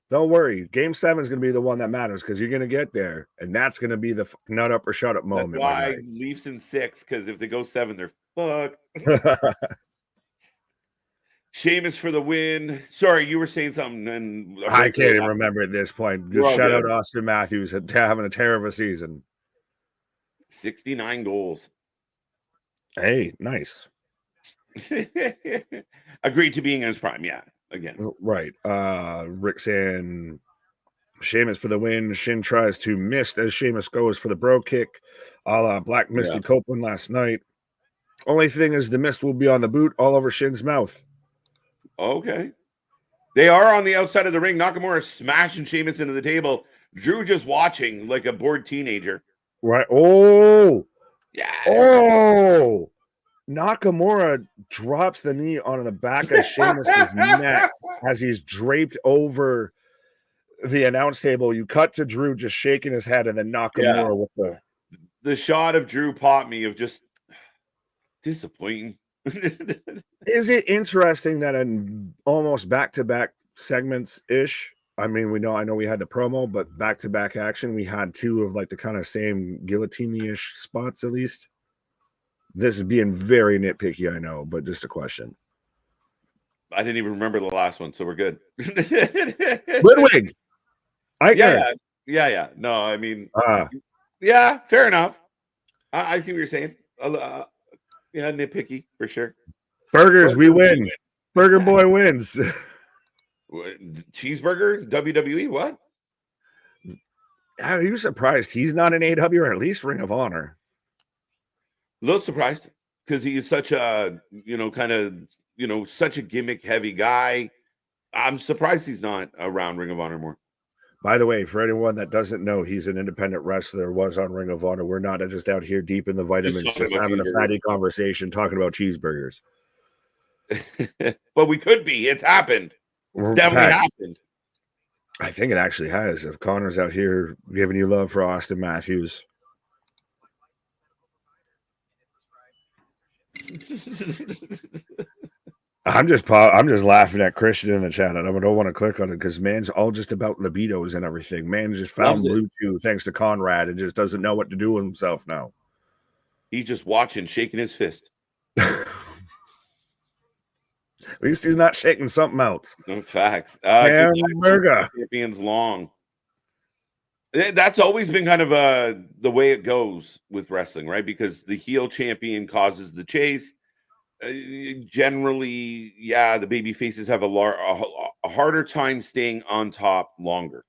Don't worry. Game 7 is going to be the one that matters, because you're going to get there, and that's going to be the nut up or shut up moment. That's why Leafs in 6, because if they go 7, they're fucked. Sheamus for the win. Sorry, you were saying something. And I can't even remember at this point. Just shout out Austin Matthews having a tear of a season. 69 goals. Hey, nice. Agreed to being in his prime, yeah. Again. Right. Rick saying Sheamus for the win. Shin tries to miss as Sheamus goes for the bro kick, a la Black Misty Copeland last night. Only thing is the mist will be on the boot all over Shin's mouth. Okay. They are on the outside of the ring. Nakamura smashing Sheamus into the table. Drew just watching like a bored teenager. Right. Oh. Yeah. Oh. Nakamura drops the knee on the back of Sheamus's neck as he's draped over the announce table. You cut to Drew just shaking his head, and then Nakamura with the shot of Drew popped me of just disappointing. Is it interesting that in almost back-to-back segments-ish, I mean, I know we had the promo, but back-to-back action, we had two of like the kind of same guillotine-ish spots at least. This is being very nitpicky, I know, but just a question. I didn't even remember the last one, so we're good. Ludwig. Yeah. No, I mean, yeah, fair enough. I see what you're saying. Yeah, nitpicky for sure. Burgers, we win. Burger Boy wins. Cheeseburger, WWE, what? Are you surprised he's not an AW or at least Ring of Honor? A little surprised because he is such a, such a gimmick heavy guy. I'm surprised he's not around Ring of Honor more. By the way, for anyone that doesn't know, he's an independent wrestler, was on Ring of Honor. We're not just out here deep in the vitamins, just having a fatty conversation talking about cheeseburgers. But we could be. It's happened. It's definitely happened. I think it actually has. If Connor's out here giving you love for Austin Matthews. I'm just laughing at Christian in the chat, and I don't want to click on it because man's all just about libidos and everything. Man just found Bluetooth thanks to Conrad and just doesn't know what to do with himself now. He's just watching, shaking his fist. At least he's not shaking something else. No facts. Hamburger. Champions long. That's always been kind of the way it goes with wrestling, right? Because the heel champion causes the chase. Generally, the baby faces have a harder time staying on top longer.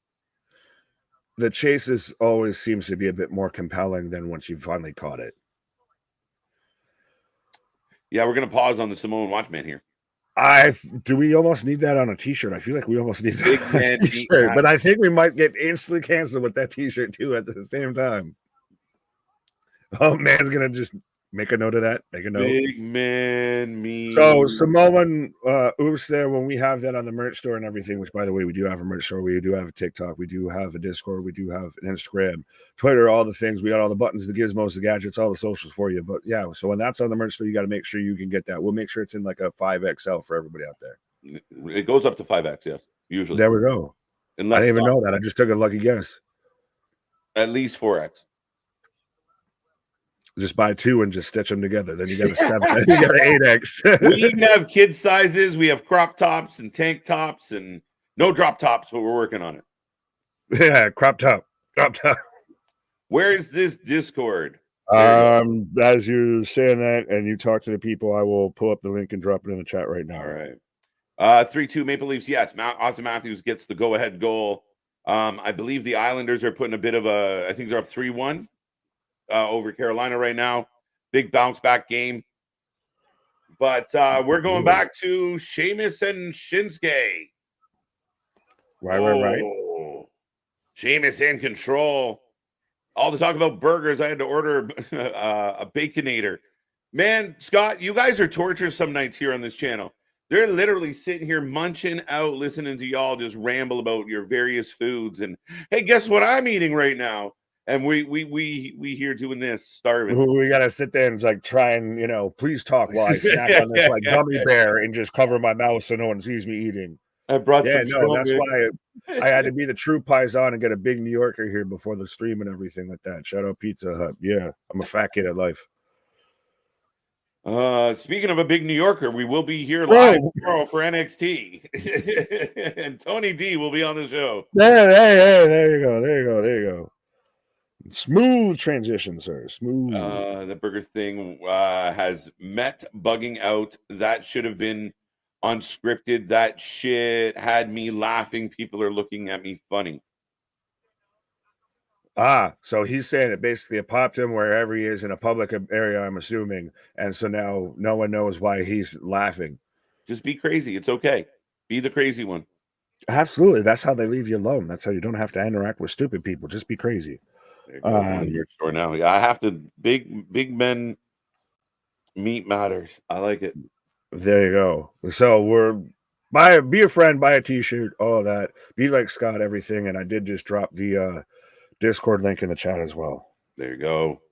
The chase always seems to be a bit more compelling than once you finally caught it. Yeah, we're gonna pause on the Samoan Watchman here. Do we almost need that on a t-shirt? I feel like we almost need that Big on man a t-shirt, but I think we might get instantly canceled with that t-shirt too at the same time. Oh, man's gonna just make a note of that. Make a note. Big man me. So Samoan oops there when we have that on the merch store and everything, which by the way, we do have a merch store, we do have a TikTok, we do have a Discord, we do have an Instagram, Twitter, all the things. We got all the buttons, the gizmos, the gadgets, all the socials for you. But yeah, so when that's on the merch store, you got to make sure you can get that. We'll make sure it's in like a 5XL for everybody out there. It goes up to 5X, yes. Usually. There we go. Unless I didn't even know that. I just took a lucky guess. At least 4X. Just buy 2 and just stitch them together. Then you got a 7. Then you got an 8X. We even have kid sizes. We have crop tops and tank tops and no drop tops, but we're working on it. Yeah, crop top. Crop top. Where is this Discord? As you're saying that and you talk to the people, I will pull up the link and drop it in the chat right now. All right. 3-2 Maple Leafs. Yes, Austin Matthews gets the go-ahead goal. I believe the Islanders are putting a bit of I think they're up 3-1 over Carolina right now. Big bounce back game. But we're going back to Sheamus and Shinsuke. Right. Sheamus in control. All the talk about burgers, I had to order a Baconator. Man, Scott, you guys are torture some nights here on this channel. They're literally sitting here munching out, listening to y'all just ramble about your various foods. And hey, guess what I'm eating right now? And we here doing this, starving. We gotta sit there and like try and please talk while I snack on this like gummy bear and just cover my mouth so no one sees me eating. I brought some. That's why I had to be the true paisan and get a big New Yorker here before the stream and everything like that. Shout out Pizza Hut. Yeah, I'm a fat kid at life. Speaking of a big New Yorker, we will be here live tomorrow for NXT, and Tony D will be on the show. There you go. Smooth transition, sir. Smooth. The burger thing has met bugging out. That should have been unscripted. That shit had me laughing. People are looking at me funny. So he's saying it basically popped him wherever he is in a public area, I'm assuming. And so now no one knows why he's laughing. Just be crazy. It's okay. Be the crazy one. Absolutely. That's how they leave you alone. That's how you don't have to interact with stupid people. Just be crazy. There you go. Merch store now. Yeah, I have to. Big men meat matters. I like it. There you go. So be a friend, buy a t-shirt, all of that. Be like Scott, everything. And I did just drop the Discord link in the chat as well. There you go.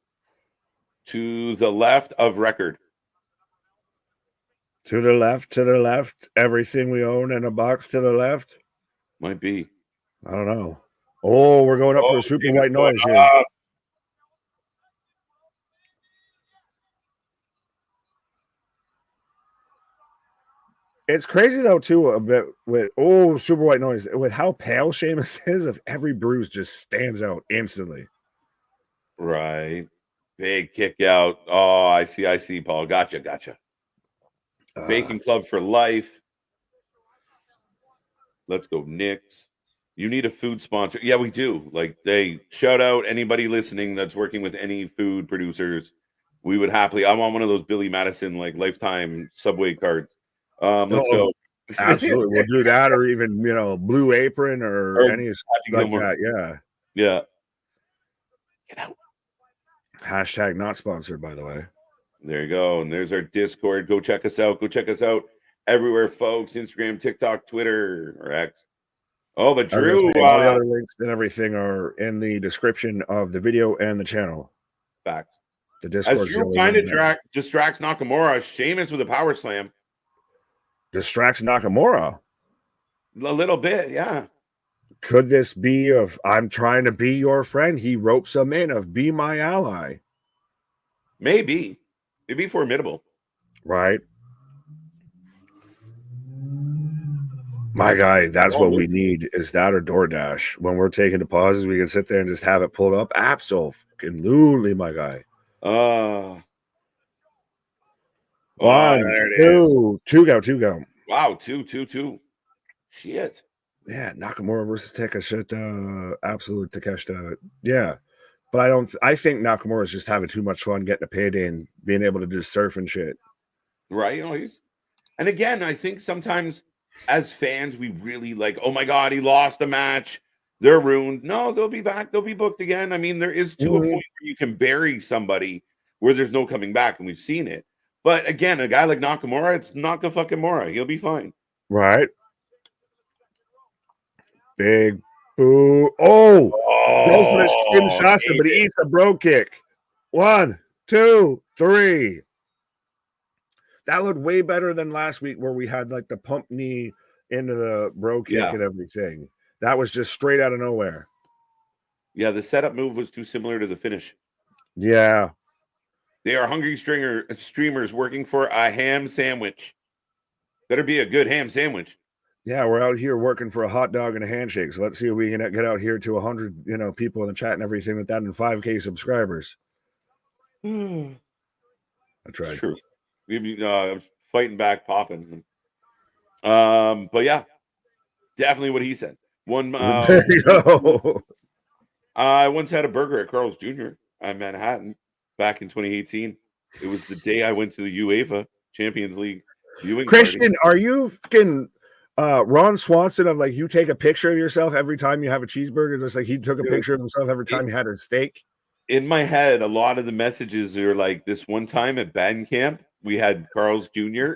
To the left of record. To the left. Everything we own in a box to the left. Might be. I don't know. Oh, we're going up for a super white noise here. It's crazy though too a bit with super white noise with how pale Sheamus is. If every bruise just stands out instantly. Right, big kick out. Oh, I see, Paul. Gotcha. Bacon Club for life. Let's go, Knicks. You need a food sponsor. Yeah, we do. Like they shout out anybody listening that's working with any food producers. We would happily. I want one of those Billy Madison like lifetime Subway cards. Let's go. Absolutely, we'll do that, or even Blue Apron or any like that. Yeah. Get out. Hashtag not sponsored, by the way. There you go. And there's our Discord. Go check us out. Everywhere, folks. Instagram, TikTok, Twitter, or X. Oh, but Drew, all the other links and everything are in the description of the video and the channel. Facts. The Discord. As Drew kind of distracts Nakamura, Sheamus with a power slam. Distracts Nakamura? A little bit, yeah. Could this be of I'm trying to be your friend? He ropes him in of be my ally. Maybe. It'd be formidable. Right. My guy, that's what we need is that or DoorDash. When we're taking the pauses, we can sit there and just have it pulled up. Absolutely, my guy. One, two go. Wow, two. Shit. Yeah, Nakamura versus Takeshita, absolute Takeshita. Yeah. But I think Nakamura is just having too much fun getting a payday and being able to just surf and shit. right? And again, I think sometimes as fans, we really like, oh my God, he lost a match. They're ruined. No, they'll be back. They'll be booked again. I mean, there is to a point where you can bury somebody where there's no coming back, and we've seen it. But again, a guy like Nakamura, it's Nakamura. He'll be fine. Right. Big boo. Oh, goes for the Kinshasa, but he eats a bro kick. 1, 2, 3. That looked way better than last week where we had like the pump knee into the bro kick and everything. That was just straight out of nowhere. Yeah, the setup move was too similar to the finish. Yeah. They are hungry streamers working for a ham sandwich. Better be a good ham sandwich. Yeah, we're out here working for a hot dog and a handshake. So let's see if we can get out here to 100, people in the chat and everything with that and 5K subscribers. I tried. It's true. Fighting back, popping. But yeah, definitely what he said. There you go. I once had a burger at Carl's Jr. in Manhattan back in 2018. It was the day I went to the UEFA Champions League viewing Christian, party. are you fucking Ron Swanson of like you take a picture of yourself every time you have a cheeseburger, just like he took a picture of himself every time he had a steak? In my head, a lot of the messages are like, this one time at band camp, we had Carl's Jr.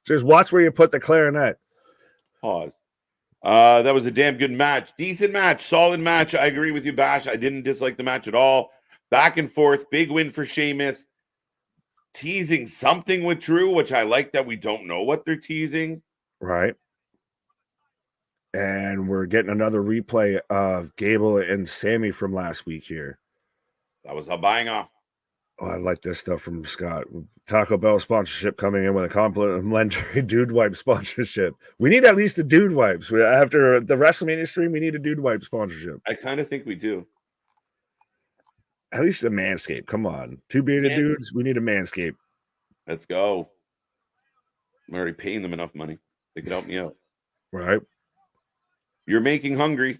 Just watch where you put the clarinet. Pause. That was a damn good match. Decent match. Solid match. I agree with you, Bash. I didn't dislike the match at all. Back and forth. Big win for Sheamus. Teasing something with Drew, which I like that we don't know what they're teasing. Right. And we're getting another replay of Gable and Sammy from last week here. That was a buying off. Oh, I like this stuff from Scott. Taco Bell sponsorship coming in with a complimentary dude wipe sponsorship. We need at least a dude wipes. After the WrestleMania stream, we need a dude wipe sponsorship. I kind of think we do. At least a Manscaped. Come on. Two bearded dudes. We need a Manscaped. Let's go. I'm already paying them enough money. They could help me out. Right. You're making hungry.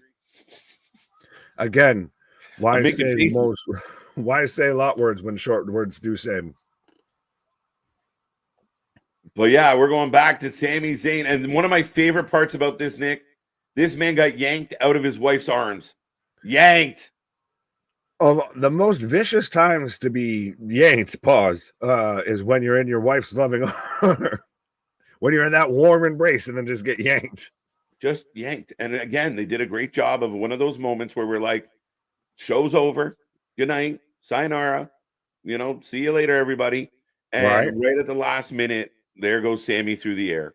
Again, why say a lot words when short words do same? But yeah, we're going back to Sami Zayn. And one of my favorite parts about this, Nick, this man got yanked out of his wife's arms. Yanked. Of the most vicious times to be yanked, is when you're in your wife's loving arms. When you're in that warm embrace and then just get yanked. Just yanked. And again, they did a great job of one of those moments where we're like, show's over. Good night. Sayonara. See you later, everybody. And right at the last minute, there goes Sammy through the air.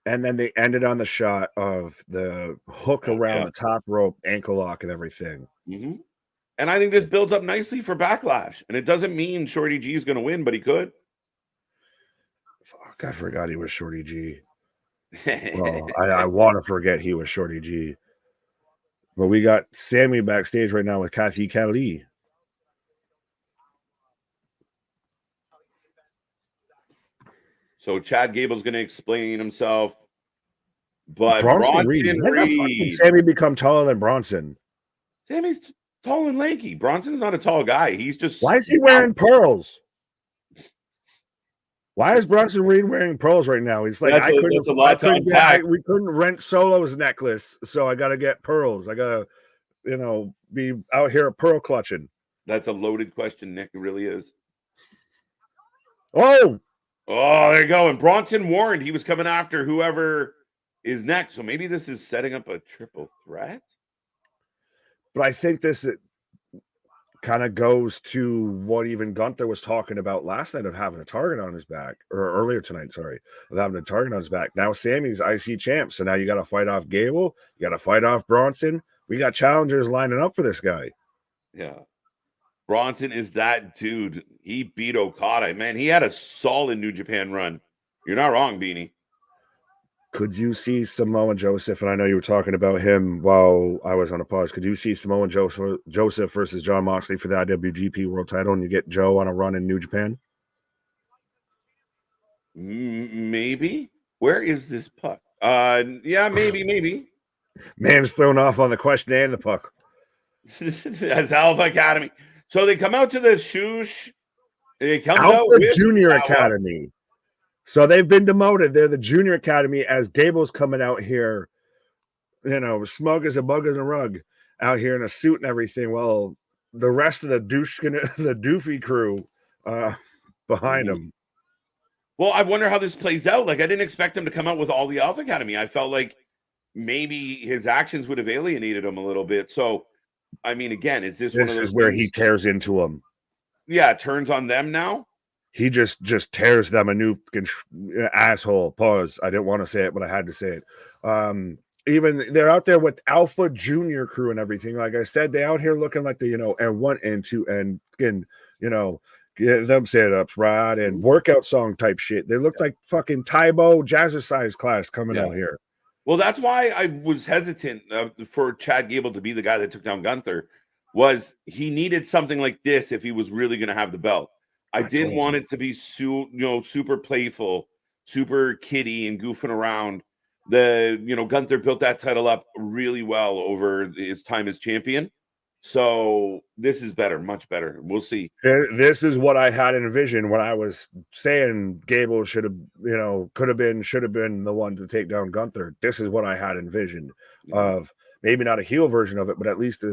And then they ended on the shot of the hook around the top rope, ankle lock, and everything. Mm-hmm. And I think this builds up nicely for Backlash. And it doesn't mean Shorty G is going to win, but he could. Fuck, I forgot he was Shorty G. Well, I want to forget he was Shorty G. But we got Sammy backstage right now with Kathy Kelly. So Chad Gable's going to explain himself. But Bronson Reed. When the fuck did Sammy become taller than Bronson? Sammy's tall and lanky. Bronson's not a tall guy. He's just... Why is he wearing pearls? Why is Bronson Reed wearing pearls right now? He's like, we couldn't rent Solo's necklace, so I got to get pearls. I got to, be out here pearl clutching. That's a loaded question, Nick. It really is. Oh, there you go. And Bronson warned he was coming after whoever is next. So maybe this is setting up a triple threat. But I think this kind of goes to what even Gunther was talking about last night of having a target on his back, or earlier tonight, of having a target on his back. Now Sammy's IC champ, so now you got to fight off Gable, you got to fight off Bronson. We got challengers lining up for this guy. Yeah. Bronson is that dude. He beat Okada, man. He had a solid New Japan run. You're not wrong, Beanie. Could you see Samoa Joseph, and I know you were talking about him while I was on a pause, could you see Samoa Joseph versus Jon Moxley for the IWGP World title, and you get Joe on a run in New Japan? Maybe. Where is this puck? Yeah, maybe. Man's thrown off on the question and the puck. That's Alpha Academy. So they come out to the Shush It comes out Alpha with Junior that Academy. So they've been demoted. They're the Junior Academy as Gable's coming out here, you know, smug as a bug in a rug, out here in a suit and everything. Well, the rest of the the doofy crew behind him. Well, I wonder how this plays out. Like, I didn't expect him to come out with all the Alpha Academy. I felt like maybe his actions would have alienated him a little bit. So, I mean, again, is this one of This those is where things? he tears into them. Yeah, it turns on them now. He just tears them a new asshole. Pause. I didn't want to say it, but I had to say it. Even they're out there with Alpha Junior crew and everything. Like I said, they out here looking like the, you know, and 1 and 2 and you know, get them setups, right? And workout song type shit. They look like fucking Tybo Jazzercise class coming out here. Well, that's why I was hesitant for Chad Gable to be the guy that took down Gunther. Was he needed something like this if he was really going to have the belt? I didn't want it to be super playful, super kiddie and goofing around. Gunther built that title up really well over his time as champion. So this is better, much better. We'll see. This is what I had envisioned when I was saying Gable should have, you know, should have been the one to take down Gunther. This is what I had envisioned of maybe not a heel version of it, but at least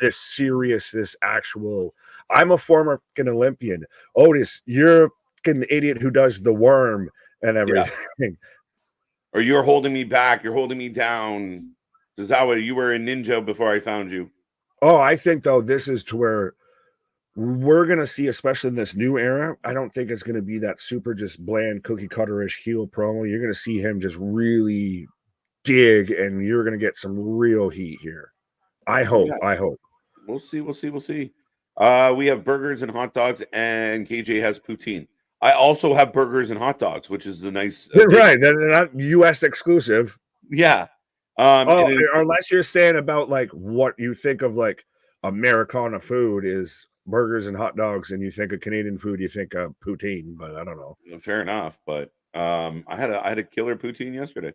this serious, this actual. I'm a former fucking Olympian. Otis, you're an idiot who does the worm and everything. Yeah. Or you're holding me back. You're holding me down. Zawa, you were a ninja before I found you. Oh, I think, though, this is to where we're going to see, especially in this new era, I don't think it's going to be that super just bland cookie cutter-ish heel promo. You're going to see him just really dig, and you're going to get some real heat here. I hope. Yeah. I hope. We'll see. We have burgers and hot dogs, and KJ has poutine. I also have burgers and hot dogs, which is the nice. Right. They're not U.S. exclusive. Yeah. Unless you're saying about like what you think of like Americana food is burgers and hot dogs, and you think of Canadian food, you think of poutine, but I don't know. Fair enough, but I had a killer poutine yesterday.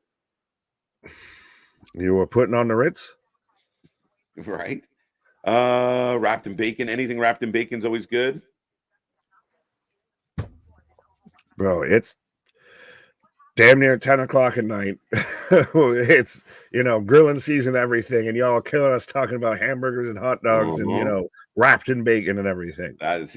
You were putting on the Ritz, right? Wrapped in bacon. Anything wrapped in bacon is always good, bro. It's damn near 10 o'clock at night. It's, you know, grilling season, everything, and y'all killing us talking about hamburgers and hot dogs and, you know, wrapped in bacon and everything. That's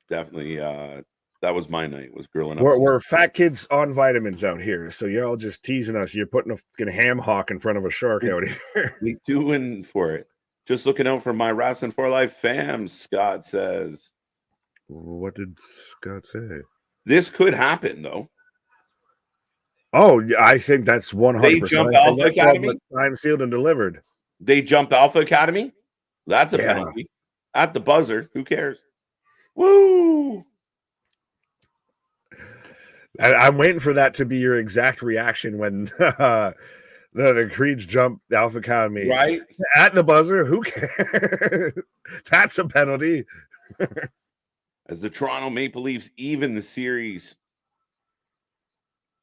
definitely that was my night, was grilling up. We're fat kids on vitamins out here, so you're all just teasing us. You're putting a fucking ham hock in front of a shark out here. We doing for it. Just looking out for my Wrestling for Life fam, Scott says. What did Scott say? This could happen, though. Oh, I think that's 100%. They jump Alpha Academy? Signed, sealed, and delivered. They jump Alpha Academy? That's a penalty. At the buzzer. Who cares? Woo! I'm waiting for that to be your exact reaction when the Creeds jump the Alpha Academy. Right? At the buzzer. Who cares? That's a penalty. As the Toronto Maple Leafs even the series.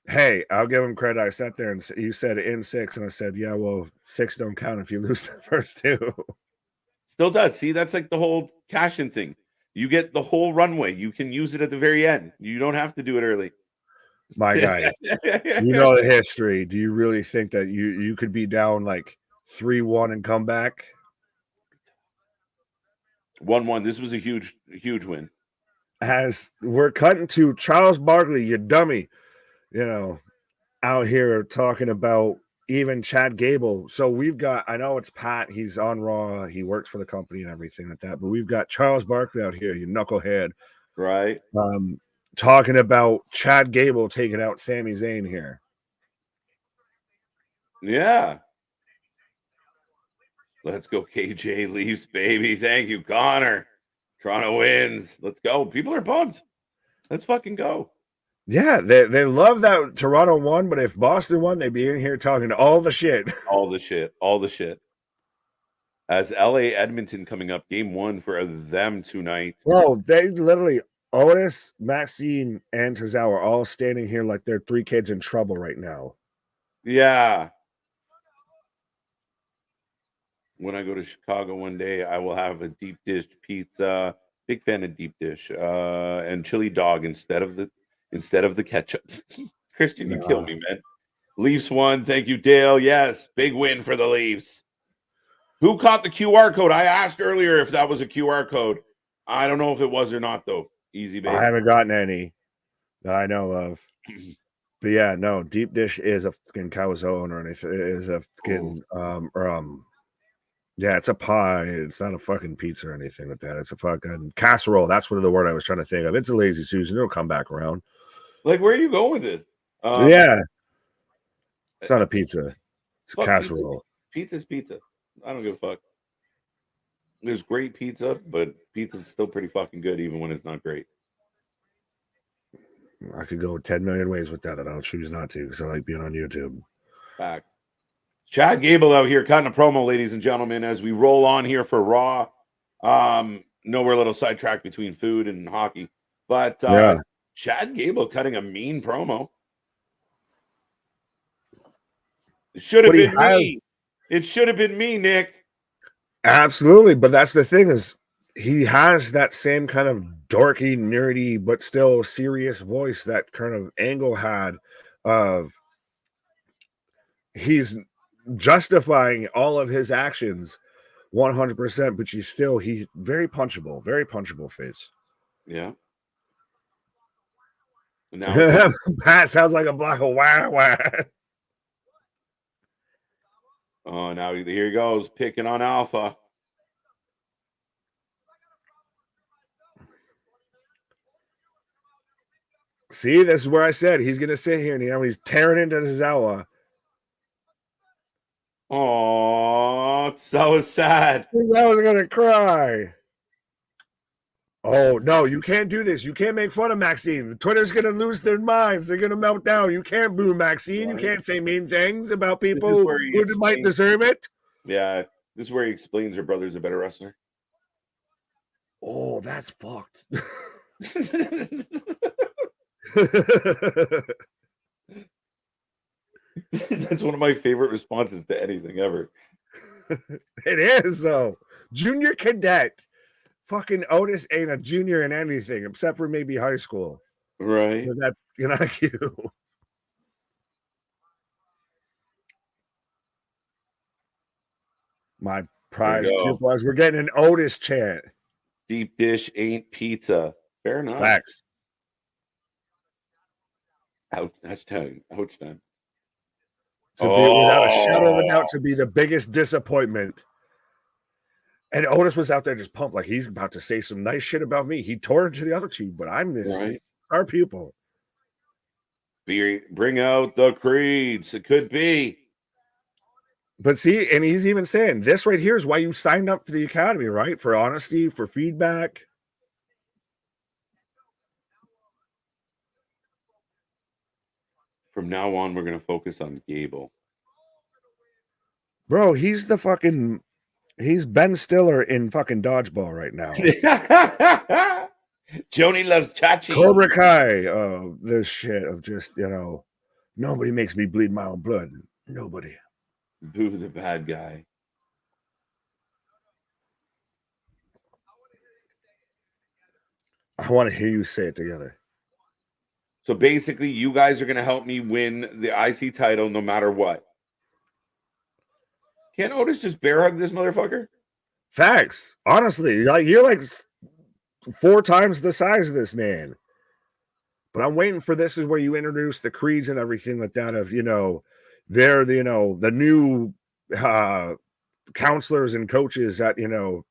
Hey, I'll give him credit. I sat there and you said in 6, and I said, yeah, well, 6 don't count if you lose the first 2. Still does. See, that's like the whole cash-in thing. You get the whole runway. You can use it at the very end. You don't have to do it early. My guy, you know the history. Do you really think that you could be down like 3-1 and come back? 1-1. This was a huge win. As we're cutting to Charles Barkley, you dummy. You know, out here talking about even Chad Gable. So we've got, I know it's Pat, he's on Raw, he works for the company and everything like that, but we've got Charles Barkley out here, you knucklehead. Right. Talking about Chad Gable taking out Sami Zayn here. Yeah. Let's go, KJ Leafs, baby. Thank you, Connor. Toronto wins. Let's go. People are pumped. Let's fucking go. Yeah, they love that Toronto won, but if Boston won, they'd be in here talking all the shit. All the shit. As LA Edmonton coming up, game 1 for them tonight. Bro, they literally, Otis, Maxine, and Tozawa are all standing here like they're 3 kids in trouble right now. Yeah. When I go to Chicago one day, I will have a deep dish pizza Big fan of deep dish and chili dog instead of the ketchup. Christian, you kill me, man. Leafs won. Thank you, Dale. Yes, big win for the Leafs. Who caught the QR code? I asked earlier if that was a QR code. I don't know if it was or not, though. Easy, babe. I haven't gotten any that I know of. But yeah, no, deep dish is a fucking calzone, or it is a fucking yeah, it's a pie. It's not a fucking pizza or anything like that. It's a fucking casserole. That's what the word I was trying to think of. It's a lazy Susan. It'll come back around. Like, where are you going with this? Yeah, it's not a pizza. It's a casserole. Pizza's pizza. I don't give a fuck. There's great pizza, but pizza's still pretty fucking good, even when it's not great. I could go 10 million ways with that, and I'll choose not to because I like being on YouTube. Fact. Chad Gable out here cutting a promo, ladies and gentlemen, as we roll on here for Raw. No, we're a little sidetracked between food and hockey, but yeah. Chad Gable cutting a mean promo. It should have been me. It should have been me, Nick. Absolutely, but that's the thing is he has that same kind of dorky, nerdy, but still serious voice that kind of Angle had of he's justifying all of his actions 100%, but he's very punchable face. Yeah. Now Pat sounds like a block of wah. Oh, now here he goes, picking on Alpha. See, this is where I said he's going to sit here and he's tearing into Zawa. Oh, so sad. Zawa's going to cry. Oh, no, you can't do this. You can't make fun of Maxine. The Twitter's going to lose their minds. They're going to melt down. You can't boo Maxine. Right. You can't say mean things about people who might deserve it. Yeah, this is where he explains her brother's a better wrestler. Oh, that's fucked. That's one of my favorite responses to anything ever. It is, though. Junior cadet. Fucking Otis ain't a junior in anything except for maybe high school. Right. With that IQ. My prize pupil as we're getting an Otis chant. Deep dish ain't pizza. Fair enough. Facts. Ouch time. Ouch time. To be without a shadow of a doubt to be the biggest disappointment. And Otis was out there just pumped like he's about to say some nice shit about me. He tore into the other two, but I'm this our pupil. Bring out the creeds. It could be. But see, and he's even saying this right here is why you signed up for the academy, right? For honesty, for feedback. From now on, we're going to focus on Gable. Bro, he's Ben Stiller in fucking dodgeball right now. Joni loves Chachi. Cobra Kai. This shit of just, nobody makes me bleed my own blood. Nobody. Boo the bad guy. I want to hear you say it together. So basically, you guys are going to help me win the IC title no matter what. Can't Otis just bear hug this motherfucker? Facts. Honestly, you're like 4 times the size of this man. But I'm waiting for this is where you introduce the creeds and everything like that of, they're the new counselors and coaches at,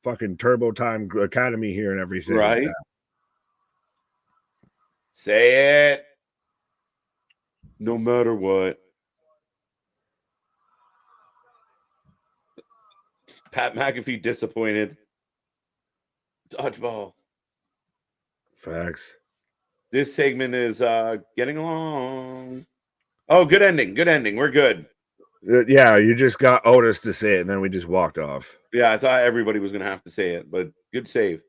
fucking Turbo Time Academy here and everything. Right. Like Say it. No matter what. Pat McAfee disappointed. Dodgeball. Facts. This segment is getting along. Oh, good ending. Good ending. We're good. Yeah, you just got Otis to say it, and then we just walked off. Yeah, I thought everybody was going to have to say it, but good save.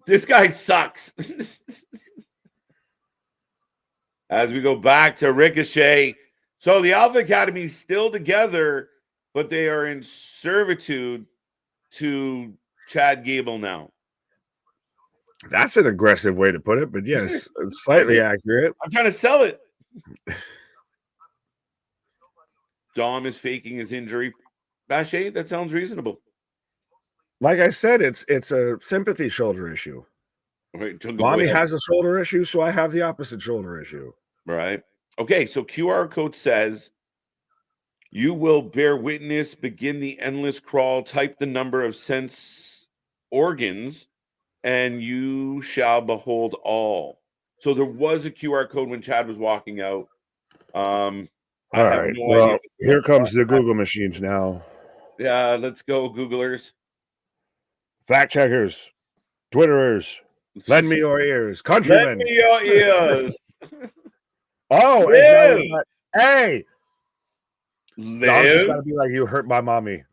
This guy sucks. As we go back to Ricochet. So the Alpha Academy is still together. but they are in servitude to Chad Gable now. That's an aggressive way to put it, but yes, slightly accurate. I'm trying to sell it. Dom is faking his injury. Bache, that sounds reasonable. Like I said, it's a sympathy shoulder issue. Right, Mommy has a shoulder issue, so I have the opposite shoulder issue. Right. Okay, so QR code says you will bear witness, begin the endless crawl, type the number of sense organs, and you shall behold all. So there was a QR code when Chad was walking out. I have no idea. Here comes the Google machines now. Yeah, let's go, Googlers. Fact checkers, Twitterers, lend me your ears, countrymen. Lend me your ears. Oh, hey, Live. It's just gotta be like, you hurt my mommy.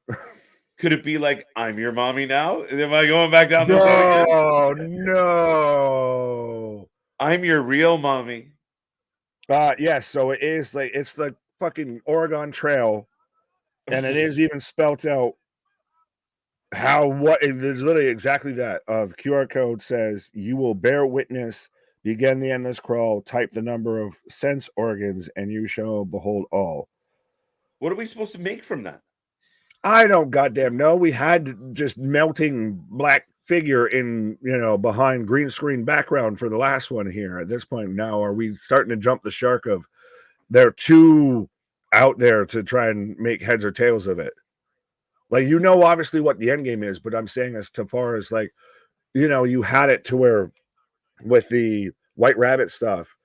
Could it be like, I'm your mommy now? Am I going back down the road again? No. I'm your real mommy. Yes, so it is like, it's the fucking Oregon Trail, and it is even spelt out it is literally exactly that. QR code says you will bear witness, begin the endless crawl, type the number of sense organs, and you shall behold all. What are we supposed to make from that? I don't goddamn know. We had just melting black figure in, behind green screen background for the last one here. At this point now, are we starting to jump the shark of they're too out there to try and make heads or tails of it? Like, obviously what the end game is, but I'm saying as far as like, you had it to where with the White Rabbit stuff,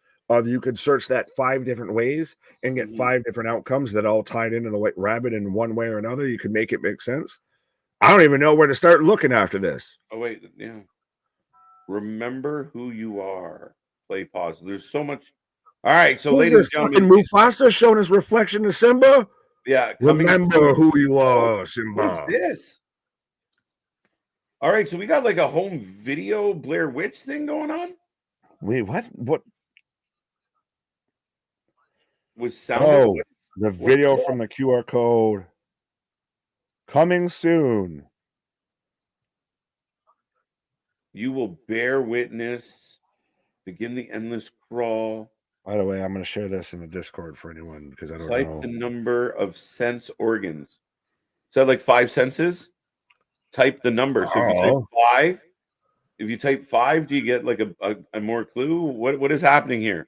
you could search that 5 different ways and get 5 different outcomes that all tied into the White Rabbit in one way or another. You could make it make sense. I don't even know where to start looking after this. Oh, wait. Yeah. Remember who you are. Play pause. There's so much. All right. So, ladies and gentlemen. Mufasa showing his reflection to Simba? Yeah. Remember who you are, Simba. What's this? All right. So, we got like a home video Blair Witch thing going on. Wait, what? What? Was sound? The video from the QR code coming soon. You will bear witness, begin the endless crawl. By the way, I'm going to share this in the Discord for anyone because I don't know. Type the number of sense organs. Is that like 5 senses? Type the number. So if you type 5, do you get like a more clue? What is happening here?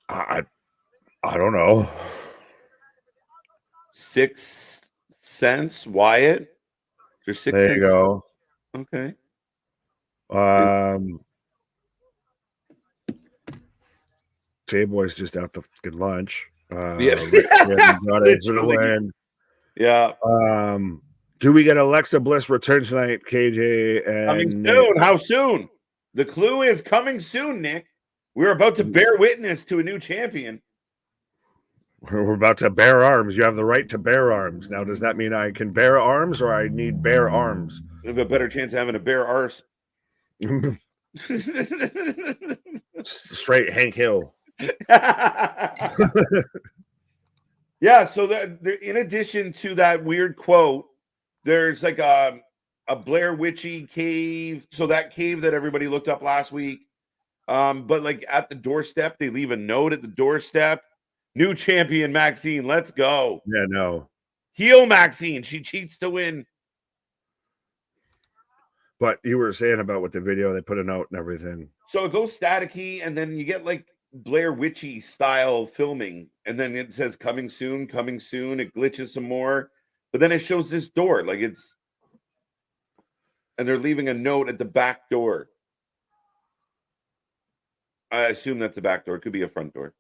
I don't know. 6 cents, Wyatt. There's 6 there you go. Okay. J-Boy's just out to fucking lunch. Yeah. Yeah. Do we get Alexa Bliss return tonight, KJ? And coming soon. How soon? The clue is coming soon, Nick. We're about to bear witness to a new champion. We're about to bear arms. You have the right to bear arms. Now, does that mean I can bear arms or I need bare arms? We have a better chance of having a bare arse. Straight Hank Hill. Yeah, so in addition to that weird quote, there's like a Blair Witchy cave. So that cave that everybody looked up last week. But like at the doorstep, they leave a note at the doorstep. New champion Maxine, let's go. Yeah, no. Heel Maxine, she cheats to win. But you were saying about with the video, they put a note and everything. So it goes staticky, and then you get like Blair Witchy style filming, and then it says coming soon, coming soon. It glitches some more, but then it shows this door, like it's, and they're leaving a note at the back door. I assume that's the back door. It could be a front door.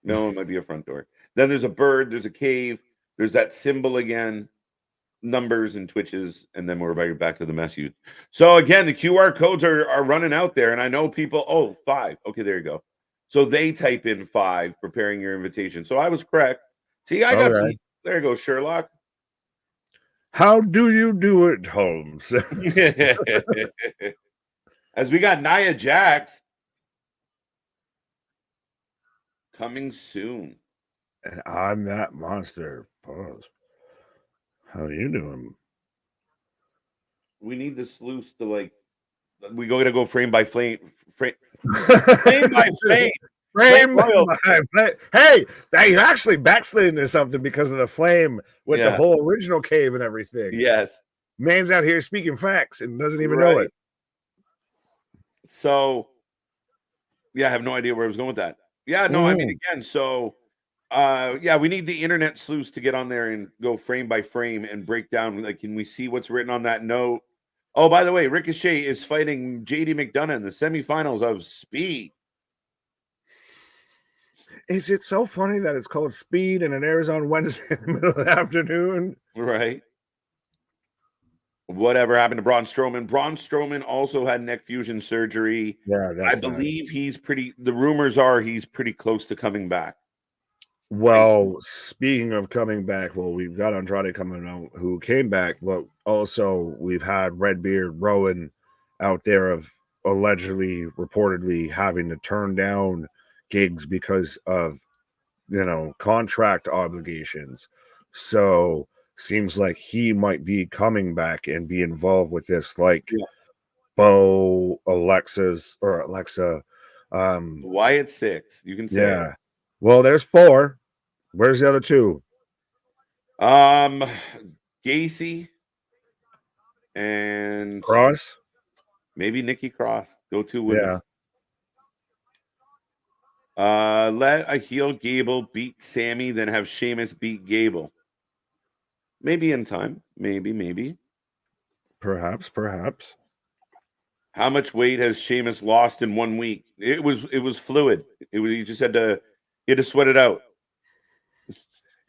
No, it might be a front door. Then there's a bird, there's a cave, there's that symbol again, numbers and twitches, and then we're back to the mess youth. So again, the QR codes are running out there, and I know people, 5. Okay, there you go. So they type in 5, preparing your invitation. So I was correct. See, I got some. There you go, Sherlock. How do you do it, Holmes? As we got Nia Jax coming soon. And I'm that monster. Pause. How you doing? We need the sleuths to like. We gotta go frame by frame by frame. Flame Royal. Hey, they actually backslid into something because of the flame with the Yeah. whole original cave and everything. Yes. Man's out here speaking facts and doesn't even know Right. it. So, yeah, I have no idea where I was going with that. Yeah, no, I mean, again, so, yeah, we need the internet sleuths to get on there and go frame by frame and break down. Like, can we see what's written on that note? Oh, by the way, Ricochet is fighting JD McDonagh in the semifinals of Speed. Is it so funny that it's called Speed and it airs on Wednesday in the middle of the afternoon? Right. Whatever happened to Braun Strowman? Braun Strowman also had neck fusion surgery. Yeah, I believe the rumors are he's pretty close to coming back. Well, speaking of coming back, well, we've got Andrade coming out who came back, but also we've had Redbeard Rowan out there of allegedly, reportedly having to turn down gigs because of, contract obligations. So seems like he might be coming back and be involved with this, like Alexa. Wyatt 6. You can say it. Well, there's 4. Where's the other 2? Gacy and Cross? maybe Nikki Cross. Go to women. Yeah. Let a heel Gable beat Sammy, then have Sheamus beat Gable. Maybe in time. Maybe. Perhaps. How much weight has Sheamus lost in 1 week? It was fluid. You just had to sweat it out.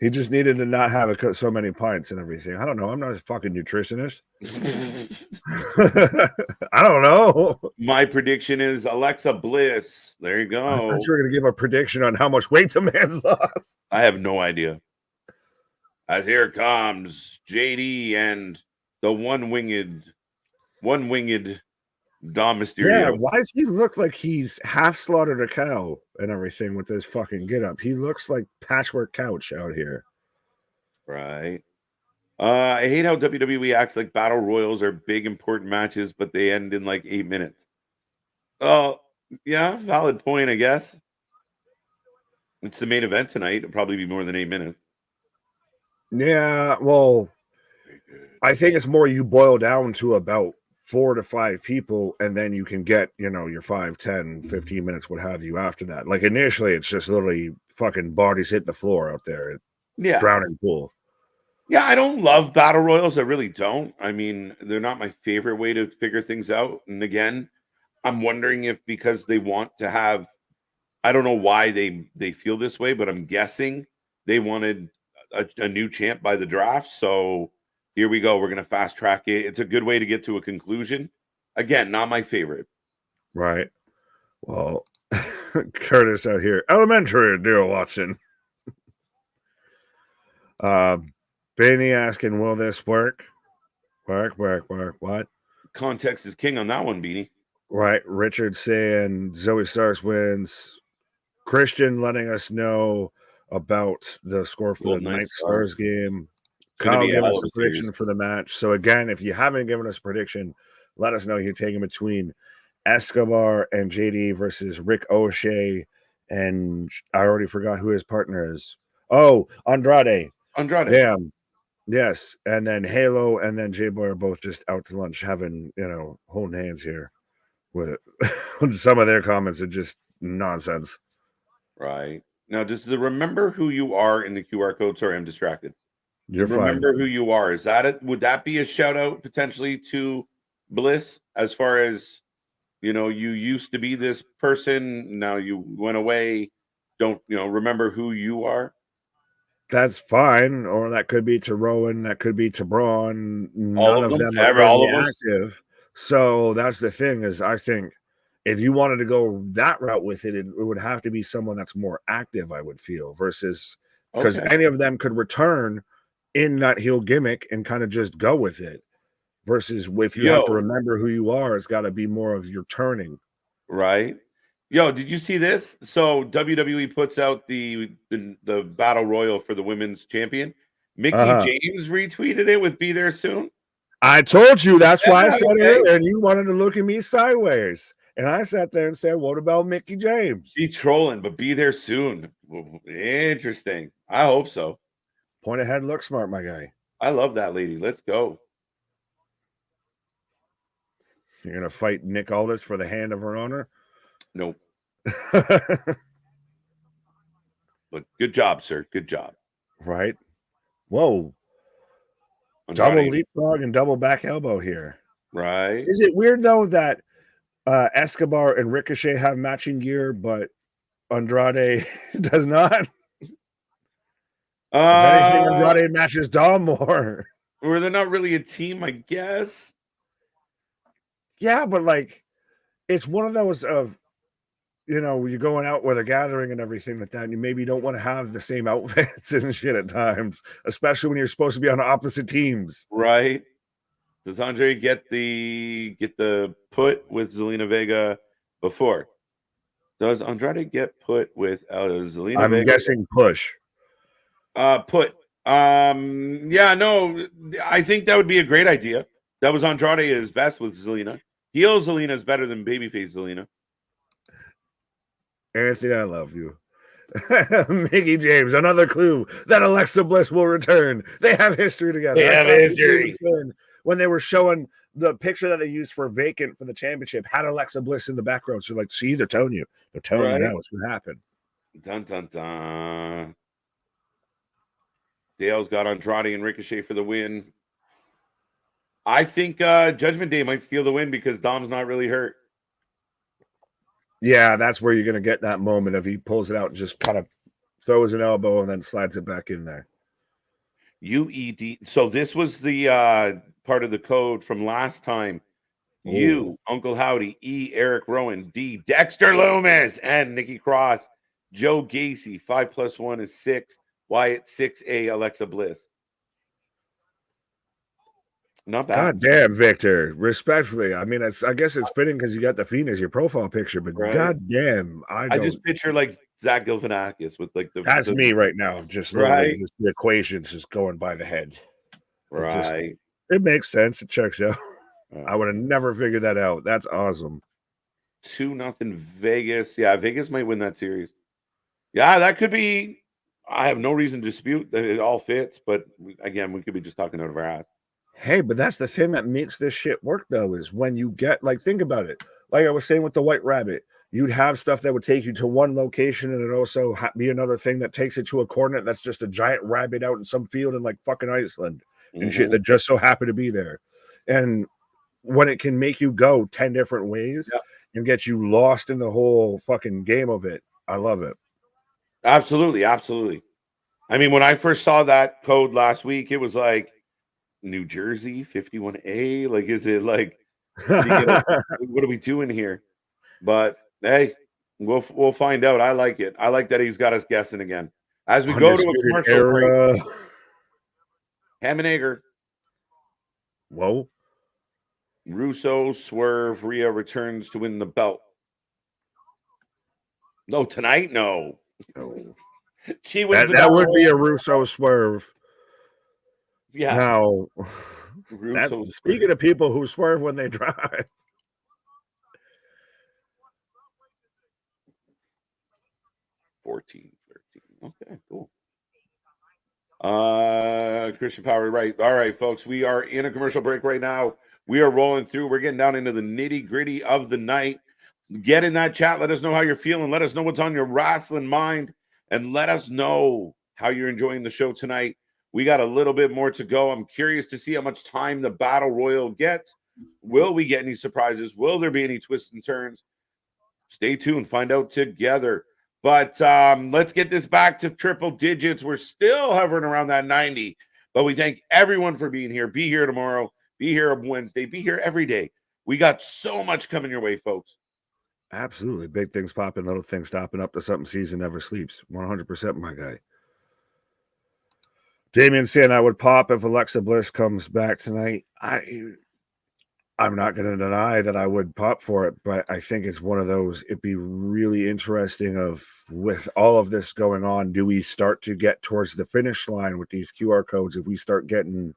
He just needed to not have so many pints and everything. I don't know. I'm not a fucking nutritionist. I don't know. My prediction is Alexa Bliss. There you go. I thought you were going to give a prediction on how much weight the man's lost. I have no idea. As here comes JD and the one-winged Dom Mysterio. Yeah, why does he look like he's half slaughtered a cow and everything with this fucking get up? He looks like Patchwork Couch out here. Right. I hate how WWE acts like battle royals are big, important matches, but they end in like 8 minutes. Oh, yeah, valid point, I guess. It's the main event tonight. It'll probably be more than 8 minutes. Yeah, well, I think it's more you boil down to about 4 to 5 people, and then you can get, your 5, 10, 15 minutes, what have you, after that. Like, initially, it's just literally fucking bodies hit the floor out there. Yeah. Drowning pool. Yeah, I don't love battle royals. I really don't. I mean, they're not my favorite way to figure things out. And again, I'm wondering if because they want to have, I don't know why they feel this way, but I'm guessing they wanted a new champ by the draft. So here we go. We're going to fast track it. It's a good way to get to a conclusion. Again, not my favorite. Right. Well, Curtis out here. Elementary, dear Watson. Benny asking, will this work? Work. What? Context is king on that one, Beanie. Right. Richard saying Zoe Starks wins. Christian letting us know about the score for the Night Stars game. Kyle gave us a prediction for the match. So again, if you haven't given us a prediction, let us know. You're taking between Escobar and JD versus Rick O'Shea, and I already forgot who his partner is. Oh, Andrade. Damn. Yes. And then Halo and then J-Boy are both just out to lunch having, holding hands here with some of their comments are just nonsense. Right. Now, does the remember who you are in the QR code? Sorry, I'm distracted. You're remember fine. Who you are. Is that it? Would that be a shout out potentially to Bliss as far as, you used to be this person. Now you went away. Don't, remember who you are. That's fine. Or that could be to Rowan. That could be to Braun. None of them are currently active. So that's the thing is I think if you wanted to go that route with it, it would have to be someone that's more active, I would feel, versus because any of them could return in that heel gimmick and kind of just go with it. Versus if you have to remember who you are, it's got to be more of your turning. Right. Yo, did you see this? So WWE puts out the battle royal for the women's champion. Mickey James retweeted it with "Be there soon." I told you that's why I said okay. it earlier, and you wanted to look at me sideways. And I sat there and said, "What about Mickey James?" Be trolling, but be there soon. Interesting. I hope so. Point ahead, look smart, my guy. I love that lady. Let's go. You're gonna fight Nick Aldis for the hand of her honor? Nope. But good job, sir. Good job. Right? Whoa. Andrade. Double leapfrog and double back elbow here. Right. Is it weird though that Escobar and Ricochet have matching gear, but Andrade does not? If anything, Andrade matches Dom more. Or they're not really a team, I guess. Yeah, but like it's one of those of, you know, you're going out with a gathering and everything like that, and you maybe don't want to have the same outfits and shit at times, especially when you're supposed to be on opposite teams. Right. Does Andre get the put with Zelina Vega before? Does Andrade get put with Zelina Vega? I'm guessing push. Put. Yeah, no, I think that would be a great idea. That was Andrade at his best with Zelina. Heel Zelina is better than babyface Zelina. Anthony, I love you. Mickey James, another clue that Alexa Bliss will return. They have history together. They have history. When they were showing the picture that they used for vacant for the championship, had Alexa Bliss in the background. So, like, see, they're telling you. They're telling you now what's going to happen. Dun, dun, dun. Dale's got Andrade and Ricochet for the win. I think Judgment Day might steal the win because Dom's not really hurt. Yeah, that's where you're going to get that moment of he pulls it out and just kind of throws an elbow and then slides it back in there. UED. So this was the part of the code from last time. Ooh. U, Uncle Howdy, E, Eric Rowan, D, Dexter Loomis, and Nikki Cross, Joe Gacy. 5 + 1 is 6. Wyatt 6A, Alexa Bliss. Not bad. God damn, Victor. Respectfully. I mean, I guess it's fitting because you got the Fiend as your profile picture, but god damn, I just picture like Zach Galifianakis with like the. That's me right now. Just just the equations just going by the head. Right. It makes sense. It checks out. I would have never figured that out. That's awesome. 2-0 Vegas. Yeah, Vegas might win that series. Yeah, that could be. I have no reason to dispute that it all fits, but again, we could be just talking out of our ass. Hey, but that's the thing that makes this shit work, though, is when you get, like, think about it. Like I was saying with the White Rabbit, you'd have stuff that would take you to one location, and it also be another thing that takes it to a coordinate that's just a giant rabbit out in some field in, like, fucking Iceland and shit that just so happened to be there. And when it can make you go 10 different ways and get you lost in the whole fucking game of it, I love it. Absolutely, absolutely. I mean, when I first saw that code last week, it was like, New Jersey 51A, like, is it like what are we doing here? But hey, we'll find out. I like it. I like that he's got us guessing again as we go to a commercial break. Ham and Egger. Whoa. Russo, Swerve, Rhea returns to win the belt. No, tonight, no. She wins that would be a Russo Swerve. Yeah. Now, speaking of people who swerve when they drive. 14, 13. Okay, cool. Christian Power, right. All right, folks. We are in a commercial break right now. We are rolling through. We're getting down into the nitty-gritty of the night. Get in that chat. Let us know how you're feeling. Let us know what's on your wrestling mind. And let us know how you're enjoying the show tonight. We got a little bit more to go. I'm curious to see how much time the Battle Royal gets. Will we get any surprises? Will there be any twists and turns? Stay tuned. Find out together. But let's get this back to triple digits. We're still hovering around that 90. But we thank everyone for being here. Be here tomorrow. Be here on Wednesday. Be here every day. We got so much coming your way, folks. Absolutely. Big things popping, little things stopping up to something. Season never sleeps. 100%, my guy. Damien saying I would pop if Alexa Bliss comes back tonight. I'm not going to deny that I would pop for it, but I think it's one of those, it'd be really interesting of, with all of this going on, do we start to get towards the finish line with these QR codes? If we start getting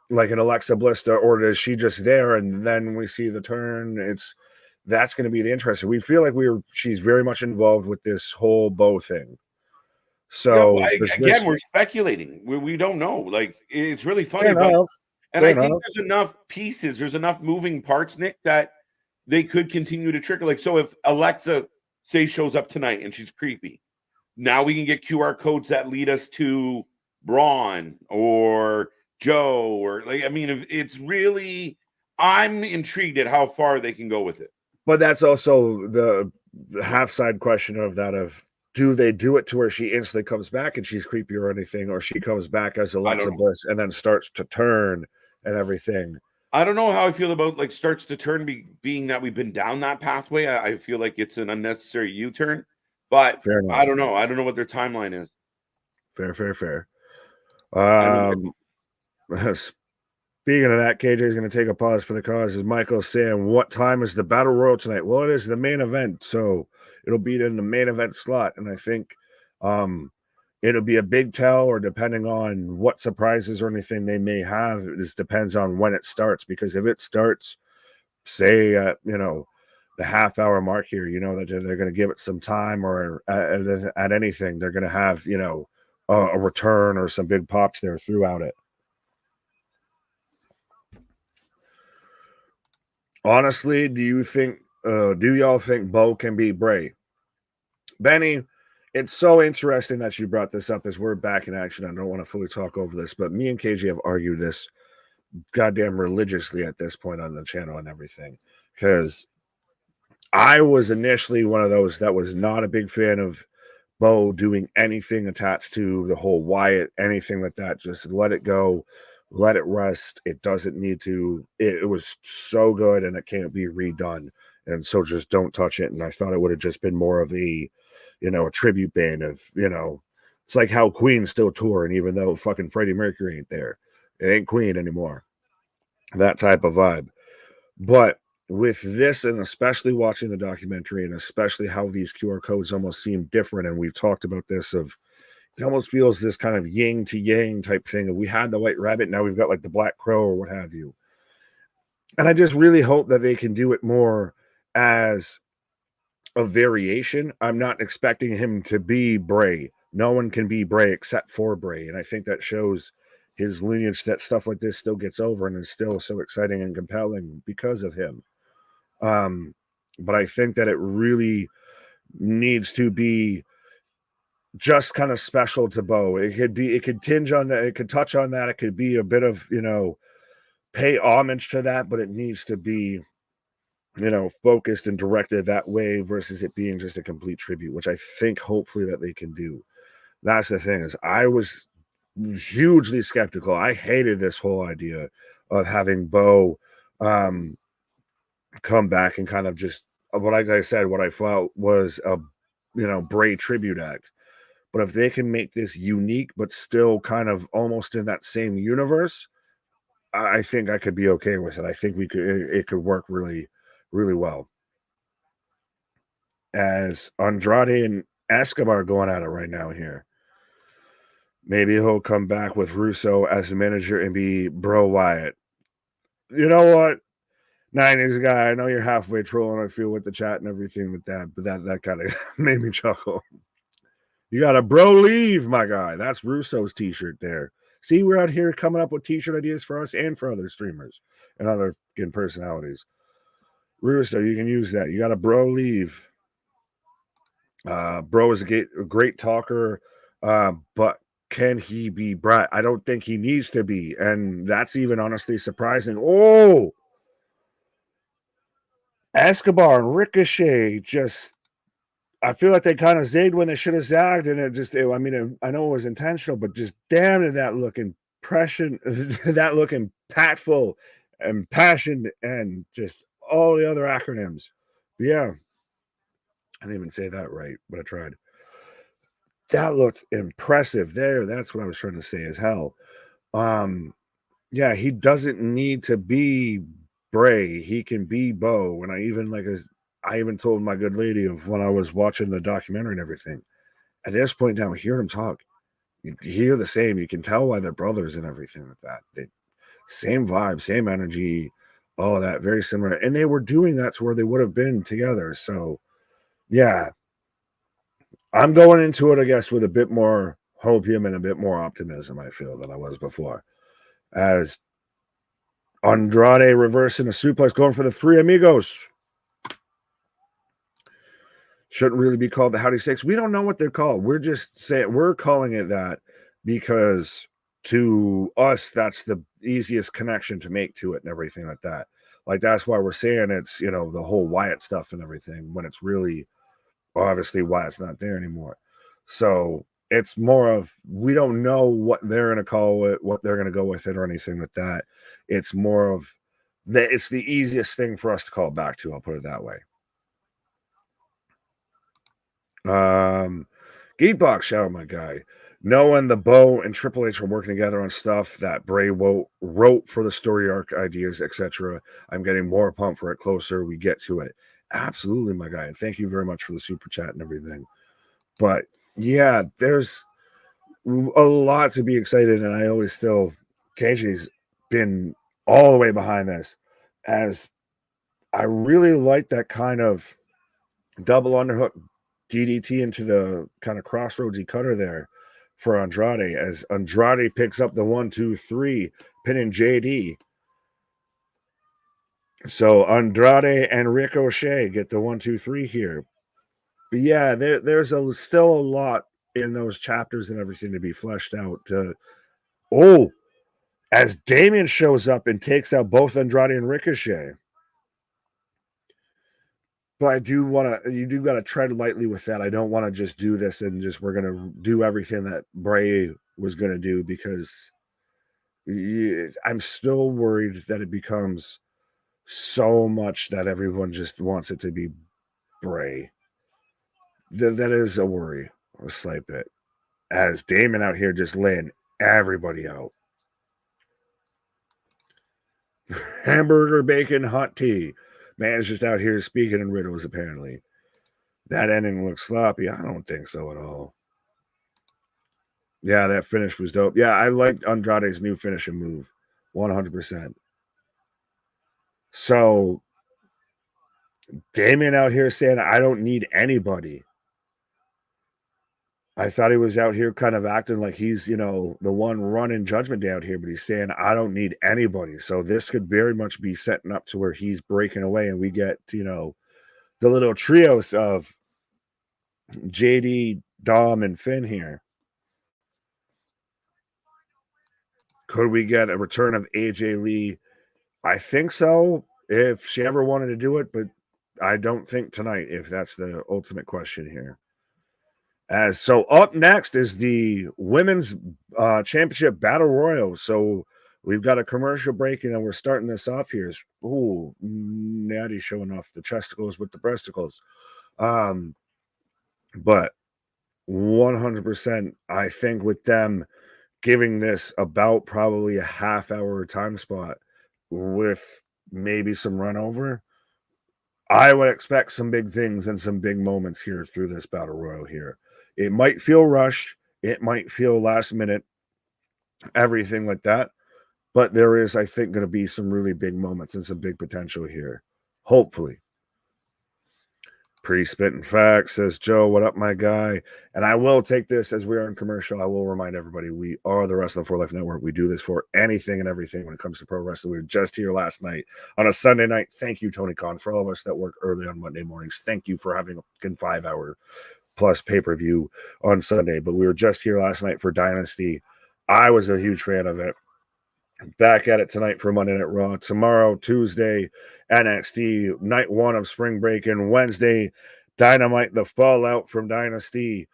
like an Alexa Bliss, or is she just there and then we see the turn? That's going to be the interesting. We feel like she's very much involved with this whole Bo thing. Yeah, well, So again, we're speculating. We don't know. Like, it's really funny, fair enough. and I think there's enough pieces, there's enough moving parts, Nick, that they could continue to trickle. Like, so if Alexa, say, shows up tonight and she's creepy, now we can get QR codes that lead us to Braun or Joe, or like, I mean, if it's really, I'm intrigued at how far they can go with it. But that's also the half side question of that, of do they do it to where she instantly comes back and she's creepy or anything, or she comes back as Alexa Bliss and then starts to turn and everything. I don't know how I feel about like starts to turn, being that we've been down that pathway. I feel like it's an unnecessary U-turn, but I don't know. I don't know what their timeline is. Fair. Speaking of that, KJ is going to take a pause for the cause. As Michael's saying, what time is the Battle Royal tonight? Well, it is the main event, so it'll be in the main event slot, and I think it'll be a big tell, or depending on what surprises or anything they may have, it just depends on when it starts. Because if it starts, say, at the half-hour mark here, that they're going to give it some time, or at anything, they're going to have a return or some big pops there throughout it. Honestly, do y'all think Bo can beat Bray? Benny, it's so interesting that you brought this up as we're back in action. I don't want to fully talk over this, but me and KJ have argued this goddamn religiously at this point on the channel and everything, because I was initially one of those that was not a big fan of Bo doing anything attached to the whole Wyatt, anything like that. Just let it go. Let it rest. It doesn't need to. It was so good and it can't be redone. And so just don't touch it. And I thought it would have just been more of a tribute band of, it's like how Queen still touring, even though fucking Freddie Mercury ain't there. It ain't Queen anymore. That type of vibe. But with this, and especially watching the documentary, and especially how these QR codes almost seem different, and we've talked about this, it almost feels this kind of yin to yang type thing. We had the White Rabbit, now we've got like the Black Crow or what have you. And I just really hope that they can do it more as a variation. I'm not expecting him to be Bray. No one can be Bray except for Bray. And I think that shows his lineage, that stuff like this still gets over and is still so exciting and compelling because of him. But I think that it really needs to be just kind of special to Bo. It could tinge on that. It could touch on that. It could be a bit of, pay homage to that, but it needs to be, focused and directed that way versus it being just a complete tribute, which I think hopefully that they can do. That's the thing, is I was hugely skeptical. I hated this whole idea of having Bo come back and kind of just, like I said, what I felt was a Bray tribute act. But if they can make this unique but still kind of almost in that same universe, I think I could be okay with it. I think it could work really, really well. As Andrade and Escobar going at it right now here. Maybe he'll come back with Russo as the manager and be Bro Wyatt. You know what? 90s guy, I know you're halfway trolling, I feel, with the chat and everything like that, but that kind of made me chuckle. You got a bro leave, my guy. That's Russo's t-shirt there. See, we're out here coming up with t-shirt ideas for us and for other streamers and other personalities. Russo, you can use that. You got a bro leave. Bro is a great talker, but can he be Brett? I don't think he needs to be, and that's even honestly surprising. Oh, Escobar and Ricochet just, I feel like they kind of zagged when they should have zagged, and I know it was intentional, but just damn, did that look impression, that look impactful and passion, and just all the other acronyms. But yeah, I didn't even say that right, but I tried. That looked impressive there. That's what I was trying to say as hell. Yeah, he doesn't need to be Bray. He can be Bo. And I even told my good lady of when I was watching the documentary and everything. At this point now, hearing him talk, you hear the same. You can tell why they're brothers and everything like that. Same vibe, same energy, all of that, very similar. And they were doing that to where they would have been together. So, yeah, I'm going into it, I guess, with a bit more hopium and a bit more optimism, I feel, than I was before. As Andrade reversing a suplex, going for the three amigos. Shouldn't really be called the Howdy Six. We don't know what they're called. We're just saying, we're calling it that because to us, that's the easiest connection to make to it and everything like that. Like, that's why we're saying it's, the whole Wyatt stuff and everything, when it's really obviously Wyatt's not there anymore. So it's more of, we don't know what they're going to call it, what they're going to go with it or anything like that. It's more of that. It's the easiest thing for us to call back to. I'll put it that way. Geekbox, shout out my guy. Knowing the Bo and Triple H are working together on stuff that Bray wrote for the story arc ideas, etc. I'm getting more pumped for it closer we get to it. Absolutely, my guy. And thank you very much for the super chat and everything. But yeah, there's a lot to be excited, and I always still, KJ's been all the way behind this, as I really like that kind of double underhook DDT into the kind of crossroadsy cutter there for Andrade, as Andrade picks up the 1-2-3, pinning JD. So Andrade and Ricochet get the 1-2-3 here. But yeah, there's still a lot in those chapters and everything to be fleshed out. As Damien shows up and takes out both Andrade and Ricochet. But you do got to tread lightly with that. I don't want to just do this and we're going to do everything that Bray was going to do, because I'm still worried that it becomes so much that everyone just wants it to be Bray. That is a worry, a slight bit. As Damon out here just laying everybody out. Hamburger, bacon, hot tea. Man's just out here speaking in riddles, apparently. That ending looks sloppy. I don't think so at all. Yeah, that finish was dope. Yeah, I liked Andrade's new finishing move. 100%. So, Damien out here saying, I don't need anybody. I thought he was out here kind of acting like he's, the one running Judgment Day out here, but he's saying, I don't need anybody. So this could very much be setting up to where he's breaking away and we get, the little trios of JD, Dom, and Finn here. Could we get a return of AJ Lee? I think so, if she ever wanted to do it, but I don't think tonight, if that's the ultimate question here. So up next is the Women's Championship Battle Royal. So we've got a commercial break, and then we're starting this off here. Ooh, Natty showing off the chesticles with the breasticles. But 100%, I think with them giving this about probably a half-hour time spot with maybe some run over, I would expect some big things and some big moments here through this Battle Royal here. It might feel rushed. It might feel last minute, everything like that. But there is, I think, going to be some really big moments and some big potential here. Hopefully. Pre-spitting facts, says Joe. What up, my guy? And I will take this as we are in commercial. I will remind everybody, we are the Wrestling for Life Network. We do this for anything and everything when it comes to pro wrestling. We were just here last night on a Sunday night. Thank you, Tony Khan, for all of us that work early on Monday mornings. Thank you for having a 5-hour plus pay-per-view on Sunday. But we were just here last night for Dynasty. I was a huge fan of it. Back at it tonight for Monday Night Raw. Tomorrow, Tuesday, NXT, night 1 of spring break, and Wednesday, Dynamite, the fallout from Dynasty.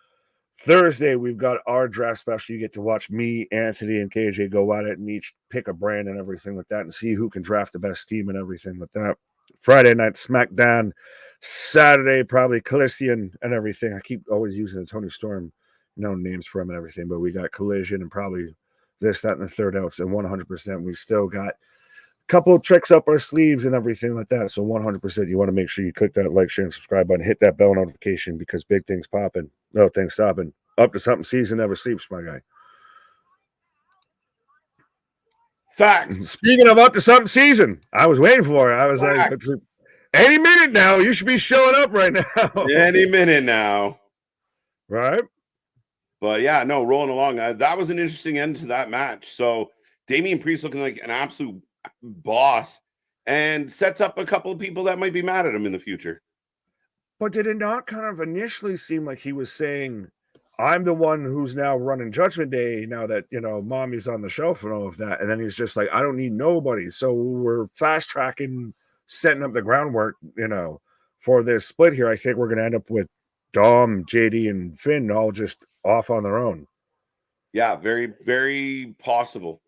Thursday, we've got our draft special. You get to watch me, Anthony, and KJ go at it and each pick a brand and everything like that and see who can draft the best team and everything like that. Friday night, SmackDown. Saturday, probably Collision and everything. I keep always using the Tony Storm, names for him and everything, but we got Collision and probably this, that, and the third else. And 100%, we've still got couple of tricks up our sleeves and everything like that. So 100%, you want to make sure you click that like, share, and subscribe button, hit that bell notification because big things popping, no things stopping. Up to something season never sleeps, my guy. Facts. Speaking of up to something season, I was waiting for it. I was like, any minute now, you should be showing up right now. Any minute now. Right? But yeah, no, rolling along. That was an interesting end to that match. So Damian Priest looking like an absolute boss and sets up a couple of people that might be mad at him in the future. But did it not kind of initially seem like he was saying, I'm the one who's now running Judgment Day now that, you know, mommy's on the shelf and all of that. And then he's just like, I don't need nobody. So we're fast tracking, setting up the groundwork, you know, for this split here. I think we're going to end up with Dom, JD, and Finn all just off on their own. Yeah, very, very possible.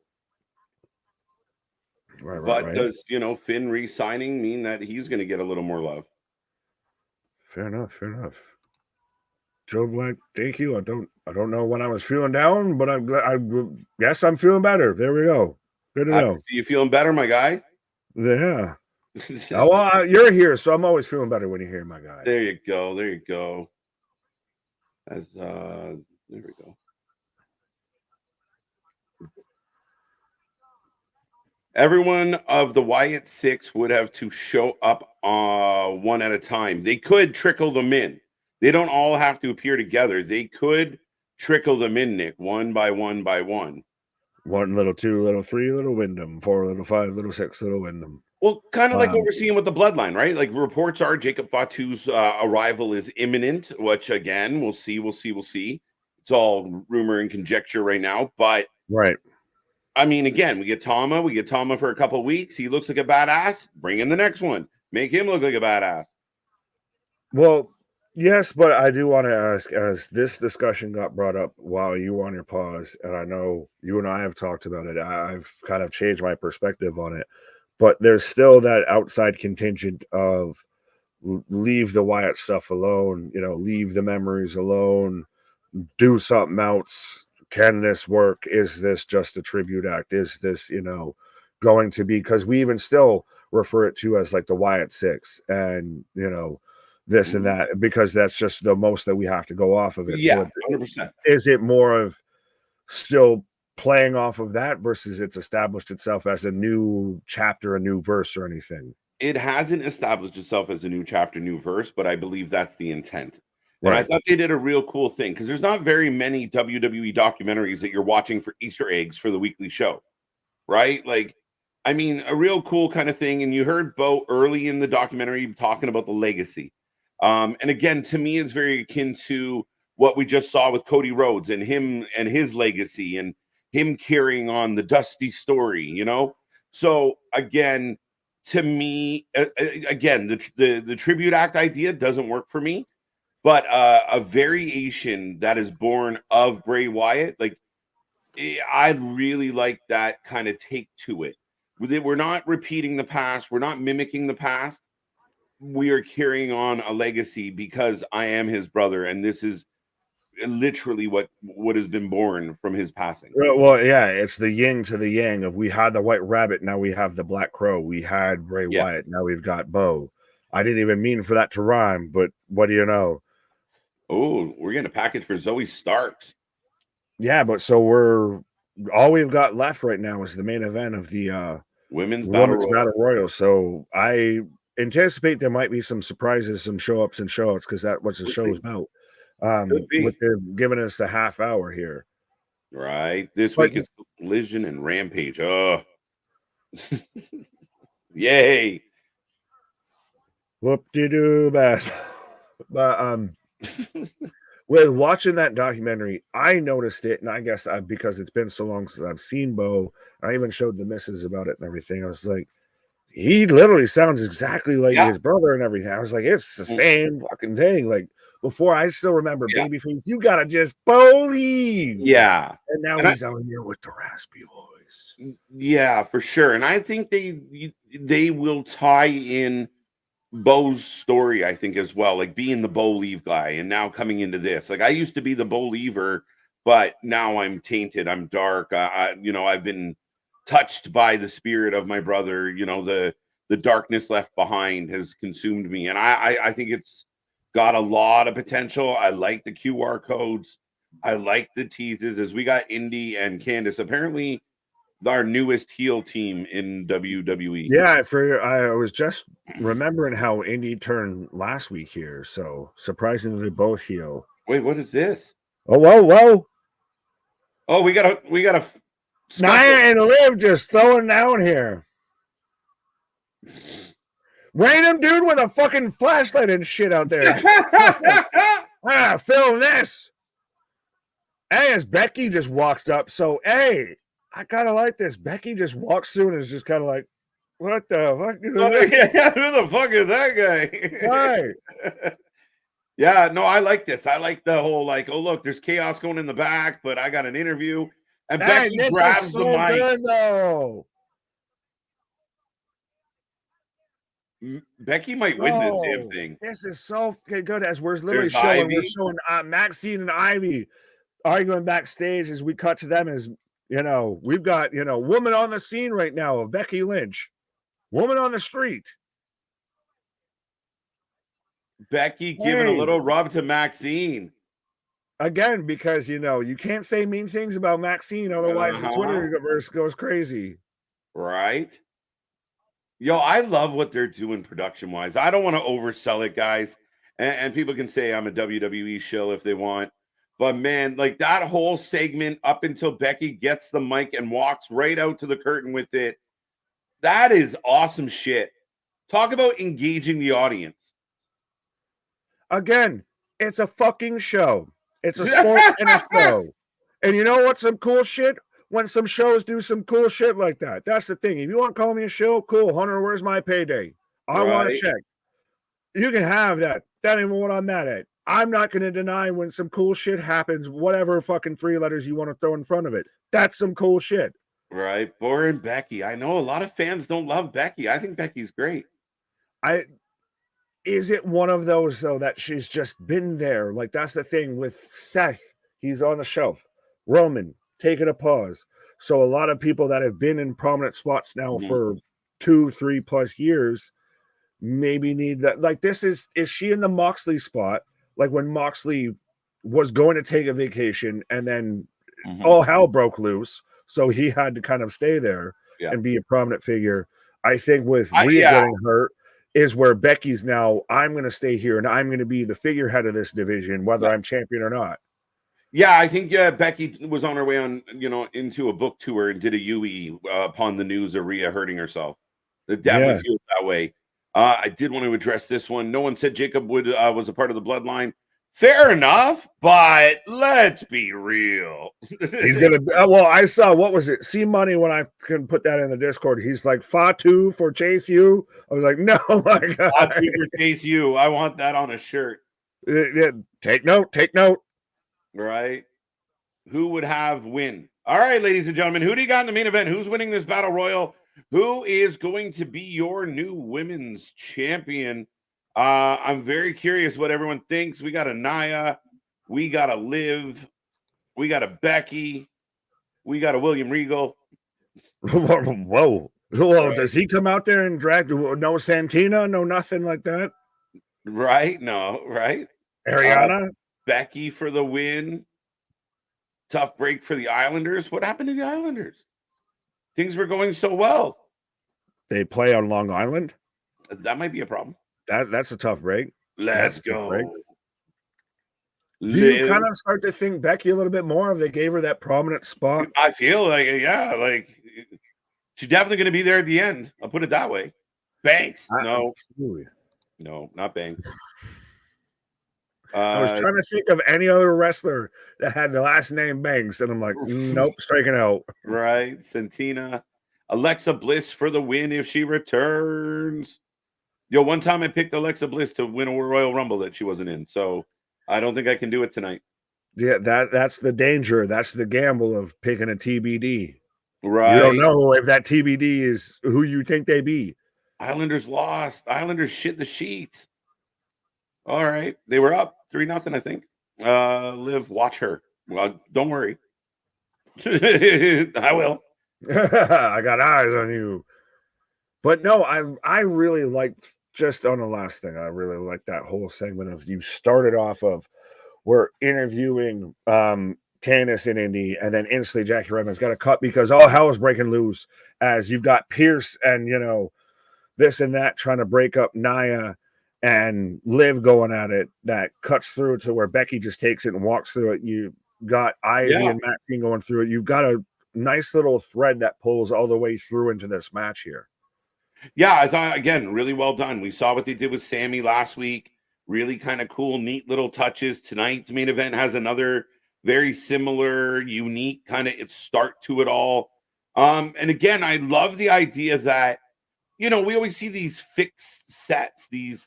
Right. Does, you know, Finn re-signing mean that he's going to get a little more love? Fair enough. Joe Black, thank you. I don't know when I was feeling down, but I'm glad. I guess I'm feeling better. There we go. Good to know. You feeling better, my guy? Yeah. Oh, well, you're here, so I'm always feeling better when you're here, my guy. There you go. As there we go. Everyone of the Wyatt Six would have to show up one at a time. They could trickle them in. They don't all have to appear together. They could trickle them in, Nick, one by one by one. 1 little, 2 little, 3 little Wyndham, 4 little, 5 little, 6 little Wyndham. Well, kind of like what we're seeing with the Bloodline, right? Like reports are Jacob Fatu's arrival is imminent, which again, we'll see. It's all rumor and conjecture right now, but right. I mean, again, we get Tama for a couple of weeks. He looks like a badass. Bring in the next one. Make him look like a badass. Well, yes, but I do want to ask, as this discussion got brought up while you were on your pause, and I know you and I have talked about it, I've kind of changed my perspective on it, but there's still that outside contingent of leave the Wyatt stuff alone, you know, leave the memories alone, do something else. Can this work? Is this just a tribute act? Is this, you know, going to be, because we even still refer it to as like the Wyatt Six and, you know, this and that, because that's just the most that we have to go off of it. Yeah, so 100%. Is it more of still playing off of that versus it's established itself as a new chapter, a new verse or anything? It hasn't established itself as a new chapter, new verse, but I believe that's the intent. And Right. I thought they did a real cool thing because there's not very many WWE documentaries that you're watching for Easter eggs for the weekly show, right? Like, I mean, a real cool kind of thing. And you heard Bo early in the documentary talking about the legacy. And again, to me, it's very akin to what we just saw with Cody Rhodes and him and his legacy and him carrying on the Dusty story, you know? So again, to me, again, the tribute act idea doesn't work for me. But a variation that is born of Bray Wyatt, like I really like that kind of take to it. We're not repeating the past. We're not mimicking the past. We are carrying on a legacy because I am his brother, and this is literally what has been born from his passing. Well, yeah, it's the yin to the yang of we had the White Rabbit, now we have the Black Crow. We had Bray Wyatt, now we've got Bo. I didn't even mean for that to rhyme, but what do you know? Oh, we're getting a package for Zoe Starks. Yeah, but so all we've got left right now is the main event of the Women's Battle Royal. So I anticipate there might be some surprises, some show-ups and show-outs, because that's what the show is about. With them giving us a half hour here. Right. This week is Collision and Rampage. Oh. Yay. Whoop-de-doo bass. But with watching that documentary, I noticed it, and I guess because it's been so long since I've seen Bo, I even showed the missus about it and everything. I was like, he literally sounds exactly like his brother and everything. I was like, it's the same fucking thing. Like before, I still remember Babyface. You gotta just believe. Yeah, and now he's out here with the raspy voice. Yeah, for sure. And I think they will tie in Bo's story, I think, as well, like being the Bo Leave guy and now coming into this. Like I used to be the Bo Leaver, but now I'm tainted. I'm dark. I've been touched by the spirit of my brother. You know, the darkness left behind has consumed me, and I think it's got a lot of potential. I like the QR codes. I like the teases. As we got Indy and Candice, apparently our newest heel team in WWE. Yeah, I was just remembering how Indy turned last week here. So surprisingly, both heel. Wait, what is this? Oh, whoa! Oh, we got a Nia and Liv just throwing down here. Random dude with a fucking flashlight and shit out there. Film this. Hey, as Becky just walks up. So, hey, I kind of like this. Becky just walks through and is just kind of like, what the fuck? Yeah, who the fuck is that guy? Right. Yeah, no, I like this. I like the whole like, oh look, there's chaos going in the back, but I got an interview, and Becky grabs the mic. Good, though. Becky might win this damn thing. This is so good. As we're literally showing, we're showing Maxine and Ivy arguing backstage as we cut to them. As you know, we've got woman on the scene right now of Becky Lynch, woman on the street. Becky giving a little rub to Maxine. Again, because you can't say mean things about Maxine, otherwise the Twitterverse goes crazy. Right? Yo, I love what they're doing production-wise. I don't want to oversell it, guys. And people can say I'm a WWE show if they want. But man, like that whole segment up until Becky gets the mic and walks right out to the curtain with it. That is awesome shit. Talk about engaging the audience. Again, it's a fucking show. It's a sport and a show. And you know what's some cool shit? When some shows do some cool shit like that. That's the thing. If you want to call me a show, cool. Hunter, where's my payday? I want to check. You can have that. That ain't what I'm mad at. I'm not going to deny when some cool shit happens, whatever fucking 3 letters you want to throw in front of it. That's some cool shit. Right. Boring Becky. I know a lot of fans don't love Becky. I think Becky's great. Is it one of those, though, that she's just been there? Like, that's the thing with Seth. He's on the shelf. Roman, taking a pause. So a lot of people that have been in prominent spots now for 2-3 plus years maybe need that. Like, this is she in the Moxley spot? Like when Moxley was going to take a vacation and then all hell broke loose. So he had to kind of stay there and be a prominent figure. I think with Rhea getting hurt is where Becky's now, I'm going to stay here and I'm going to be the figurehead of this division, whether I'm champion or not. Yeah, I think Becky was on her way on, into a book tour and did a UE upon the news of Rhea hurting herself. It definitely feels that way. I did want to address this one. No one said Jacob was a part of the bloodline. Fair enough, but let's be real. He's gonna. Well, I saw what was it? C Money when I can put that in the Discord. He's like Fatu for Chase U. I was like, no, my God. Fatu for Chase U. I want that on a shirt. Take note. Take note. Right. Who would have win? All right, ladies and gentlemen, who do you got in the main event? Who's winning this battle royal? Who is going to be your new women's champion? I'm very curious what everyone thinks. We got a Nia, we got a Liv, we got a Becky, we got a William Regal. Whoa. Right. Does he come out there and drag no Santina, no nothing like that? Right? No, right? Ariana? Becky for the win. Tough break for the Islanders. What happened to the Islanders? Things were going so well. They play on Long Island? That might be a problem. That's a tough break. Let's go. Do you kind of start to think Becky a little bit more if they gave her that prominent spot? I feel like, she's definitely going to be there at the end. I'll put it that way. Banks. No, not Banks. I was trying to think of any other wrestler that had the last name Banks, and I'm like, nope, striking out. Right. Santina. Alexa Bliss for the win if she returns. One time I picked Alexa Bliss to win a Royal Rumble that she wasn't in, so I don't think I can do it tonight. Yeah, that's the danger. That's the gamble of picking a TBD. Right. You don't know if that TBD is who you think they be. Islanders lost. Islanders shit the sheets. All right. They were up 3-0, I think. Liv, watch her. Well, don't worry. I will. I got eyes on you. But no, I really liked, just on the last thing, I really liked that whole segment of, you started off of, we're interviewing Candice in Indy, and then instantly Jackie Redmond's got a cut because all hell is breaking loose, as you've got Pierce and, this and that trying to break up Nia and Liv going at it. That cuts through to where Becky just takes it and walks through it. You got Ivy and Maxine going through it. You've got a nice little thread that pulls all the way through into this match here. Yeah, I thought, again, really well done. We saw what they did with Sammy last week. Really kind of cool, neat little touches. Tonight's main event has another very similar, unique kind of start to it all. And again, I love the idea that, we always see these fixed sets, these,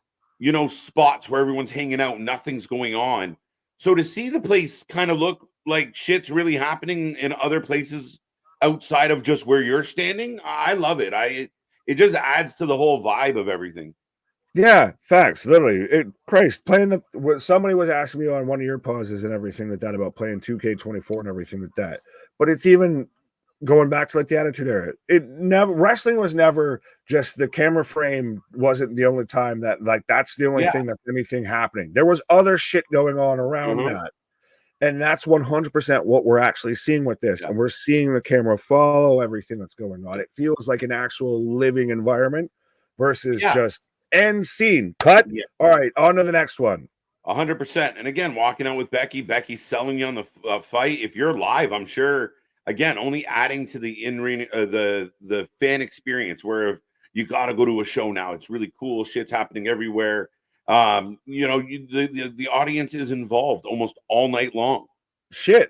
spots where everyone's hanging out, nothing's going on. So to see the place kind of look like shit's really happening in other places outside of just where you're standing, I love it. It just adds to the whole vibe of everything. Yeah, facts. Literally, Christ, playing somebody was asking me on one of your pauses and everything like that about playing 2K24 and everything like that. But it's even going back to like the Attitude Era. Wrestling was never just, the camera frame wasn't the only time that, like, that's the only thing that's anything happening. There was other shit going on around that. And that's 100% what we're actually seeing with this. And we're seeing the camera follow everything that's going on. It feels like an actual living environment versus just end scene. Cut. Yeah. All right, on to the next one. 100%. And again, walking out with Becky selling you on the fight. If you're live, I'm sure, again, only adding to the in-ring, the fan experience, where you got to go to a show now. It's really cool. Shit's happening everywhere. The audience is involved almost all night long. Shit,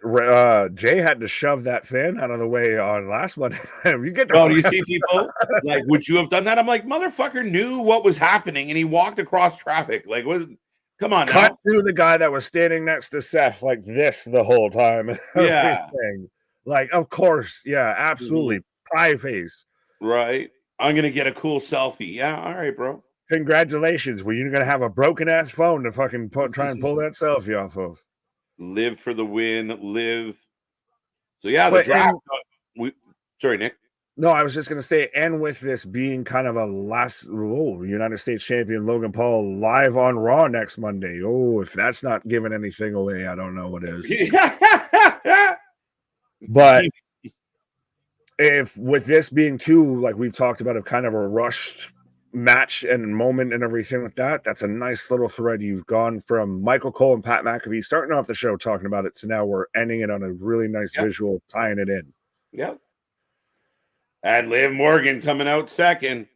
Jay had to shove that fan out of the way on last one. You get do you see people like, would you have done that? I'm like, motherfucker knew what was happening and he walked across traffic. Like, come on, cut through the guy that was standing next to Seth like this the whole time. Yeah, like, of course, yeah, absolutely, pie face. Right, I'm gonna get a cool selfie. Yeah, all right, bro. Congratulations. Well, you're gonna have a broken ass phone to fucking try and pull that selfie off of. Live for the win. Live. So yeah, the draft. Sorry, Nick. No, I was just gonna say, and with this being kind of a last United States champion Logan Paul live on Raw next Monday. Oh, if that's not giving anything away, I don't know what is. But if with this being too, like we've talked about, of kind of a rushed match and moment and everything like that, that's a nice little thread. You've gone from Michael Cole and Pat McAfee starting off the show talking about it to now we're ending it on a really nice visual, tying it in. Yep. And Liv Morgan coming out second.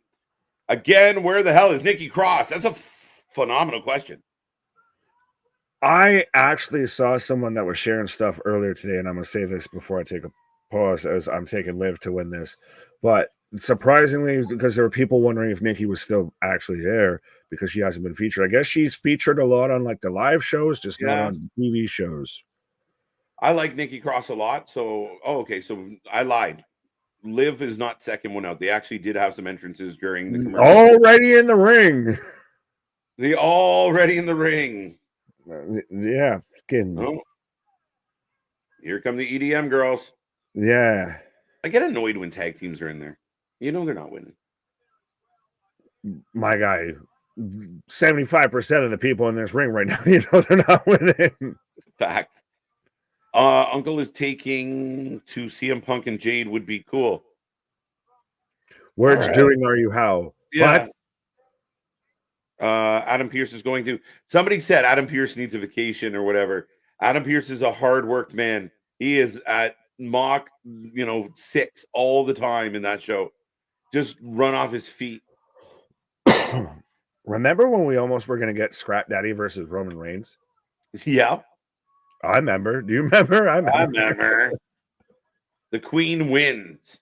Again, where the hell is Nikki Cross? That's a phenomenal question. I actually saw someone that was sharing stuff earlier today, and I'm going to say this before I take a pause, as I'm taking Liv to win this. But surprisingly, because there were people wondering if Nikki was still actually there because she hasn't been featured. I guess she's featured a lot on like the live shows, just not on TV shows. I like Nikki Cross a lot. So, so I lied. Liv is not second one out. They actually did have some entrances during the commercial. Already in the ring. They already in the ring. Yeah. Here come the EDM girls. Yeah. I get annoyed when tag teams are in there. You know they're not winning. My guy, 75% of the people in this ring right now, you know they're not winning. Fact. Uncle is taking to CM Punk and Jade would be cool. Words doing are you how? Yeah. What? Adam Pearce is going to. Somebody said Adam Pearce needs a vacation or whatever. Adam Pearce is a hard worked man. He is at Mach 6 all the time in that show. Just run off his feet. Remember when we almost were going to get Scrap Daddy versus Roman Reigns? Yeah. I remember. Do you remember? I remember. The Queen wins.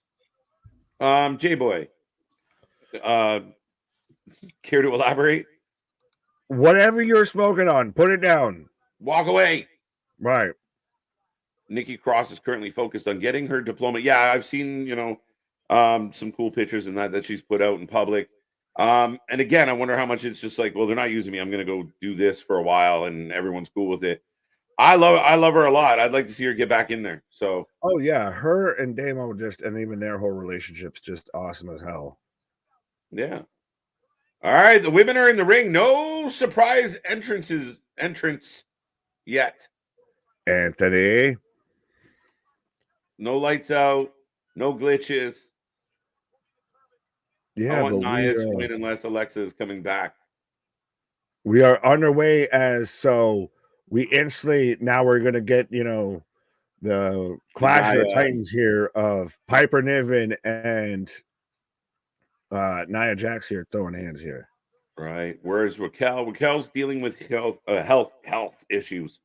J-Boy. Care to elaborate? Whatever you're smoking on, put it down. Walk away. Right. Nikki Cross is currently focused on getting her diploma. Yeah, I've seen, some cool pictures and that she's put out in public. And again, I wonder how much it's just like, well, they're not using me. I'm going to go do this for a while and everyone's cool with it. I love her a lot. I'd like to see her get back in there. So, oh yeah, her and Damo and even their whole relationship's just awesome as hell. yeah. All right, the women are in the ring. No surprise entrance yet. Anthony. No lights out. No glitches. Yeah, I want but Nia to win unless Alexa is coming back. We are underway we instantly now we're gonna get the Clash of the Titans here of Piper Niven and Nia Jax here throwing hands here. Right. Where's Raquel? Raquel's dealing with health issues.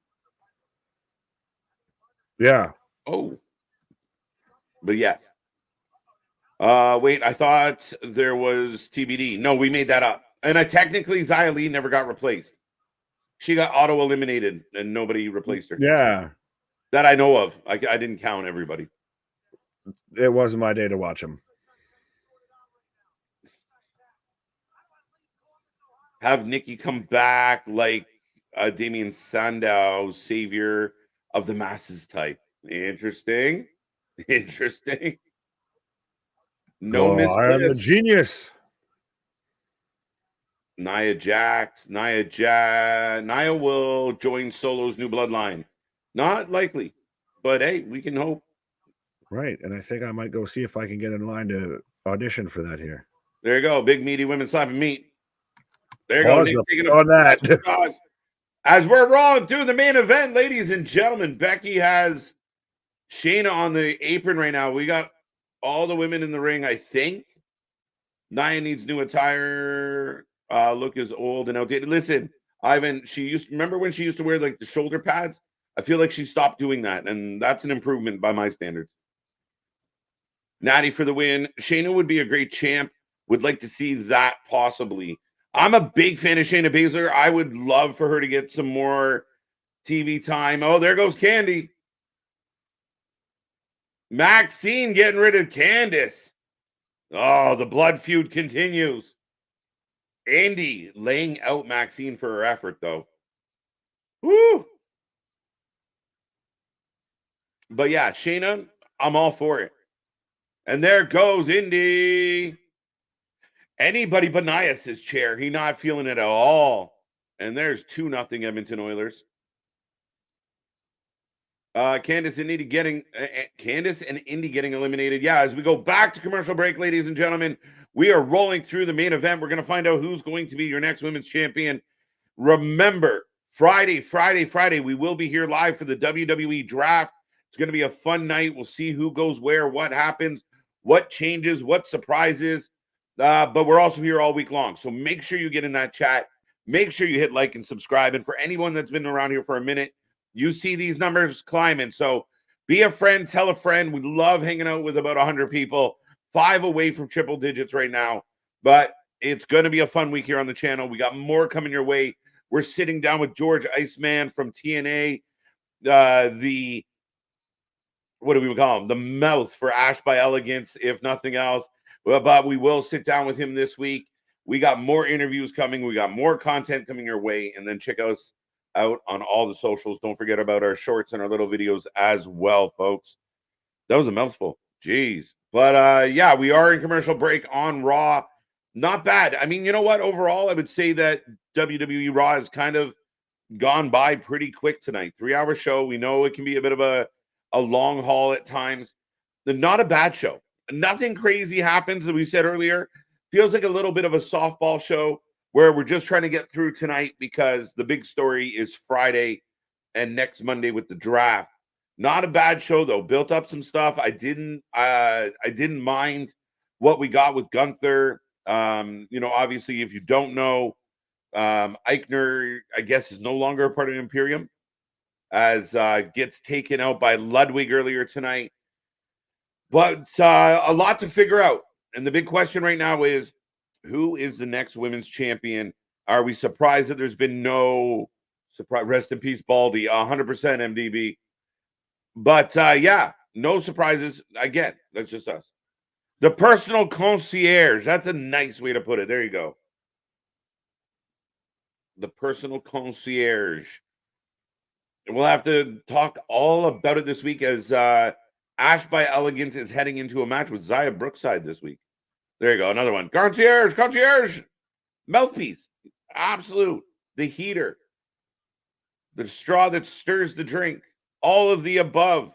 Yeah. Oh. But yes. Wait, I thought there was TBD. No, we made that up. And technically Xia Li never got replaced. She got auto eliminated and nobody replaced her. Yeah. That I know of. I didn't count everybody. It wasn't my day to watch them. Have Nikki come back like Damian Sandow, savior of the masses type. Interesting. Interesting. No Miss I am a genius. Nia will join Solo's new bloodline. Not likely, but hey, we can hope. Right, and I think I might go see if I can get in line to audition for that here. There you go, big meaty women slapping meat. There you Pause go. Nick on that. As we're rolling through the main event, ladies and gentlemen, Becky has Shayna on the apron right now. We got all the women in the ring, I think. Nia needs new attire. Look is old and outdated. Listen, Ivan, remember when she used to wear like the shoulder pads? I feel like she stopped doing that, and that's an improvement by my standards. Natty for the win. Shayna would be a great champ. Would like to see that possibly. I'm a big fan of Shayna Baszler. I would love for her to get some more TV time. Oh, there goes Candy. Maxine getting rid of Candice. Oh, the blood feud continues. Andy laying out Maxine for her effort, though. Woo! But yeah, Shayna, I'm all for it. And there goes Indy. Anybody but Nias' chair. He not feeling it at all. And there's 2-0 Edmonton Oilers. Candice and Indy getting eliminated. Yeah, as we go back to commercial break, ladies and gentlemen, we are rolling through the main event. We're going to find out who's going to be your next women's champion. Remember, Friday, we will be here live for the WWE draft. It's going to be a fun night. We'll see who goes where, what happens, what changes, what surprises. But we're also here all week long. So make sure you get in that chat. Make sure you hit like and subscribe. And for anyone that's been around here for a minute, you see these numbers climbing. So be a friend, tell a friend. We love hanging out with about 100 people. 5 away from triple digits right now. But it's going to be a fun week here on the channel. We got more coming your way. We're sitting down with George Iceman from TNA. What do we call him? The mouth for Ash by Elegance, if nothing else. But we will sit down with him this week. We got more interviews coming. We got more content coming your way. And then check us out on all the socials. Don't forget about our shorts and our little videos as well, folks. That was a mouthful. Jeez. But yeah, we are in commercial break on Raw. Not bad. I mean, you know what? Overall, I would say that WWE Raw has kind of gone by pretty quick tonight. 3-hour show. We know it can be a bit of a long haul at times. Not a bad show. Nothing crazy happens, as we said earlier. Feels like a little bit of a softball show where we're just trying to get through tonight because the big story is Friday and next Monday with the draft. Not a bad show though. Built up some stuff. I didn't mind what we got with Gunther. Obviously, if you don't know, Eichner, I guess, is no longer a part of Imperium, as gets taken out by Ludwig earlier tonight. But a lot to figure out. And the big question right now is, who is the next women's champion? Are we surprised that there's been no surprise? Rest in peace, Baldy. 100% MDB. But yeah, no surprises. Again, that's just us. The personal concierge. That's a nice way to put it. There you go. The personal concierge. We'll have to talk all about it this week as Ash by Elegance is heading into a match with Xia Brookside this week. There you go. Another one. Concierge. Mouthpiece. Absolute. The heater. The straw that stirs the drink. All of the above.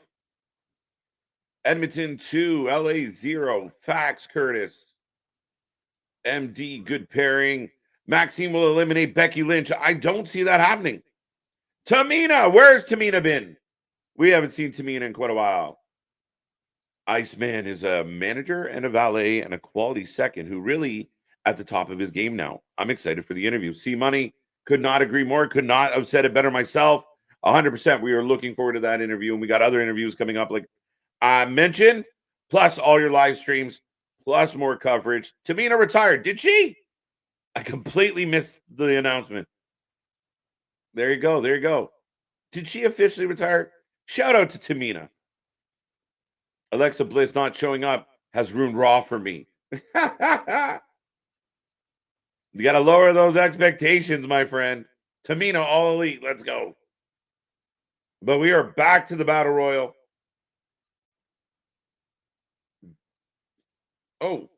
Edmonton 2, LA 0, Fax Curtis. MD, good pairing. Maxine will eliminate Becky Lynch. I don't see that happening. Tamina, where's Tamina been? We haven't seen Tamina in quite a while. Iceman is a manager and a valet and a quality second who really at the top of his game now. I'm excited for the interview. C Money, could not agree more. Could not have said it better myself. 100%. We are looking forward to that interview. And we got other interviews coming up like I mentioned, plus all your live streams, plus more coverage. Tamina retired. Did she? I completely missed the announcement. There you go. There you go. Did she officially retire? Shout out to Tamina. Alexa Bliss not showing up has ruined Raw for me. You got to lower those expectations, my friend. Tamina, all elite. Let's go. But we are back to the Battle Royal. Oh.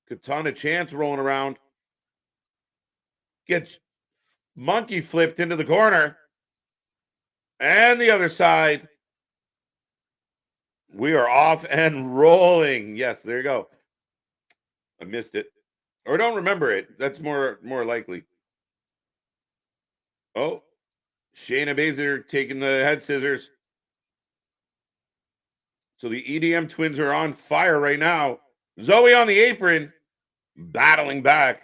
Katana Chance rolling around. Gets monkey flipped into the corner. And the other side. We are off and rolling. Yes, there you go. I missed it. Or don't remember it. That's more likely. Oh, Shayna Baszler taking the head scissors. So the EDM twins are on fire right now. Zoe on the apron, battling back.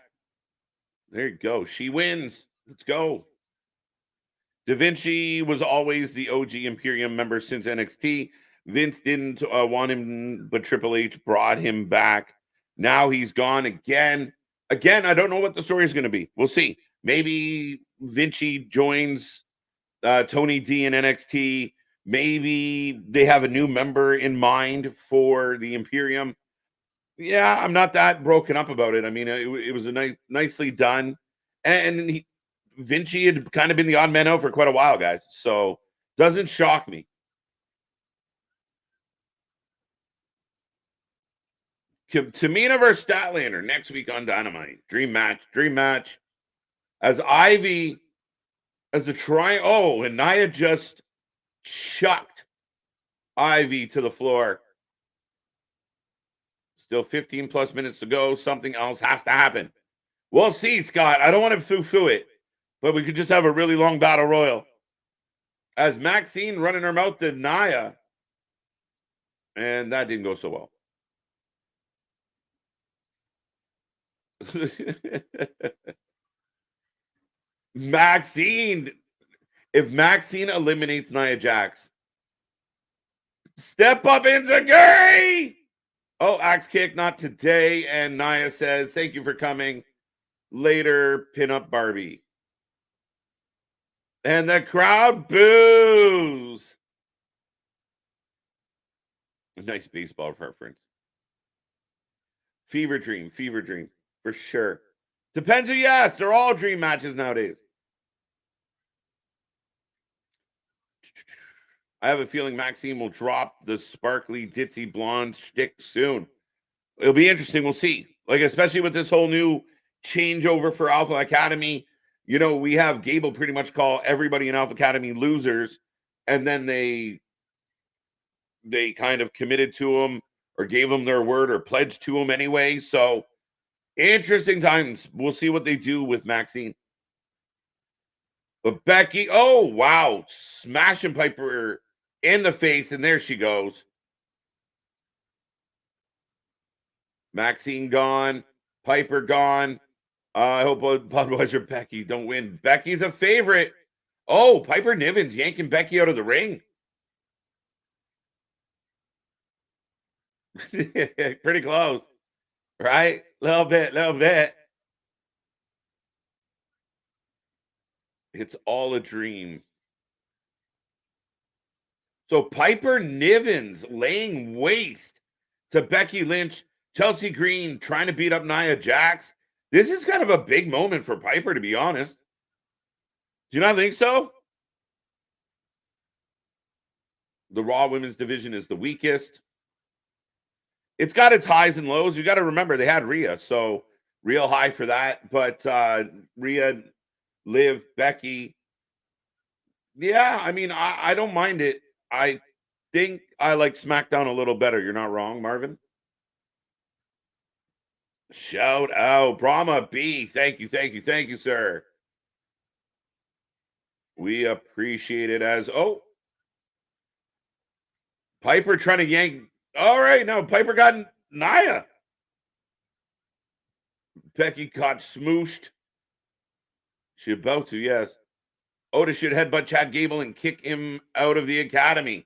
There you go. She wins. Let's go. Da Vinci was always the OG Imperium member since NXT. Vince didn't want him, but Triple H brought him back. Now he's gone again. Again, I don't know what the story is going to be. We'll see. Maybe Vinci joins Tony D in NXT. Maybe they have a new member in mind for the Imperium. Yeah, I'm not that broken up about it. I mean, it was a nicely done. And Vinci had kind of been the odd man out for quite a while, guys. So doesn't shock me. Tamina versus Statlander next week on Dynamite. Dream match. As Ivy, as the try. Oh, and Nia just chucked Ivy to the floor. Still 15 plus minutes to go. Something else has to happen. We'll see, Scott. I don't want to foo-foo it, but we could just have a really long battle royal. As Maxine running her mouth to Nia. And that didn't go so well. Maxine. If Maxine eliminates Nia Jax, step up Enziguri. Oh, axe kick, not today. And Nia says, thank you for coming. Later, pin up Barbie. And the crowd boos. A nice baseball reference. Fever dream. For sure. Depends who you ask. They're all dream matches nowadays. I have a feeling Maxine will drop the sparkly, ditzy blonde shtick soon. It'll be interesting. We'll see. Like, especially with this whole new changeover for Alpha Academy. You know, we have Gable pretty much call everybody in Alpha Academy losers. And then they kind of committed to them or gave them their word or pledged to them anyway. So, interesting times. We'll see what they do with Maxine. But Becky, oh, wow. Smashing Piper in the face, and there she goes. Maxine gone. Piper gone. I hope Budweiser Becky don't win. Becky's a favorite. Oh, Piper Niven's yanking Becky out of the ring. Pretty close. Right? Little bit. It's all a dream. So Piper Niven's laying waste to Becky Lynch. Chelsea Green trying to beat up Nia Jax. This is kind of a big moment for Piper, to be honest. Do you not think so? The Raw women's division is the weakest. It's got its highs and lows. You got to remember they had Rhea, so real high for that. But Rhea, Liv, Becky, yeah, I mean, I don't mind it. I think I like SmackDown a little better. You're not wrong, Marvin. Shout out, Brahma B. Thank you, sir. We appreciate it as Piper trying to yank. All right, now Piper got Nia. Becky got smooshed. She about to, yes. Otis should headbutt Chad Gable and kick him out of the academy.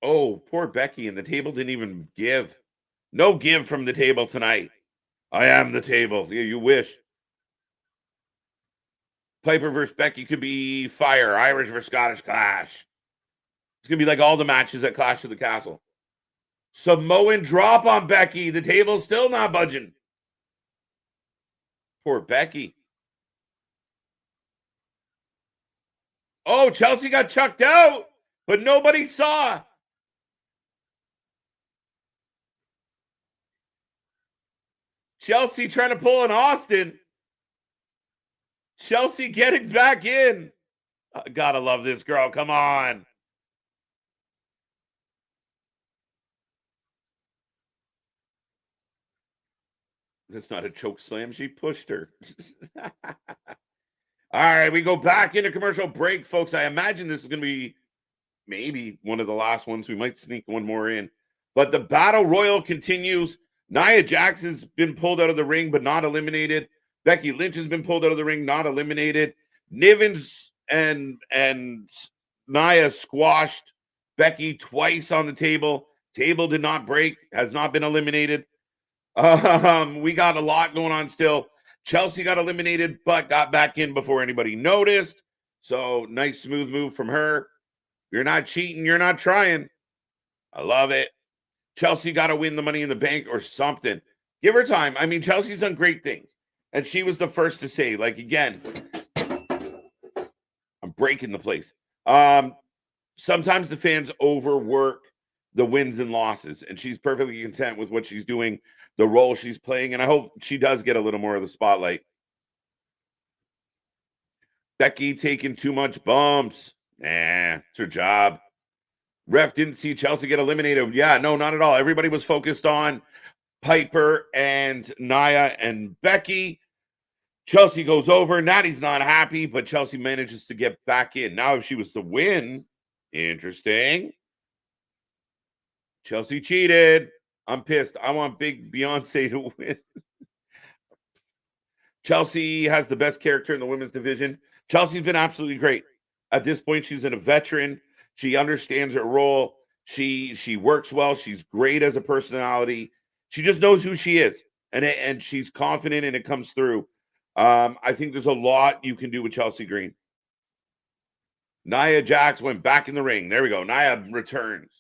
Oh, poor Becky, and the table didn't even give. No give from the table tonight. I am the table. Yeah, you wish. Piper versus Becky could be fire. Irish versus Scottish clash. It's going to be like all the matches at Clash of the Castle. Samoan drop on Becky. The table's still not budging. Poor Becky. Oh, Chelsea got chucked out, but nobody saw. Chelsea trying to pull an Austin. Chelsea getting back in. Gotta love this girl. Come on. That's not a choke slam. She pushed her. All right, we go back into commercial break, folks. I imagine this is going to be maybe one of the last ones. We might sneak one more in. But the Battle Royal continues. Nia Jax has been pulled out of the ring, but not eliminated. Becky Lynch has been pulled out of the ring, not eliminated. Nivens and Nia squashed Becky twice on the table. Table did not break, has not been eliminated. We got a lot going on still. Chelsea got eliminated, but got back in before anybody noticed. So nice, smooth move from her. You're not cheating. You're not trying. I love it. Chelsea got to win the Money in the Bank or something. Give her time. I mean, Chelsea's done great things. And she was the first to say, like, again, I'm breaking the place. Sometimes the fans overwork the wins and losses, and she's perfectly content with what she's doing, the role she's playing, and I hope she does get a little more of the spotlight. Becky taking too much bumps. It's her job. Ref didn't see Chelsea get eliminated. Yeah, no, not at all. Everybody was focused on Piper and Nia and Becky. Chelsea goes over. Natty's not happy, but Chelsea manages to get back in. Now, if she was to win, interesting. Chelsea cheated. I'm pissed. I want big Beyonce to win. Chelsea has the best character in the women's division. Chelsea's been absolutely great. At this point, she's a veteran. She understands her role. She works well. She's great as a personality. She just knows who she is, and she's confident, and it comes through. I think there's a lot you can do with Chelsea Green. Nia Jax went back in the ring. There we go. Nia returns.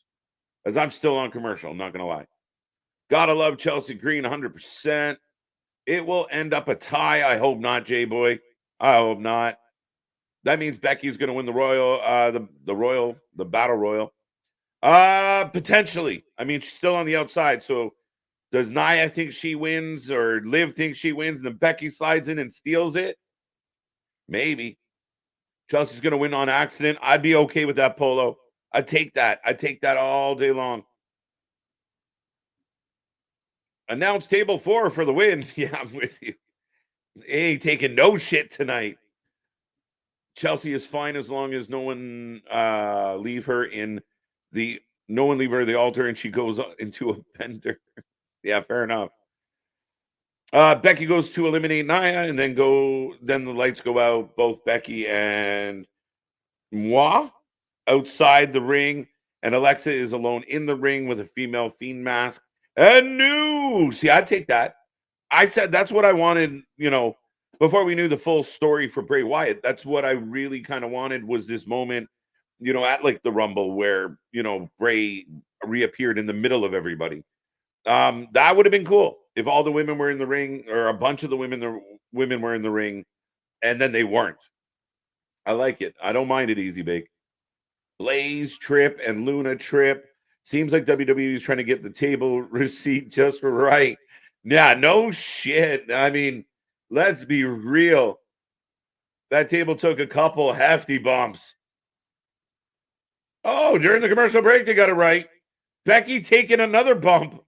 As I'm still on commercial, I'm not going to lie. Gotta love Chelsea Green 100%. It will end up a tie. I hope not, J-Boy. I hope not. That means Becky's going to win the Royal, the Battle Royal. Potentially. I mean, she's still on the outside. So does Nia think she wins or Liv think she wins and then Becky slides in and steals it? Maybe. Chelsea's going to win on accident. I'd be okay with that, Polo. I'd take that. I'd take that all day long. Announce table 4 for the win. Yeah, I'm with you. Ain't taking no shit tonight. Chelsea is fine as long as no one leave her the altar and she goes into a bender. Yeah, fair enough. Becky goes to eliminate Nia and then the lights go out. Both Becky and Moi outside the ring, and Alexa is alone in the ring with a female fiend mask. And new. See, I'd take that. I said that's what I wanted, before we knew the full story for Bray Wyatt. That's what I really kind of wanted, was this moment, at like the Rumble where, Bray reappeared in the middle of everybody. That would have been cool if all the women were in the ring, or a bunch of the women were in the ring, and then they weren't. I like it. I don't mind it, Easy Bake. Blaze trip and Luna trip. Seems like WWE is trying to get the table receipt just right. Yeah, no shit. I mean, let's be real. That table took a couple hefty bumps. Oh, during the commercial break, they got it right. Becky taking another bump.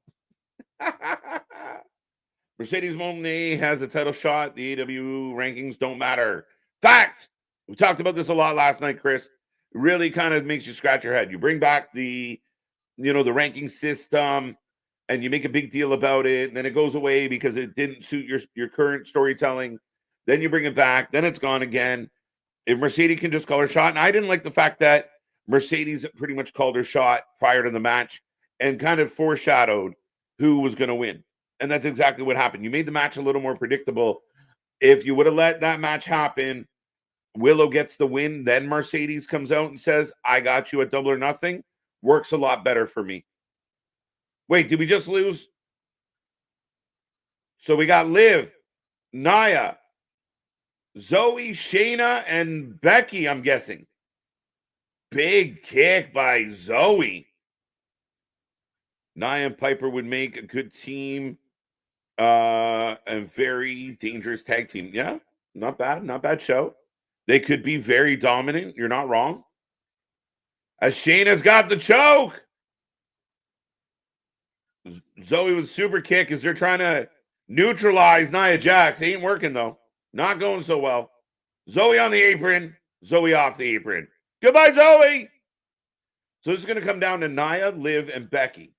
Mercedes Moné has a title shot. The AW rankings don't matter. Fact. We talked about this a lot last night, Chris. It really kind of makes you scratch your head. You bring back the ranking system and you make a big deal about it, and then it goes away because it didn't suit your current storytelling. Then you bring it back, then it's gone again. If Mercedes can just call her shot, and I didn't like the fact that Mercedes pretty much called her shot prior to the match and kind of foreshadowed who was going to win. And that's exactly what happened. You made the match a little more predictable. If you would have let that match happen, Willow gets the win, then Mercedes comes out and says, I got you at Double or Nothing. Works a lot better for me. Wait, did we just lose? So we got Liv, Nia, Zoe, Shayna, and Becky, I'm guessing. Big kick by Zoe. Nia and Piper would make a good team. A very dangerous tag team. Yeah, not bad. Not bad show. They could be very dominant. You're not wrong. As Shayna's got the choke. Zoe with super kick as they're trying to neutralize Nia Jax. Ain't working, though. Not going so well. Zoe on the apron. Zoe off the apron. Goodbye, Zoe. So this is going to come down to Nia, Liv, and Becky.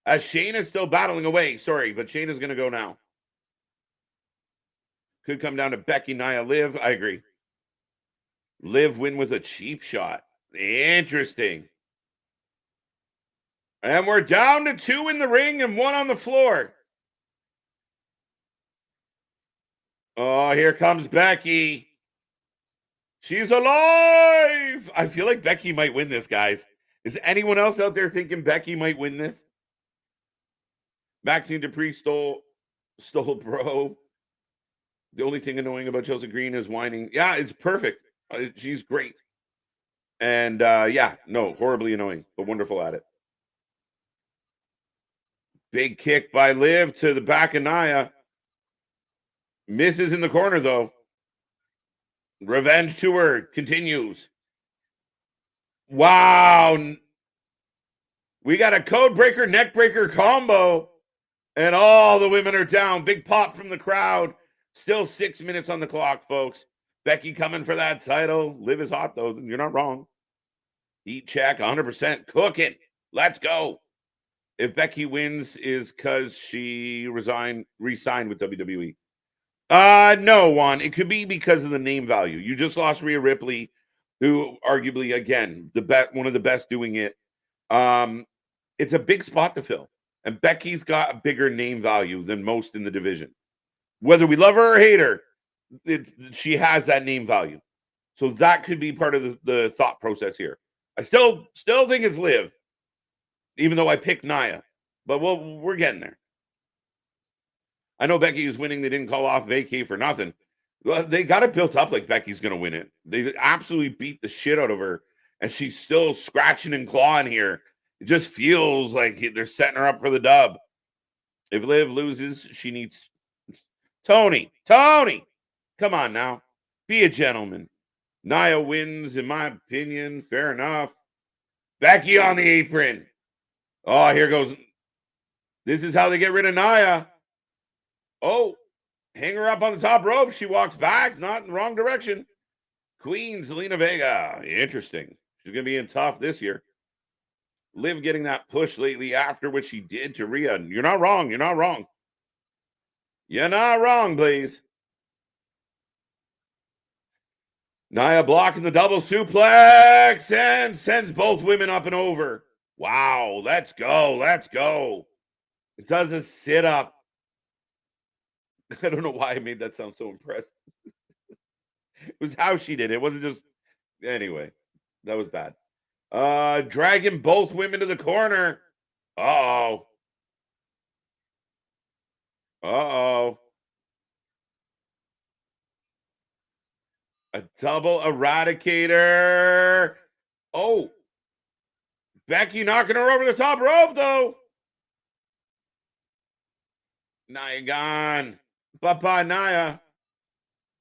As Shayna's still battling away. Sorry, but Shayna's going to go now. Could come down to Becky, Nia, Liv. I agree. Liv win with a cheap shot. Interesting. And we're down to 2 in the ring and 1 on the floor. Oh, here comes Becky. She's alive. I feel like Becky might win this, guys. Is anyone else out there thinking Becky might win this? Maxine Dupree stole bro. The only thing annoying about Chelsea Green is whining. Yeah, it's perfect. She's great. And horribly annoying, but wonderful at it. Big kick by Liv to the back of Nia. Misses in the corner, though. Revenge tour continues. Wow. We got a code breaker, neck breaker combo. And all the women are down. Big pop from the crowd. Still 6 minutes on the clock, folks. Becky coming for that title. Liv is hot, though. You're not wrong. Heat check, 100%. Cooking. Let's go. If Becky wins, is because she re-signed with WWE. No, Juan. It could be because of the name value. You just lost Rhea Ripley, who arguably, again, one of the best doing it. It's a big spot to fill. And Becky's got a bigger name value than most in the division. Whether we love her or hate her, she has that name value. So that could be part of the thought process here. I still think it's Liv, even though I picked Nia. But we're getting there. I know Becky is winning. They didn't call off vacay for nothing. Well, they got it built up like Becky's going to win it. They absolutely beat the shit out of her, and she's still scratching and clawing here. It just feels like they're setting her up for the dub. If Liv loses, she needs Tony, come on now. Be a gentleman. Nia wins, in my opinion. Fair enough. Becky on the apron. Oh, here goes. This is how they get rid of Nia. Oh, hang her up on the top rope. She walks back, not in the wrong direction. Queen Zelina Vega. Interesting. She's going to be in tough this year. Liv getting that push lately after what she did to Rhea. You're not wrong. You're not wrong. You're not wrong, please. Nia blocking the double suplex and sends both women up and over. Wow, let's go. Let's go. It does a sit-up. I don't know why I made that sound so impressive. It was how she did it. It wasn't just... Anyway, that was bad. Dragging both women to the corner. Uh-oh. Uh-oh. A double eradicator. Oh, Becky knocking her over the top rope, though. Nia gone. Bye-bye, Nia.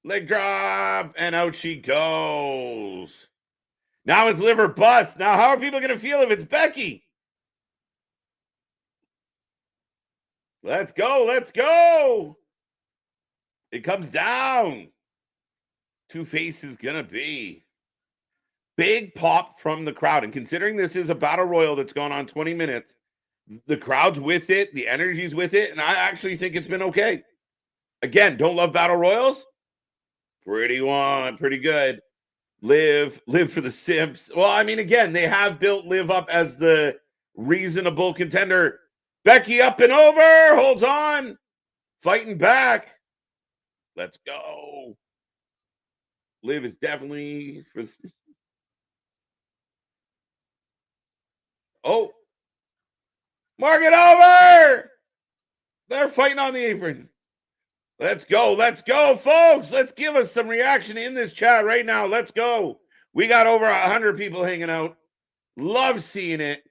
Leg drop, and out she goes. Now it's liver bust. Now, how are people going to feel if it's Becky? Let's go. Let's go. It comes down. Two faces going to be. Big pop from the crowd. And considering this is a battle royal that's gone on 20 minutes, the crowd's with it. The energy's with it. And I actually think it's been okay. Again, don't love battle royals? Pretty good. Live for the simps. Well, I mean, again, they have built Liv up as the reasonable contender. Becky up and over, holds on, fighting back. Let's go. Liv is definitely for. Oh, mark it over. They're fighting on the apron. Let's go, folks. Let's give us some reaction in this chat right now. Let's go. We got over 100 people hanging out. Love seeing it.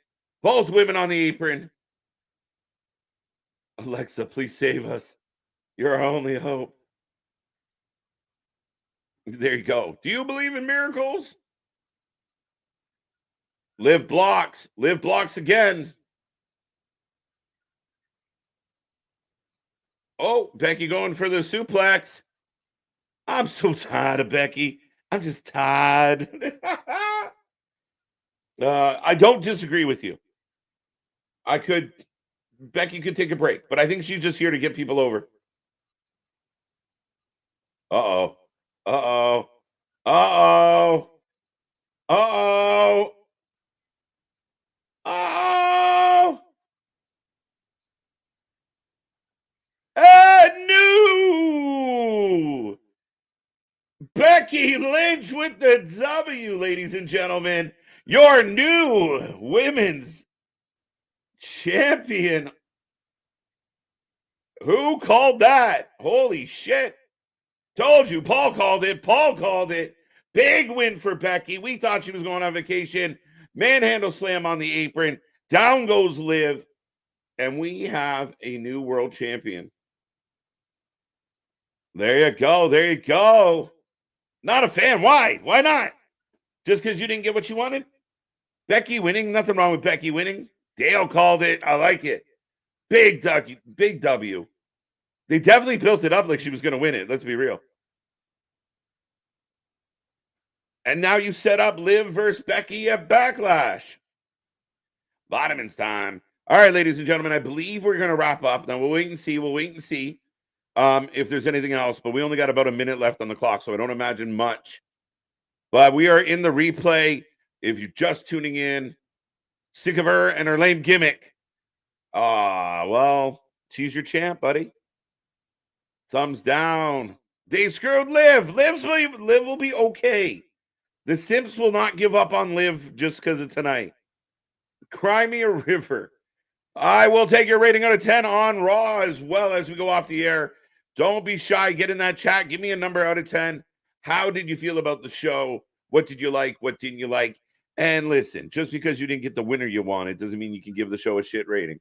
Both women on the apron. Alexa, please save us. You're our only hope. There you go. Do you believe in miracles? Liv blocks. Liv blocks again. Oh, Becky going for the suplex. I'm so tired of Becky. I'm just tired. I don't disagree with you. Becky could take a break, but I think she's just here to get people over. Uh-oh. Uh-oh. Uh-oh. Uh-oh. Oh! And new Becky Lynch with the W, ladies and gentlemen. Your new women's champion. Who called that? Holy shit. Told you. Paul called it. Big win for Becky. We thought she was going on vacation. Manhandle slam on the apron. Down goes Liv. And we have a new world champion. There you go. Not a fan. Why? Why not? Just because you didn't get what you wanted? Becky winning. Nothing wrong with Becky winning. Dale called it. I like it. Big W. They definitely built it up like she was going to win it. Let's be real. And now you set up Liv versus Becky at Backlash. Vitamins time. All right, ladies and gentlemen, I believe we're going to wrap up. Now, we'll wait and see if there's anything else. But we only got about a minute left on the clock, so I don't imagine much. But we are in the replay. If you're just tuning in, sick of her and her lame gimmick. Well, she's your champ, buddy. Thumbs down. They screwed Liv. Liv will be okay. The Simps will not give up on Liv just because of tonight. Cry me a river. I will take your rating out of 10 on Raw as well as we go off the air. Don't be shy. Get in that chat. Give me a number out of 10. How did you feel about the show? What did you like? What didn't you like? And listen, just because you didn't get the winner you wanted doesn't mean you can give the show a shit rating.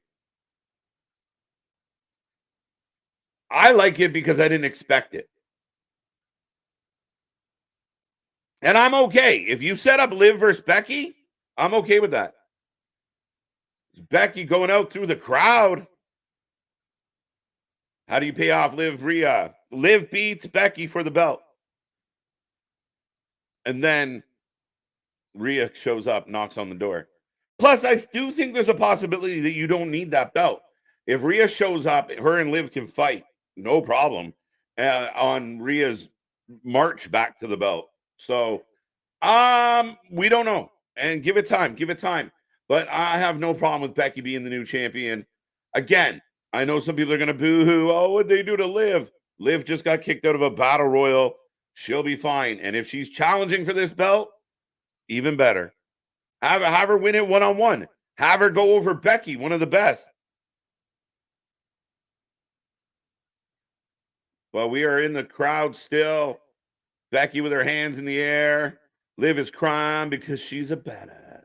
I like it because I didn't expect it. And I'm okay. If you set up Liv versus Becky, I'm okay with that. Becky going out through the crowd. How do you pay off Liv Rhea? Liv beats Becky for the belt. And then Rhea shows up, knocks on the door. Plus, I do think there's a possibility that you don't need that belt. If Rhea shows up, her and Liv can fight. No problem. On Rhea's march back to the belt. So, we don't know. And give it time. But I have no problem with Becky being the new champion. Again, I know some people are going to boo-hoo. Oh, what'd they do to Liv? Liv just got kicked out of a battle royal. She'll be fine. And if she's challenging for this belt, even better. Have her win it one-on-one. Have her go over Becky, one of the best. Well, we are in the crowd still. Becky with her hands in the air. Liv is crying because she's a badass.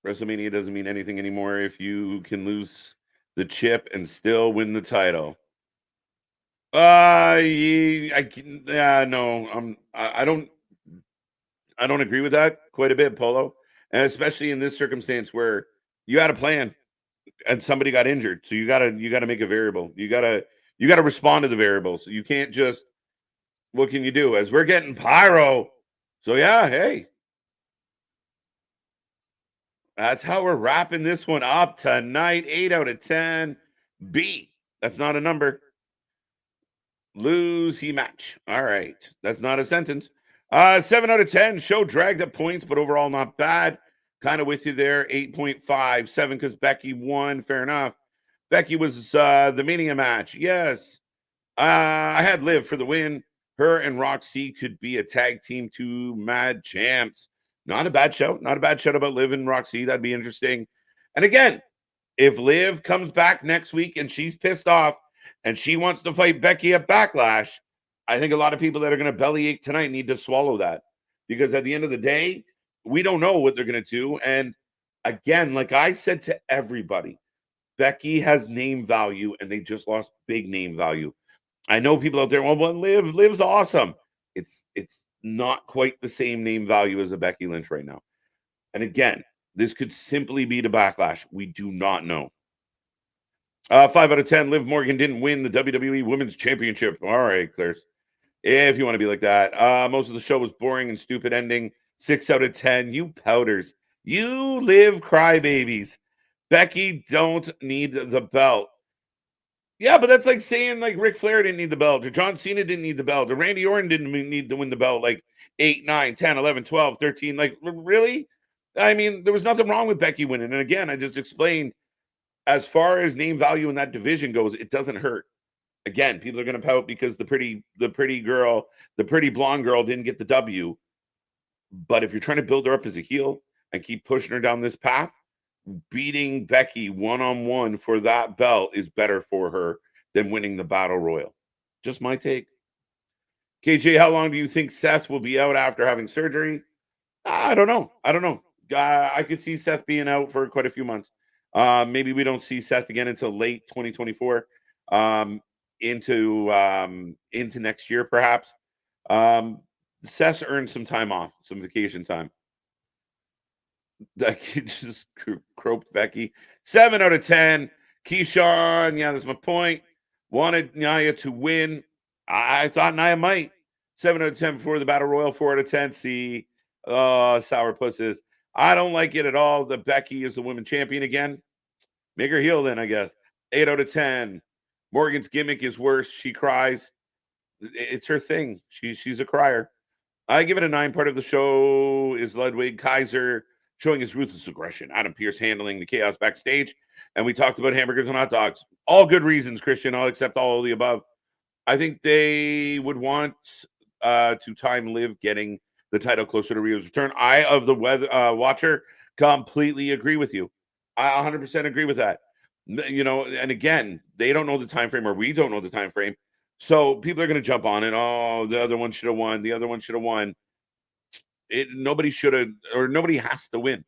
WrestleMania doesn't mean anything anymore if you can lose the chip and still win the title. No, I don't agree with that quite a bit, Polo, and especially in this circumstance where you had a plan and somebody got injured, so you gotta make a variable. You gotta respond to the variables. You can't just, what can you do? As we're getting pyro, so yeah, hey, that's how we're wrapping this one up tonight. 8 out of 10. B. That's not a number. Lose, he match. All right. That's not a sentence. 7 out of 10. Show dragged at points, but overall not bad. Kind of with you there. 8.5. 7 because Becky won. Fair enough. Becky was the Mania match. Yes. I had Liv for the win. Her and Roxy could be a tag team to Mad Champs. Not a bad show. Not a bad show about Liv and Roxy. That'd be interesting. And again, if Liv comes back next week and she's pissed off and she wants to fight Becky at Backlash, I think a lot of people that are going to bellyache tonight need to swallow that. Because at the end of the day, we don't know what they're going to do. And again, like I said to everybody, Becky has name value and they just lost big name value. I know people out there, well, Liv's awesome. It's not quite the same name value as a Becky Lynch right now. And again, this could simply be the Backlash. We do not know. 5 out of 10. Liv Morgan didn't win the WWE Women's Championship. All right, Claire's. If you want to be like that. Most of the show was boring and stupid ending. 6 out of 10. You powders. You Liv crybabies. Becky don't need the belt. Yeah, but that's like saying like Ric Flair didn't need the belt, or John Cena didn't need the belt, or Randy Orton didn't need to win the belt like 8, 9, 10, 11, 12, 13. Like, really? I mean, there was nothing wrong with Becky winning. And again, I just explained, as far as name value in that division goes, it doesn't hurt. Again, people are going to pout because the pretty girl, the pretty blonde girl didn't get the W. But if you're trying to build her up as a heel and keep pushing her down this path, beating Becky one-on-one for that belt is better for her than winning the Battle Royal. Just my take. KJ, how long do you think Seth will be out after having surgery? I don't know. I could see Seth being out for quite a few months. Maybe we don't see Seth again until late 2024, into next year, perhaps. Seth's earned some time off, some vacation time. That kid just croaked Becky. 7 out of 10. Keyshawn, yeah, that's my point. Wanted Nia to win. I thought Nia might. 7 out of 10 before the Battle Royal. 4 out of 10. See, sour pusses. I don't like it at all that Becky is the women's champion again. Make her heel then, I guess. 8 out of 10. Morgan's gimmick is worse. She cries. It's her thing. She's a crier. I give it a 9. Part of the show is Ludwig Kaiser showing his ruthless aggression. Adam Pearce handling the chaos backstage. And we talked about hamburgers and hot dogs. All good reasons, Christian. I'll accept all of the above. I think they would want to time Liv getting the title closer to Rio's return. I, of the weather watcher, completely agree with you. I 100% agree with that. You know, and again, they don't know the time frame, or we don't know the time frame. So people are going to jump on it. Oh, the other one should have won. The other one should have won. Nobody should have, or nobody has to win.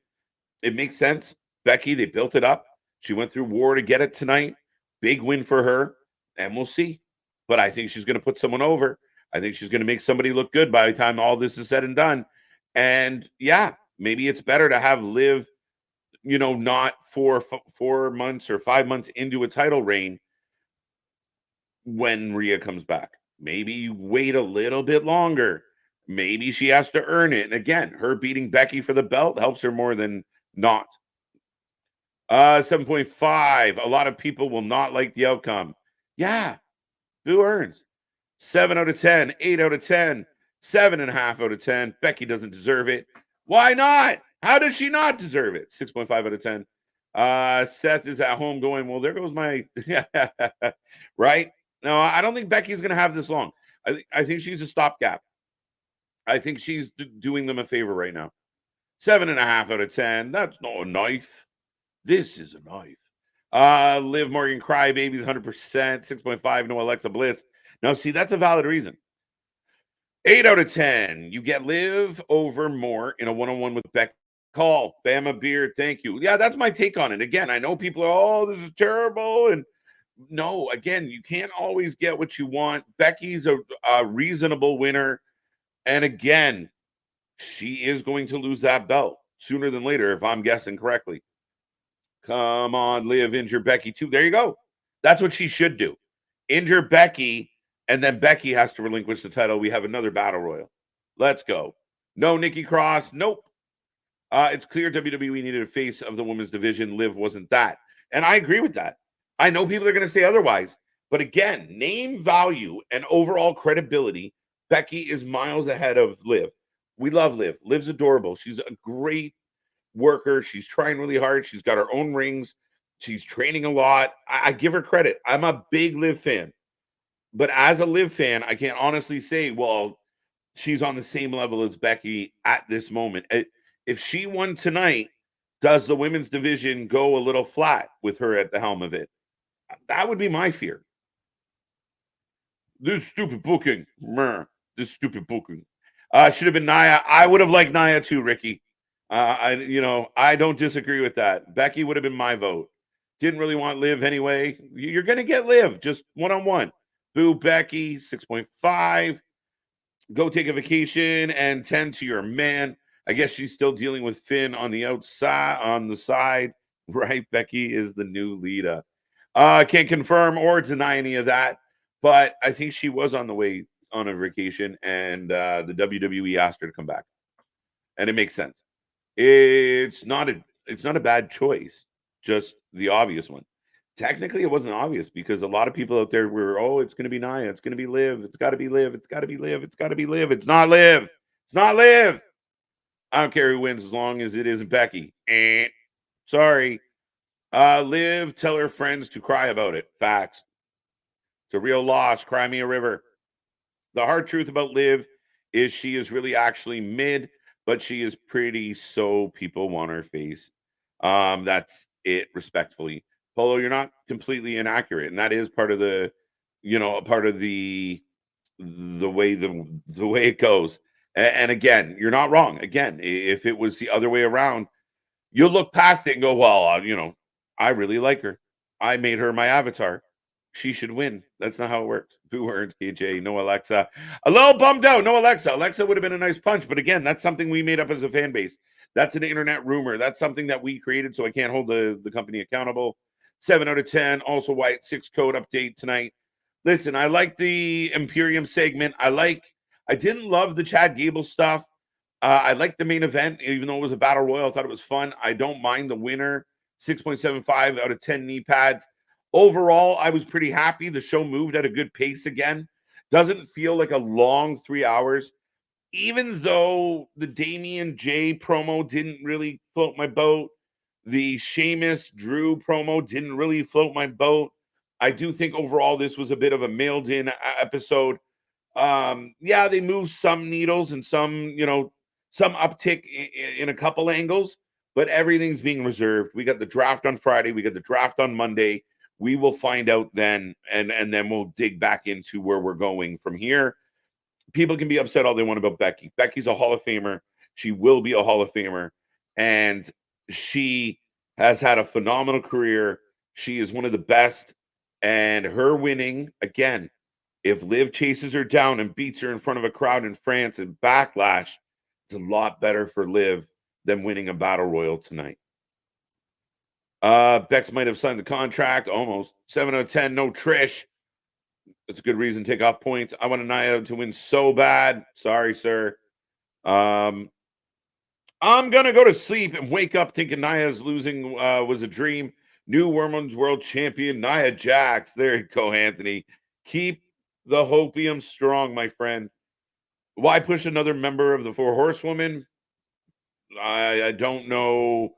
It makes sense. Becky, they built it up. She went through war to get it tonight. Big win for her, and we'll see. But I think she's going to put someone over. I think she's going to make somebody look good by the time all this is said and done. And yeah, maybe it's better to have Liv, you know, not 4 months or 5 months into a title reign when Rhea comes back. Maybe you wait a little bit longer. Maybe she has to earn it. And again, her beating Becky for the belt helps her more than not. 7.5. A lot of people will not like the outcome. Yeah. Who earns? 7 out of 10. 8 out of 10. 7.5 out of 10. Becky doesn't deserve it. Why not? How does she not deserve it? 6.5 out of 10. Seth is at home going, well, there goes my... right? No, I don't think Becky's going to have this long. I think she's a stopgap. I think she's doing them a favor right now. 7.5 out of 10. That's not a knife. This is a knife. Liv Morgan crybabies 100%. 6.5. No Alexa Bliss. Now, see, that's a valid reason. 8 out of 10. You get Liv over more in a one-on-one with Becky. Call Bama Beard. Thank you. Yeah, that's my take on it. Again, I know people are, oh, this is terrible. And no, again, you can't always get what you want. Becky's a reasonable winner. And again, she is going to lose that belt sooner than later, if I'm guessing correctly. Come on, Liv, injure Becky too. There you go. That's what she should do. Injure Becky, and then Becky has to relinquish the title. We have another battle royal. Let's go. No Nikki Cross. Nope. It's clear WWE needed a face of the women's division. Liv wasn't that. And I agree with that. I know people are going to say otherwise. But again, name value and overall credibility, Becky is miles ahead of Liv. We love Liv. Liv's adorable. She's a great worker. She's trying really hard. She's got her own rings. She's training a lot. I give her credit. I'm a big Liv fan. But as a Liv fan, I can't honestly say, well, she's on the same level as Becky at this moment. If she won tonight, does the women's division go a little flat with her at the helm of it? That would be my fear. This stupid booking. This stupid booking. Should have been Nia. I would have liked Nia too, Ricky. I don't disagree with that. Becky would have been my vote. Didn't really want Liv anyway. You're going to get Liv just one-on-one. Boo Becky, 6.5. Go take a vacation and tend to your man. I guess she's still dealing with Finn on the outside, on the side. Right, Becky is the new leader. Can't confirm or deny any of that, but I think she was on the way on a vacation, and the WWE asked her to come back, and it makes sense. It's not a bad choice, just the obvious one. Technically, it wasn't obvious because a lot of people out there were, oh, it's going to be Nia, it's going to be Liv, it's got to be Liv, it's got to be Liv, it's got to be Liv. It's not Liv. It's not Liv. I don't care who wins as long as it isn't Becky. Sorry. Liv, tell her friends to cry about it. Facts. It's a real loss. Cry me a river. The hard truth about Liv is she is really actually mid, but she is pretty, so people want her face. That's it, respectfully. Polo, you're not completely inaccurate, and that is part of the, part of the way it goes. And again, you're not wrong. Again, if it was the other way around, you'll look past it and go, well, I really like her. I made her my avatar. She should win. That's not how it works. Who earns KJ? No Alexa. A little bummed out. No Alexa. Alexa would have been a nice punch. But again, that's something we made up as a fan base. That's an internet rumor. That's something that we created, so I can't hold the company accountable. 7 out of 10. Also, White 6 code update tonight. Listen, I like the Imperium segment. I didn't love the Chad Gable stuff. I liked the main event, even though it was a battle royal. I thought it was fun. I don't mind the winner. 6.75 out of 10 knee pads. Overall, I was pretty happy. The show moved at a good pace again. Doesn't feel like a long 3 hours. Even though the Damian J promo didn't really float my boat, the Sheamus Drew promo didn't really float my boat. I do think overall this was a bit of a mailed-in episode. Yeah, they moved some needles and some uptick in a couple angles, but everything's being reserved. We got the draft on Friday. We got the draft on Monday. We will find out then, and then we'll dig back into where we're going from here. People can be upset all they want about Becky. Becky's a Hall of Famer. She will be a Hall of Famer, and she has had a phenomenal career. She is one of the best, and her winning, again, if Liv chases her down and beats her in front of a crowd in France and Backlash, it's a lot better for Liv than winning a battle royal tonight. Bex might have signed the contract. Almost. 7 out of 10. No Trish. That's a good reason to take off points. I want Nia to win so bad. Sorry, sir. I'm going to go to sleep and wake up thinking Nia's losing was a dream. New Women's World Champion, Nia Jax. There you go, Anthony. Keep the hopium strong, my friend. Why push another member of the Four Horsewomen? I don't know.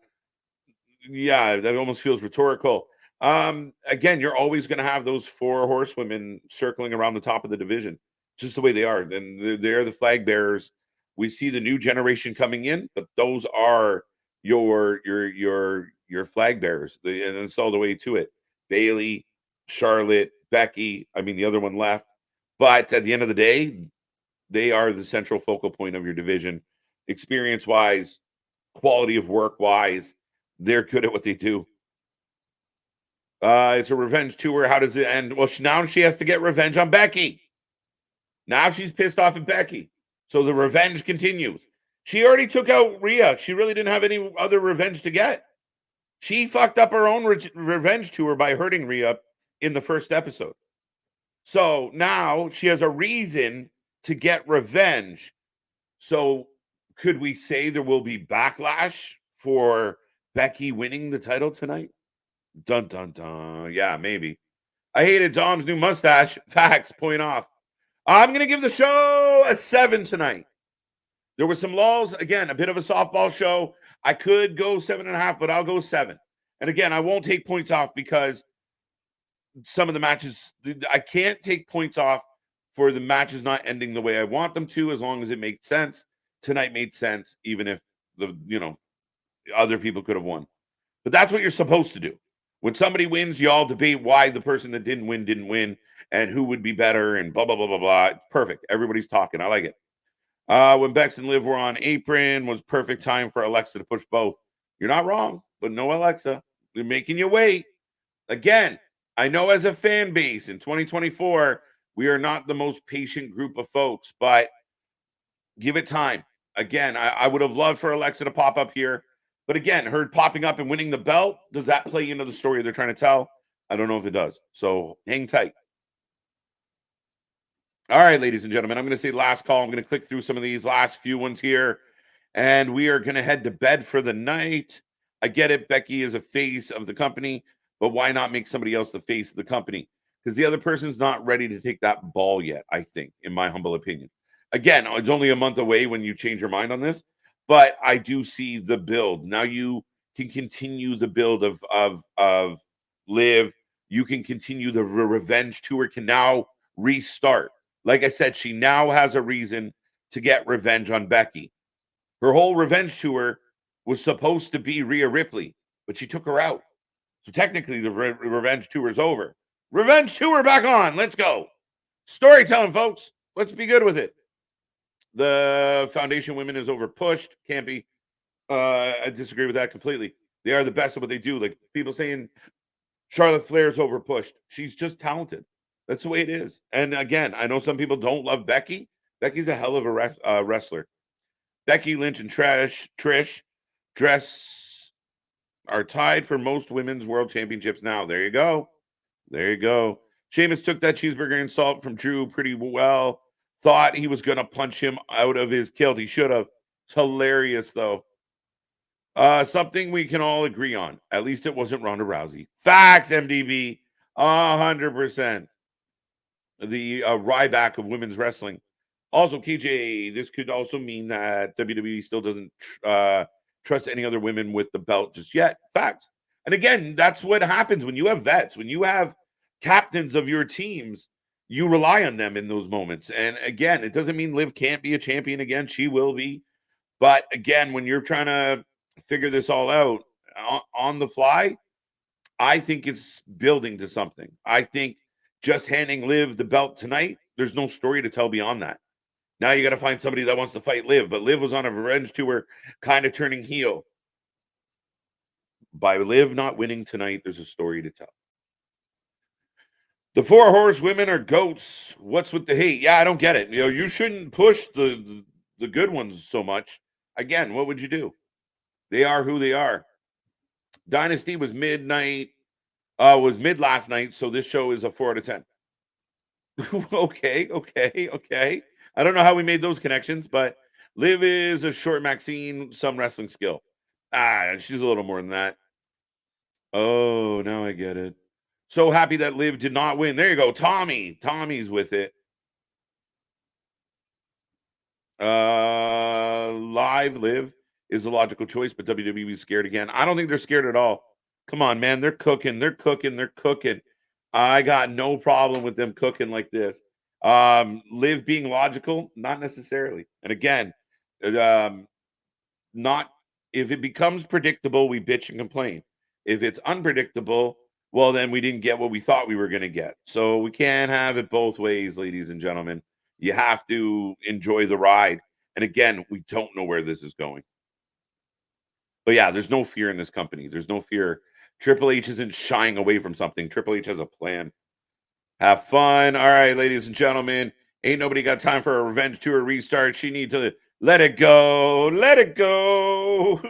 Yeah, that almost feels rhetorical. Again, you're always going to have those Four Horsewomen circling around the top of the division, just the way they are. And they're the flag bearers. We see the new generation coming in, but those are your flag bearers, and it's all the way to it. Bailey, Charlotte, Becky. I mean, the other one left. But at the end of the day, They are the central focal point of your division. Experience-wise, quality of work-wise, they're good at what they do. It's a revenge tour. How does it end? Well, now she has to get revenge on Becky. Now she's pissed off at Becky. So the revenge continues. She already took out Rhea. She really didn't have any other revenge to get. She fucked up her own revenge tour by hurting Rhea in the first episode. So now she has a reason to get revenge. So could we say there will be backlash for Becky winning the title tonight? Dun, dun, dun. Yeah, maybe. I hated Dom's new mustache. Facts, point off. I'm going to give the show a 7 tonight. There were some lulls. Again, a bit of a softball show. I could go 7.5, but I'll go 7. And again, I won't take points off because some of the matches, I can't take points off for the matches not ending the way I want them to, as long as it makes sense. Tonight made sense, even if other people could have won. But that's what you're supposed to do. When somebody wins, you all debate why the person that didn't win, and who would be better, and blah, blah, blah, blah, blah. It's perfect. Everybody's talking. I like it. When Bex and Liv were on apron, was perfect time for Alexa to push both. You're not wrong, but no Alexa. They're making you wait. Again, I know as a fan base in 2024, we are not the most patient group of folks, but give it time. Again, I would have loved for Alexa to pop up here. But again, her popping up and winning the belt, does that play into the story they're trying to tell? I don't know if it does. So hang tight. All right, ladies and gentlemen, I'm going to say last call. I'm going to click through some of these last few ones here, and we are going to head to bed for the night. I get it. Becky is a face of the company, but why not make somebody else the face of the company? Because the other person's not ready to take that ball yet, I think, in my humble opinion. Again, it's only a month away when you change your mind on this, but I do see the build. Now you can continue the build of Liv. You can continue the revenge tour, can now restart. Like I said, she now has a reason to get revenge on Becky. Her whole revenge tour was supposed to be Rhea Ripley, but she took her out. So technically, the revenge tour is over. Revenge tour back on. Let's go. Storytelling, folks. Let's be good with it. The Foundation women is over pushed. Can't be. I disagree with that completely. They are the best at what they do. Like people saying Charlotte Flair's over pushed. She's just talented. That's the way it is. And again, I know some people don't love Becky. Becky's a hell of a wrestler. Becky Lynch and Trish Dress are tied for most women's world championships now. There you go. There you go. Sheamus took that cheeseburger insult from Drew pretty well. Thought he was going to punch him out of his kilt. He should have. It's hilarious, though. Something we can all agree on. At least it wasn't Ronda Rousey. Facts, MDB. 100%. The Ryback of women's wrestling. Also, KJ, this could also mean that WWE still doesn't trust any other women with the belt just yet. Facts. And again, that's what happens when you have vets, when you have captains of your teams, you rely on them in those moments. And again, it doesn't mean Liv can't be a champion again. She will be. But again, when you're trying to figure this all out on the fly, I think it's building to something. I think just handing Liv the belt tonight, there's no story to tell beyond that. Now you got to find somebody that wants to fight Liv, but Liv was on a revenge tour, kind of turning heel. By Liv not winning tonight, there's a story to tell. The 4 horsewomen are goats. What's with the hate? Yeah, I don't get it. You shouldn't push the good ones so much. Again, what would you do? They are who they are. Dynasty was mid last night, so this show is a 4 out of 10. Okay. I don't know how we made those connections, but Liv is a short Maxine, some wrestling skill. She's a little more than that. Oh, now I get it. So happy that Liv did not win. There you go, Tommy. Tommy's with it. Live Liv is a logical choice, but WWE is scared again. I don't think they're scared at all. Come on, man. They're cooking. I got no problem with them cooking like this. Liv being logical, not necessarily. And again, not if it becomes predictable, we bitch and complain. If it's unpredictable, well, then we didn't get what we thought we were going to get. So we can't have it both ways, ladies and gentlemen. You have to enjoy the ride. And again, we don't know where this is going. But yeah, there's no fear in this company. There's no fear. Triple H isn't shying away from something. Triple H has a plan. Have fun. All right, ladies and gentlemen. Ain't nobody got time for a revenge tour restart. She needs to let it go. Let it go.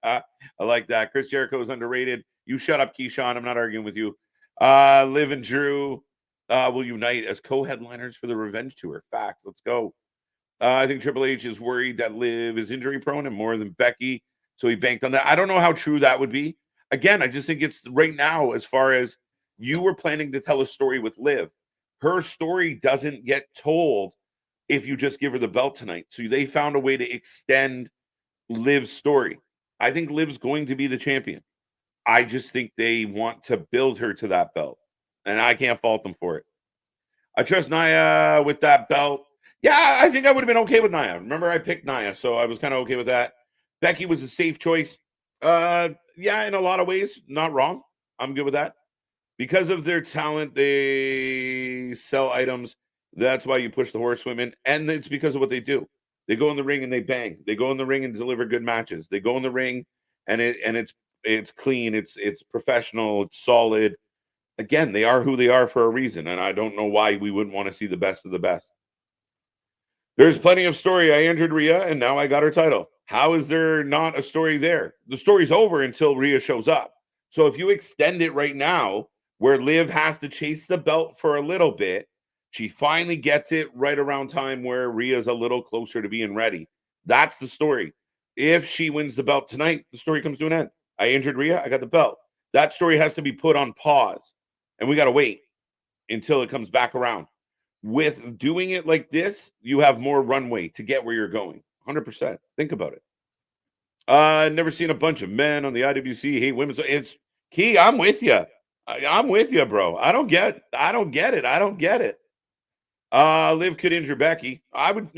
I like that. Chris Jericho is underrated. You shut up, Keyshawn. I'm not arguing with you. Liv and Drew will unite as co-headliners for the revenge tour. Facts. Let's go. I think Triple H is worried that Liv is injury prone and more than Becky. So he banked on that. I don't know how true that would be. Again, I just think it's right now, as far as you were planning to tell a story with Liv, her story doesn't get told if you just give her the belt tonight. So they found a way to extend Liv's story. I think Liv's going to be the champion. I just think they want to build her to that belt. And I can't fault them for it. I trust Nia with that belt. Yeah, I think I would have been okay with Nia. Remember, I picked Nia, so I was kind of okay with that. Becky was a safe choice. Yeah, in a lot of ways, not wrong. I'm good with that. Because of their talent, they sell items. That's why you push the horsewomen, and it's because of what they do. They go in the ring and they bang. They go in the ring and deliver good matches. They go in the ring and it's clean. It's professional. It's solid. Again, they are who they are for a reason, and I don't know why we wouldn't want to see the best of the best. There's plenty of story. I injured Rhea, and now I got her title. How is there not a story there? The story's over until Rhea shows up. So if you extend it right now, where Liv has to chase the belt for a little bit, she finally gets it right around time where Rhea's a little closer to being ready. That's the story. If she wins the belt tonight, the story comes to an end. I injured Rhea, I got the belt. That story has to be put on pause, and we got to wait until it comes back around. With doing it like this, you have more runway to get where you're going. 100%. Think about it. Never seen a bunch of men on the IWC hate women. So it's key. I'm with you. I'm with you, bro. I don't get it. I don't get it. Liv could injure Becky. I would,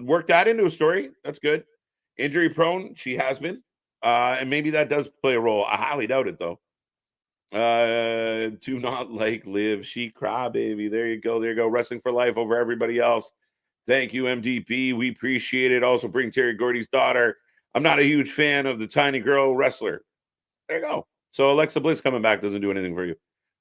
work that into a story. That's good. Injury prone, she has been. And maybe that does play a role. I highly doubt it, though. Do not like Liv. She cry, baby. There you go. There you go. Wrestling for life over everybody else. Thank you, MDP. We appreciate it. Also, bring Terry Gordy's daughter. I'm not a huge fan of the tiny girl wrestler. There you go. So Alexa Bliss coming back doesn't do anything for you.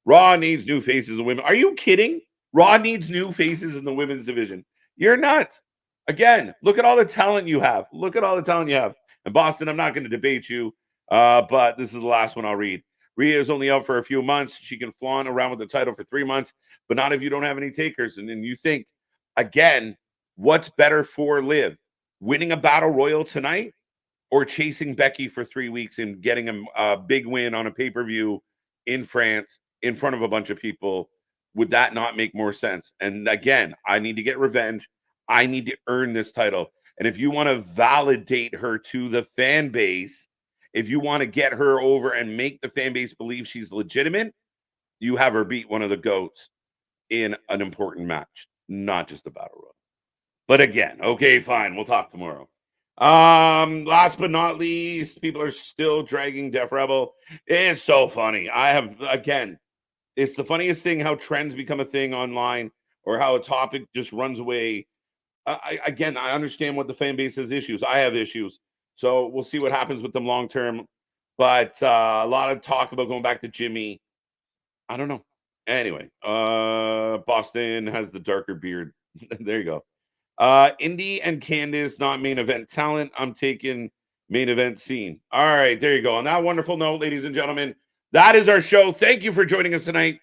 Raw needs new faces in women. Are you kidding? Raw needs new faces in the women's division. You're nuts. Again, look at all the talent you have. Look at all the talent you have. And Boston, I'm not going to debate you, but this is the last one I'll read. Rhea is only out for a few months. She can flaunt around with the title for 3 months, but not if you don't have any takers. And then you think, again, what's better for Liv? Winning a battle royal tonight or chasing Becky for 3 weeks and getting a big win on a pay-per-view in France in front of a bunch of people? Would that not make more sense? And again, I need to get revenge. I need to earn this title. And if you want to validate her to the fan base, if you want to get her over and make the fan base believe she's legitimate, you have her beat one of the GOATs in an important match, not just a battle royal. But again, okay, fine. We'll talk tomorrow. Last but not least, people are still dragging Def Rebel. It's so funny. It's the funniest thing how trends become a thing online or how a topic just runs away. I understand what the fan base has issues. I have issues. So we'll see what happens with them long term. But a lot of talk about going back to Jimmy. I don't know. Anyway, Boston has the darker beard. There you go. Indy and Candice, not main event talent. I'm taking main event scene. All right, there you go. On that wonderful note, ladies and gentlemen, that is our show. Thank you for joining us tonight.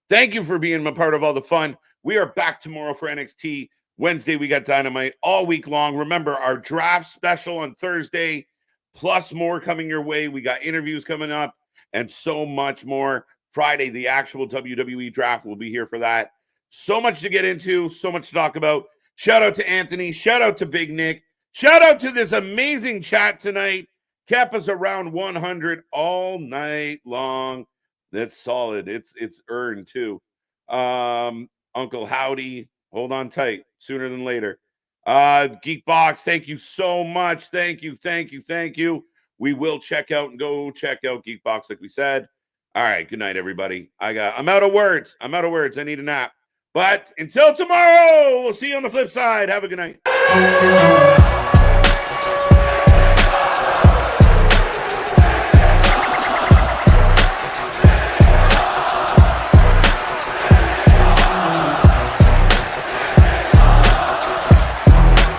Thank you for being a part of all the fun. We are back tomorrow for NXT. Wednesday, we got Dynamite all week long. Remember, our draft special on Thursday, plus more coming your way. We got interviews coming up and so much more. Friday, the actual WWE draft will be here for that. So much to get into, so much to talk about. Shout out to Anthony. Shout out to Big Nick. Shout out to this amazing chat tonight. Kept us around 100 all night long. That's solid. It's earned too. Uncle Howdy, hold on tight. Sooner than later. Geekbox, thank you so much. Thank you. We will check out Geekbox like we said. All right, good night, everybody. I'm out of words. I need a nap. But until tomorrow, we'll see you on the flip side. Have a good night.